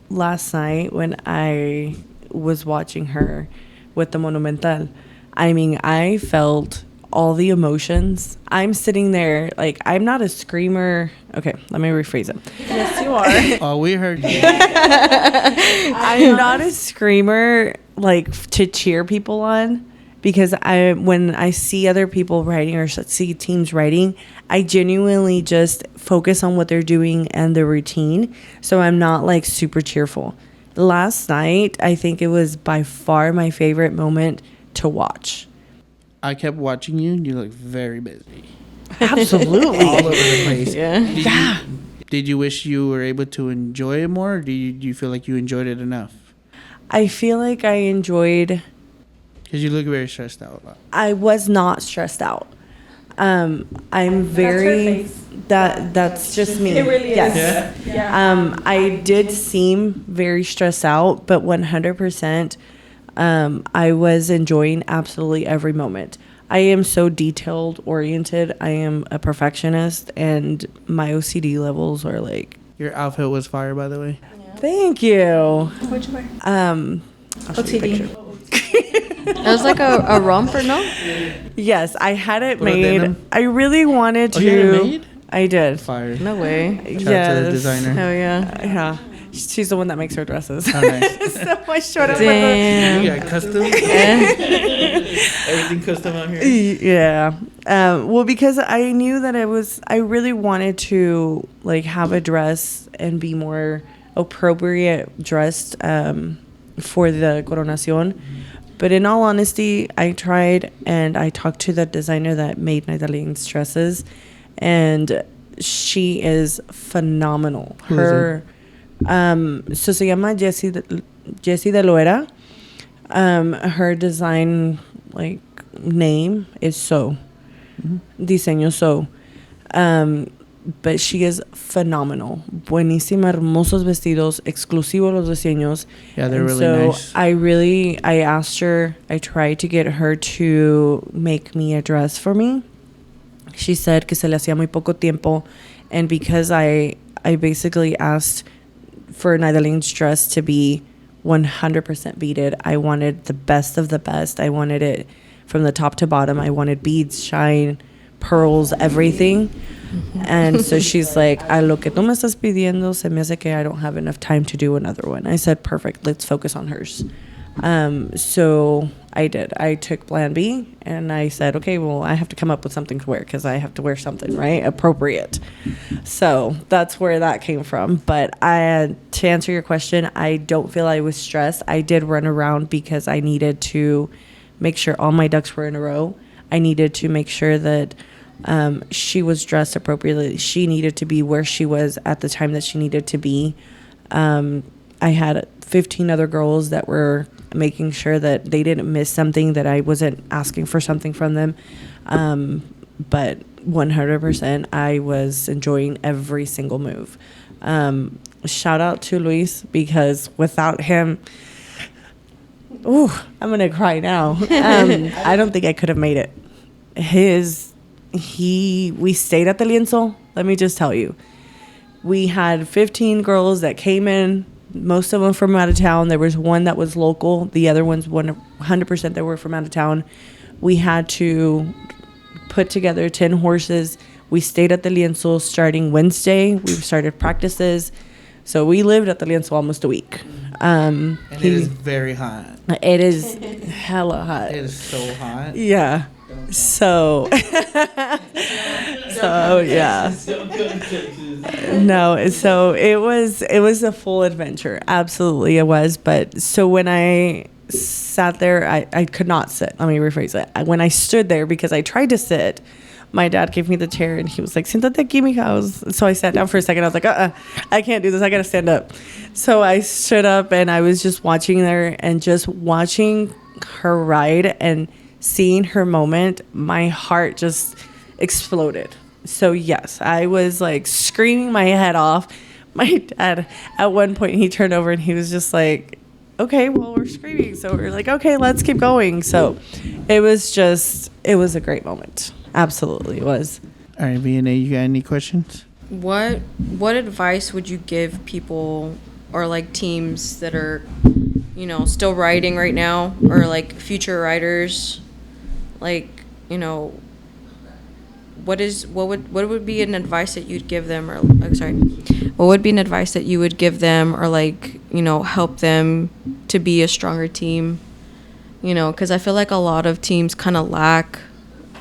last night when I was watching her with the Monumental, I mean, I felt all the emotions. I'm sitting there, like, I'm not a screamer. Okay, let me rephrase it. Yes, you are. Oh, we heard you. I'm not a screamer, like, to cheer people on, because when I see other people writing or see teams writing, I genuinely just focus on what they're doing and the routine. So I'm not like super cheerful. Last night, I think it was by far my favorite moment to watch. I kept watching you. You look very busy. Absolutely. All over the place. Yeah. Did you wish you were able to enjoy it more, or do you feel like you enjoyed it enough? I feel like I enjoyed. Because you look very stressed out a lot. I was not stressed out. I'm very. face. That's just me. It really is. Yes. Yeah. I did seem very stressed out, but 100%, I was enjoying absolutely every moment. I am so detailed oriented. I am a perfectionist, and my OCD levels are like. Your outfit was fire, by the way. Thank you. What'd you wear? I'll show you a OTD. picture. It was like a romper, no? Yes, I had it Puro made. denim? I really wanted to. Oh, you had it made? I did. Fire. No way. Shout out to the Yes. designer. Hell yeah. Yeah. She's the one that makes her dresses. Oh, nice. So I showed up Damn. You got custom? Everything custom out here? Yeah. Well, because I knew that I really wanted to like have a dress and be more appropriate dressed for the coronacion. But in all honesty, I tried and I talked to the designer that made Naydalyn's dresses, and she is phenomenal. Who is So se llama Jessie de Loera. Her design like name is So. Diseño So. But she is phenomenal. Buenísima, hermosos vestidos, exclusivo los diseños. Yeah, they're And really so nice. I asked her, I tried to get her to make me a dress for me. She said que se le hacía muy poco tiempo. And because I basically asked for Naydalyn's dress to be 100% beaded, I wanted the best of the best. I wanted it from the top to bottom. I wanted beads, shine, pearls, everything. And so she's like, a lo que tú me estás pidiendo se me hace que I don't have enough time to do another one. I said, perfect, let's focus on hers. So I did. I took plan B and I said, okay, well, I have to come up with something to wear because I have to wear something, right? Appropriate. So that's where that came from. But to answer your question, I don't feel I was stressed. I did run around because I needed to make sure all my ducks were in a row. I needed to make sure that she was dressed appropriately. She needed to be where she was at the time that she needed to be. I had 15 other girls that were making sure that they didn't miss something, that I wasn't asking for something from them. But 100%, I was enjoying every single move. Shout out to Luis, because without him, I'm going to cry now. I don't think I could have made it. We stayed at the lienzo. Let me just tell you, we had 15 girls that came in, most of them from out of town. There was one that was local. The other ones, 100% that were from out of town. We had to put together 10 horses. We stayed at the lienzo starting Wednesday. We started practices. So we lived at the lienzo almost a week. And it is very hot. It is hella hot. It is so hot. Yeah. So yeah. No, so it was a full adventure. Absolutely it was. But so when I sat there, I could not sit. Let me rephrase it. When I stood there, because I tried to sit, my dad gave me the chair and he was like, siéntate aquí, mija. So I sat down for a second. I was like, I can't do this. I got to stand up. So I stood up and I was just watching there and just watching her ride and seeing her moment. My heart just exploded. So yes, I was like screaming my head off. My dad, at one point, he turned over and he was just like, okay, well, we're screaming. So we're like, okay, let's keep going. So it was a great moment. Absolutely, it was. All right, Vianey, you got any questions? What advice would you give people or like teams that are, you know, still riding right now, or like future riders? Like, you know, what would be an advice that you'd give them, or what would be an advice that you would give them, or like, you know, help them to be a stronger team? You know, because I feel like a lot of teams kind of lack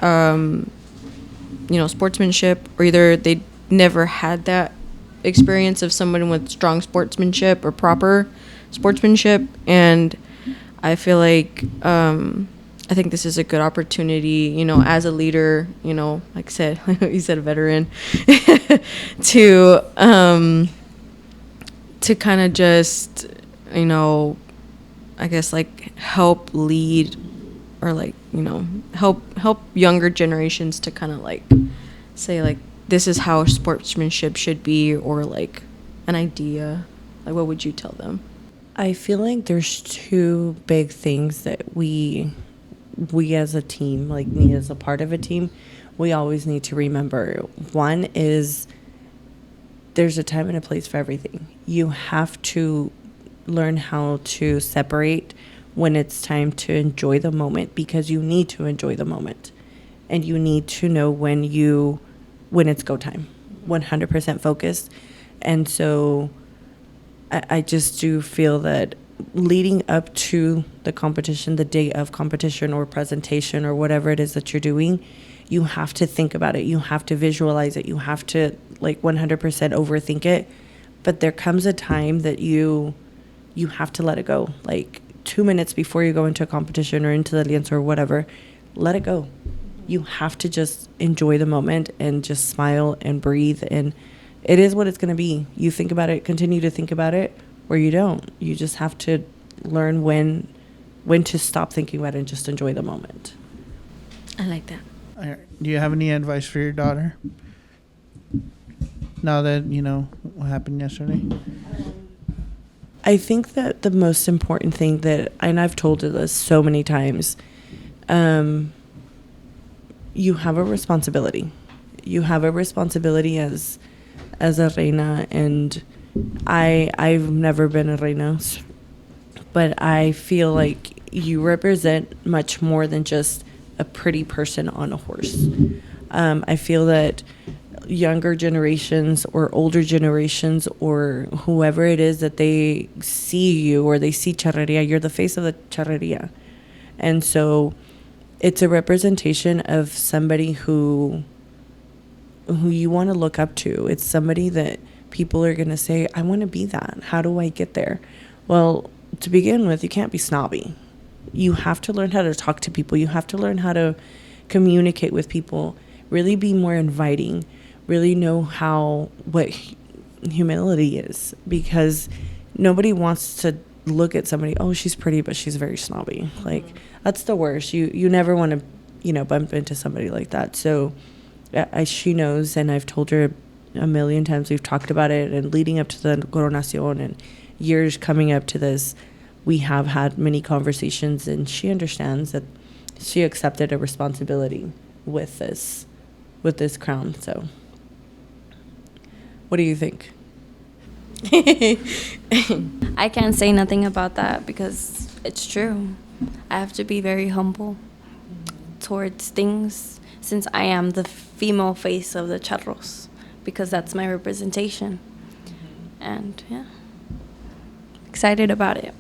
you know, sportsmanship, or either they never had that experience of someone with strong sportsmanship or proper sportsmanship. And I feel like I think this is a good opportunity, you know, as a leader, you know, like I said, you said a veteran, to kind of just, you know, I guess like help lead, or like, you know, help younger generations to kind of like say like, this is how sportsmanship should be, or like an idea. Like, what would you tell them? I feel like there's two big things that we as a team, like me as a part of a team, we always need to remember. One is there's a time and a place for everything. You have to learn how to separate when it's time to enjoy the moment, because you need to enjoy the moment, and you need to know when it's go time, 100% focused. And so I just do feel that leading up to the competition, the day of competition or presentation or whatever it is that you're doing, you have to think about it. You have to visualize it. You have to like 100% overthink it. But there comes a time that you have to let it go. Like 2 minutes before you go into a competition or into the lienzo or whatever, let it go. You have to just enjoy the moment and just smile and breathe. And it is what it's going to be. You think about it, continue to think about it, or you don't. You just have to learn when to stop thinking about it and just enjoy the moment. I like that. All right. Do you have any advice for your daughter now that you know what happened yesterday? I think that the most important thing that, and I've told her this so many times, you have a responsibility. You have a responsibility as a reina, and I've never been a reina, but I feel like you represent much more than just a pretty person on a horse. I feel that younger generations or older generations or whoever it is that they see you or they see charreria, you're the face of the charreria. And so it's a representation of somebody who you want to look up to. It's somebody that people are going to say, I want to be that. How do I get there? Well, to begin with, you can't be snobby. You have to learn how to talk to people. You have to learn how to communicate with people, really be more inviting, really know what humility is, because nobody wants to look at somebody, oh, she's pretty, but she's very snobby. Like, that's the worst. You never want to, bump into somebody like that. So she knows, and I've told her a million times, we've talked about it, and leading up to the coronacion and years coming up to this, we have had many conversations, and she understands that she accepted a responsibility with this crown. So what do you think? I can't say nothing about that because it's true. I have to be very humble towards things, since I am the female face of the charros, because that's my representation. And yeah, excited about it.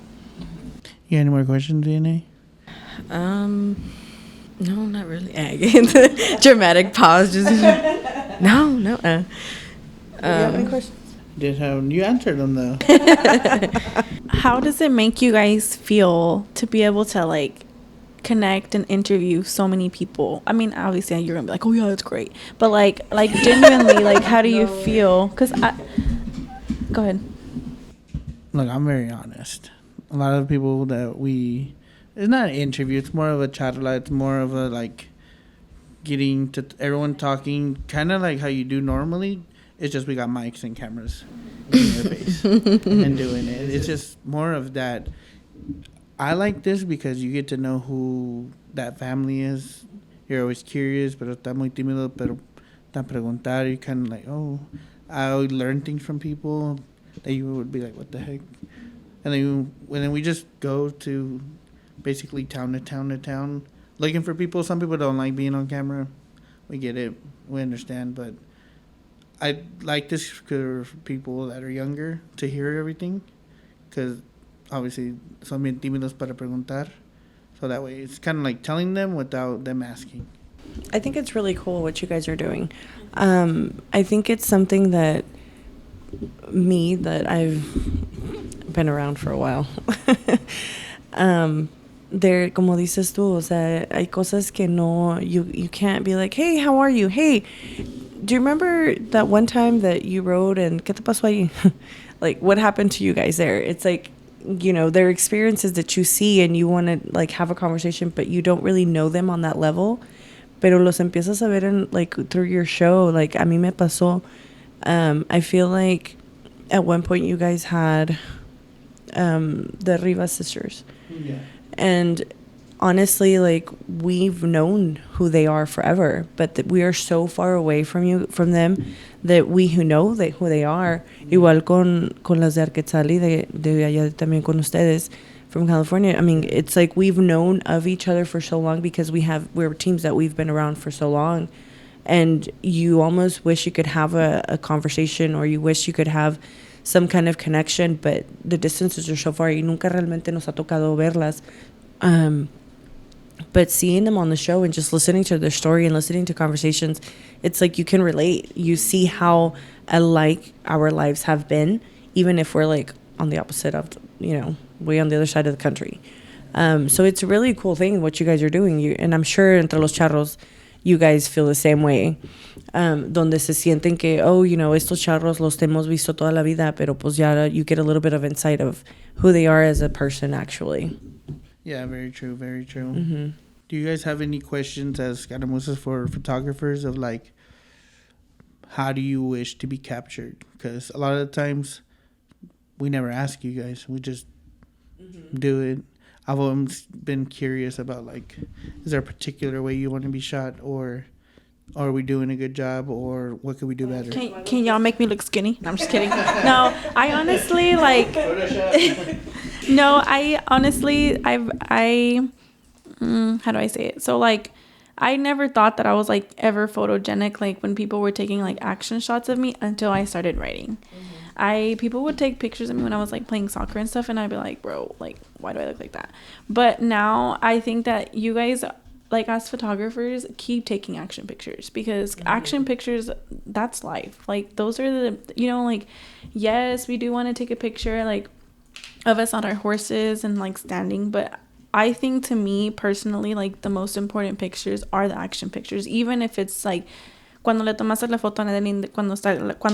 You got any more questions, Vianey? No, not really. Dramatic pause. Just no. Do you have any questions? You answered them though. How does it make you guys feel to be able to like connect and interview so many people? I mean, obviously you're gonna be like, oh yeah, that's great, but like genuinely, like how do you feel? Because go ahead. Look, I'm very honest. A lot of people that it's not an interview, it's more of a charla, it's more of a like getting to everyone talking, kind of like how you do normally. It's just we got mics and cameras in your face and doing it. It's just more of that. I like this because you get to know who that family is. You're always curious, pero está muy tímido, pero tan preguntar. You kind of like, oh, I learn things from people that you would be like, what the heck? And then we just go to basically town to town to town looking for people. Some people don't like being on camera. We get it. We understand, but I like this for people that are younger to hear everything, because obviously son bien tímidos para preguntar. So that way it's kind of like telling them without them asking. I think it's really cool what you guys are doing. I think it's something that I've been around for a while. There, como dices tú, o sea, hay cosas que no, you can't be like, hey, how are you? Hey, do you remember that one time that you rode and ¿qué te pasó ahí? Like, what happened to you guys there? It's like, you know, there are experiences that you see and you want to like have a conversation, but you don't really know them on that level. Pero los empiezas a ver in, like through your show. Like, a mí me pasó. I feel like at one point you guys had the Rivas sisters. Yeah. And honestly, like, we've known who they are forever, but that we are so far away from them, that we who know who they are, igual con las de Arquetzal y de allá también con ustedes from California. I mean, it's like we've known of each other for so long because we're teams that we've been around for so long, and you almost wish you could have a conversation, or you wish you could have some kind of connection, but the distances are so far y nunca realmente nos ha tocado verlas. But seeing them on the show and just listening to their story and listening to conversations, it's like you can relate. You see how alike our lives have been, even if we're like on the opposite of, you know, way on the other side of the country. So it's a really cool thing what you guys are doing. And I'm sure entre los charros, you guys feel the same way. Donde se sienten que, oh, you know, estos charros los hemos visto toda la vida, pero pues ya you get a little bit of insight of who they are as a person, actually. Yeah, very true, very true. Mm-hmm. Do you guys have any questions as escaramuzas for photographers of like, how do you wish to be captured? Because a lot of the times we never ask you guys. We just do it. I've always been curious about like, is there a particular way you want to be shot, or are we doing a good job, or what could we do better? Can y'all make me look skinny? No, I'm just kidding. No, I honestly like. No, I honestly, how do I say it? So like, I never thought that I was like ever photogenic, like when people were taking like action shots of me, until I started writing. People would take pictures of me when I was like playing soccer and stuff, and I'd be like, bro, like, why do I look like that? But now I think that you guys, like, as photographers, keep taking action pictures, because action pictures, that's life. Like, those are the, you know, like, yes, we do want to take a picture like of us on our horses and like standing, but I think, to me personally, like, the most important pictures are the action pictures, even if it's like cuando le tomaste la foto a Naydalyn cuando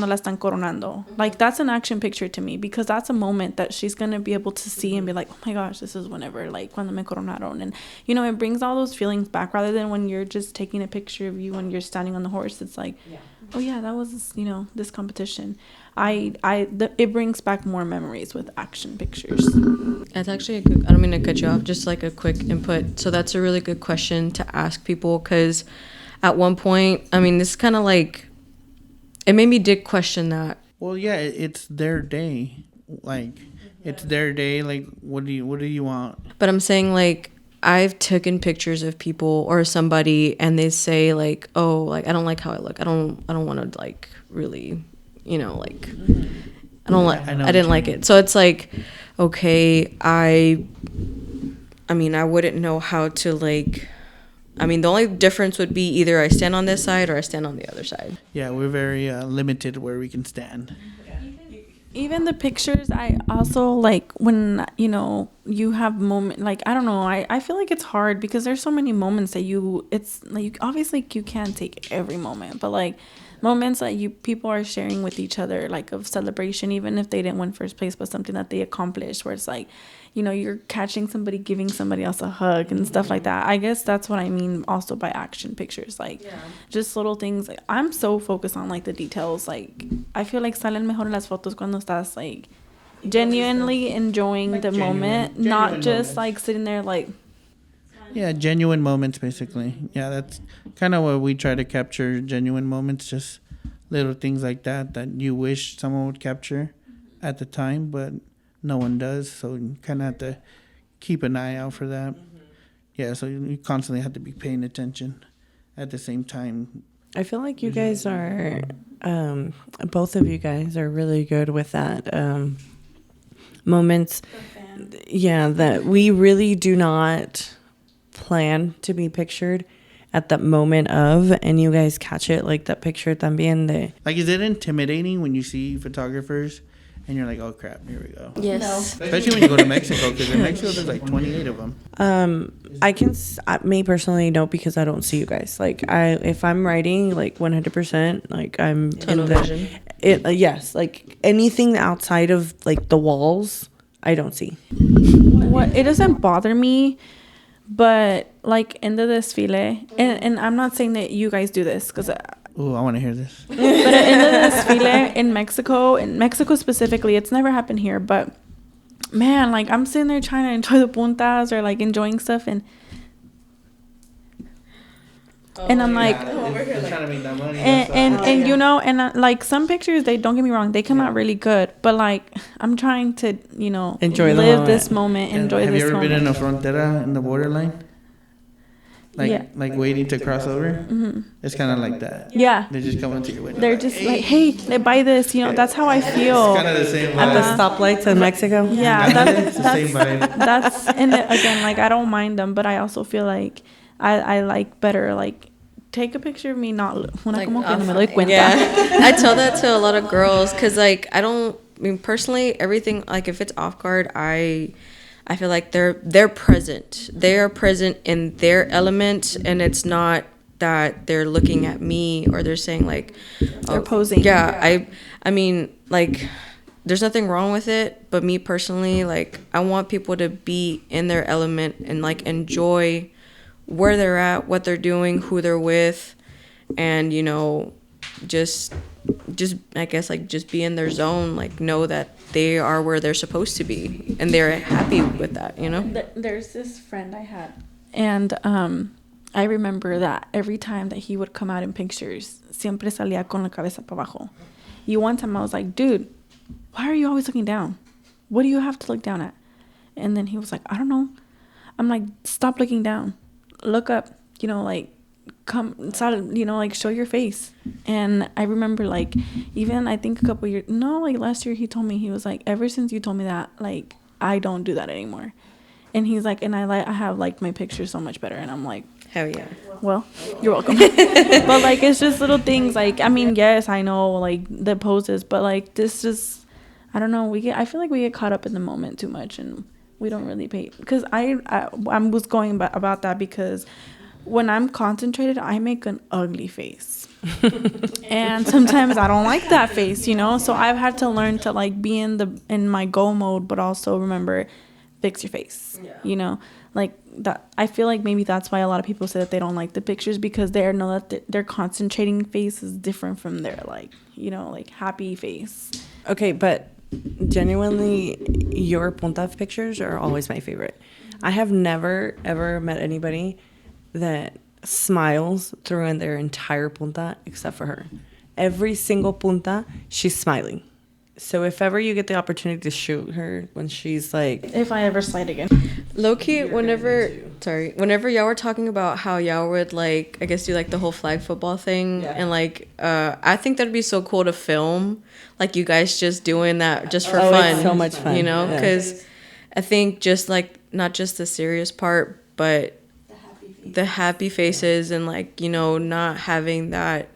la están coronando. Like, that's an action picture to me, because that's a moment that she's going to be able to see and be like, oh my gosh, this is whenever, like, cuando me coronaron. And, you know, it brings all those feelings back, rather than when you're just taking a picture of you when you're standing on the horse. It's like, oh yeah, that was, you know, this competition. It brings back more memories with action pictures. That's actually I don't mean to cut you off, just like a quick input. So that's a really good question to ask people, because at one point, I mean, this is kind of like, it made me did question that. Well, yeah, it's their day. Like, it's their day. Like, what do you want? But I'm saying, like, I've taken pictures of people or somebody, and they say like, oh, like, I don't like how I look. I don't want to like really, you know, like, I didn't like it. So it's like, okay, I mean, I wouldn't know how to like. I mean, the only difference would be either I stand on this side or I stand on the other side. Yeah, we're very limited where we can stand. Even the pictures, I also like when, you know, you have moment, like, I don't know, I feel like it's hard because there's so many moments that it's like, obviously you can't take every moment, but like moments that people are sharing with each other, like of celebration, even if they didn't win first place, but something that they accomplished, where it's like, you know, you're catching somebody giving somebody else a hug and stuff like that. I guess that's what I mean also by action pictures, like just little things. Like, I'm so focused on like the details. Like I feel like salen mejor las fotos cuando estás like genuinely enjoying like the moment, not just moments. Like sitting there like. Yeah, genuine moments, basically. Yeah, that's kind of what we try to capture, genuine moments, just little things like that you wish someone would capture at the time, but no one does, so you kind of have to keep an eye out for that. Yeah, so you constantly have to be paying attention at the same time. I feel like you guys are, both of you guys are really good with that. Moments, yeah, that we really do not plan to be pictured at that moment of, and you guys catch it, like that picture tambien. Like, is it intimidating when you see photographers and you're like, oh crap, here we go? Yes. No. Especially when you go to Mexico, because in Mexico there's like 28 of them. Me personally, no, because I don't see you guys. Like, if I'm writing, like 100%, like I'm Tunnel vision. Yes, like anything outside of like the walls, I don't see. What, it doesn't bother me, but like in the desfile, and I'm not saying that you guys do this, because Oh, I want to hear this. but in the desfile in Mexico specifically, it's never happened here, but man, like I'm sitting there trying to enjoy the puntas or like enjoying stuff, and I'm like, it's trying to make that money. and you know, and like some pictures, they don't get me wrong, they come out really good, but like I'm trying to, you know, live this moment, enjoy this moment. Have you ever been in a frontera in the borderline? Like waiting to cross over? Mm-hmm. It's kind of like that. Yeah. They just come into your window. They're just like, hey, they buy this. You know, that's how I feel. It's kind of the same vibe. At the stoplights in Mexico? Yeah. It's the same vibe. That's, and again, like, I don't mind them, but I also feel like I like better, like, take a picture of me not like, como que no me doy cuenta. Yeah. I tell that to a lot of girls because, like, I mean, personally, everything, like, if it's off guard, I feel like they're present. They are present in their element, and it's not that they're looking at me or they're saying like, they're posing. Yeah, I mean, like, there's nothing wrong with it, but me personally, like, I want people to be in their element and like enjoy where they're at, what they're doing, who they're with, and, you know, just I guess, like, just be in their zone, like, know that they are where they're supposed to be and they're happy with that, you know. There's this friend I had, and I remember that every time that he would come out in pictures, siempre salía con la cabeza para abajo. Y one time I was like, dude, why are you always looking down? What do you have to look down at? And then he was like, I don't know. I'm like, stop looking down, look up, you know, like, come, you know, like, show your face. And I remember, like, even I think like last year, he told me, he was like, ever since you told me that, like, I don't do that anymore. And he's like, and I have liked my pictures so much better. And I'm like, hell yeah. Well, you're welcome. But like, it's just little things. Like, I mean, yes, I know, like, the poses, but like, this just, I don't know, I feel like we get caught up in the moment too much, and we don't really pay, because I was going about that because when I'm concentrated, I make an ugly face. And sometimes I don't like that face, you know? So I've had to learn to, like, be in my go mode, but also remember, fix your face, you know? Like, that, I feel like maybe that's why a lot of people say that they don't like the pictures, because they know that their concentrating face is different from their, like, you know, like, happy face. Okay, but genuinely, your punta pictures are always my favorite. I have never, ever met anybody that smiles through their entire punta except for her. Every single punta, she's smiling. So if ever you get the opportunity to shoot her when she's like... If I ever slide again. Low-key, whenever y'all were talking about how y'all would, like, I guess do, like, the whole flag football thing, and, like, I think that'd be so cool to film, like, you guys just doing that just for fun. It's so much fun. You know? Because I think just, like, not just the serious part, but the happy faces and, like, you know, not having that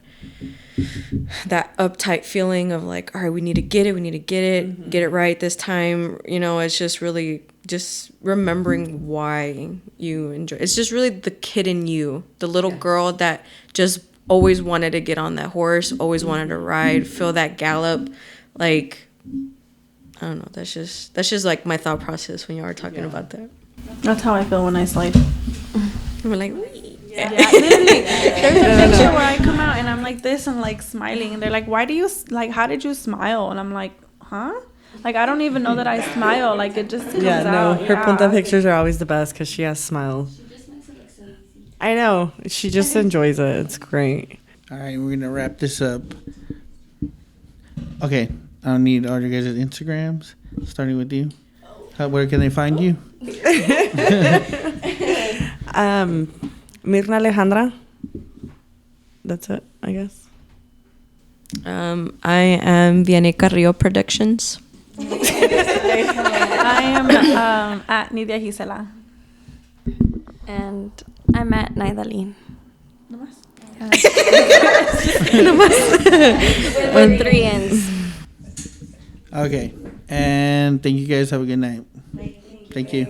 that uptight feeling of like, all right, we need to get it, get it right this time. You know, it's just really just remembering why you enjoy. It's just really the kid in you, the little girl that just always wanted to get on that horse, always wanted to ride, feel that gallop. Like, I don't know. That's just like my thought process when you are talking about that. That's how I feel when I slide. We're like, Yeah, literally. There's a picture where I come out and I'm like this and like smiling, and they're like, "Why do you like? How did you smile?" And I'm like, "Huh? Like I don't even know that I smile. Like it just comes out." Her punta pictures are always the best because she has smiles. I know. She just enjoys it. It's great. All right, we're gonna wrap this up. Okay, I don't need all your guys' Instagrams. Starting with you. Where can they find you? Mirna Alejandra. That's it, I guess. I am Vianey Carrillo Productions. I am at Nidia Gisela. And I'm at Naydalyn. With 3 N's. Okay, and thank you guys. Have a good night. Thank you.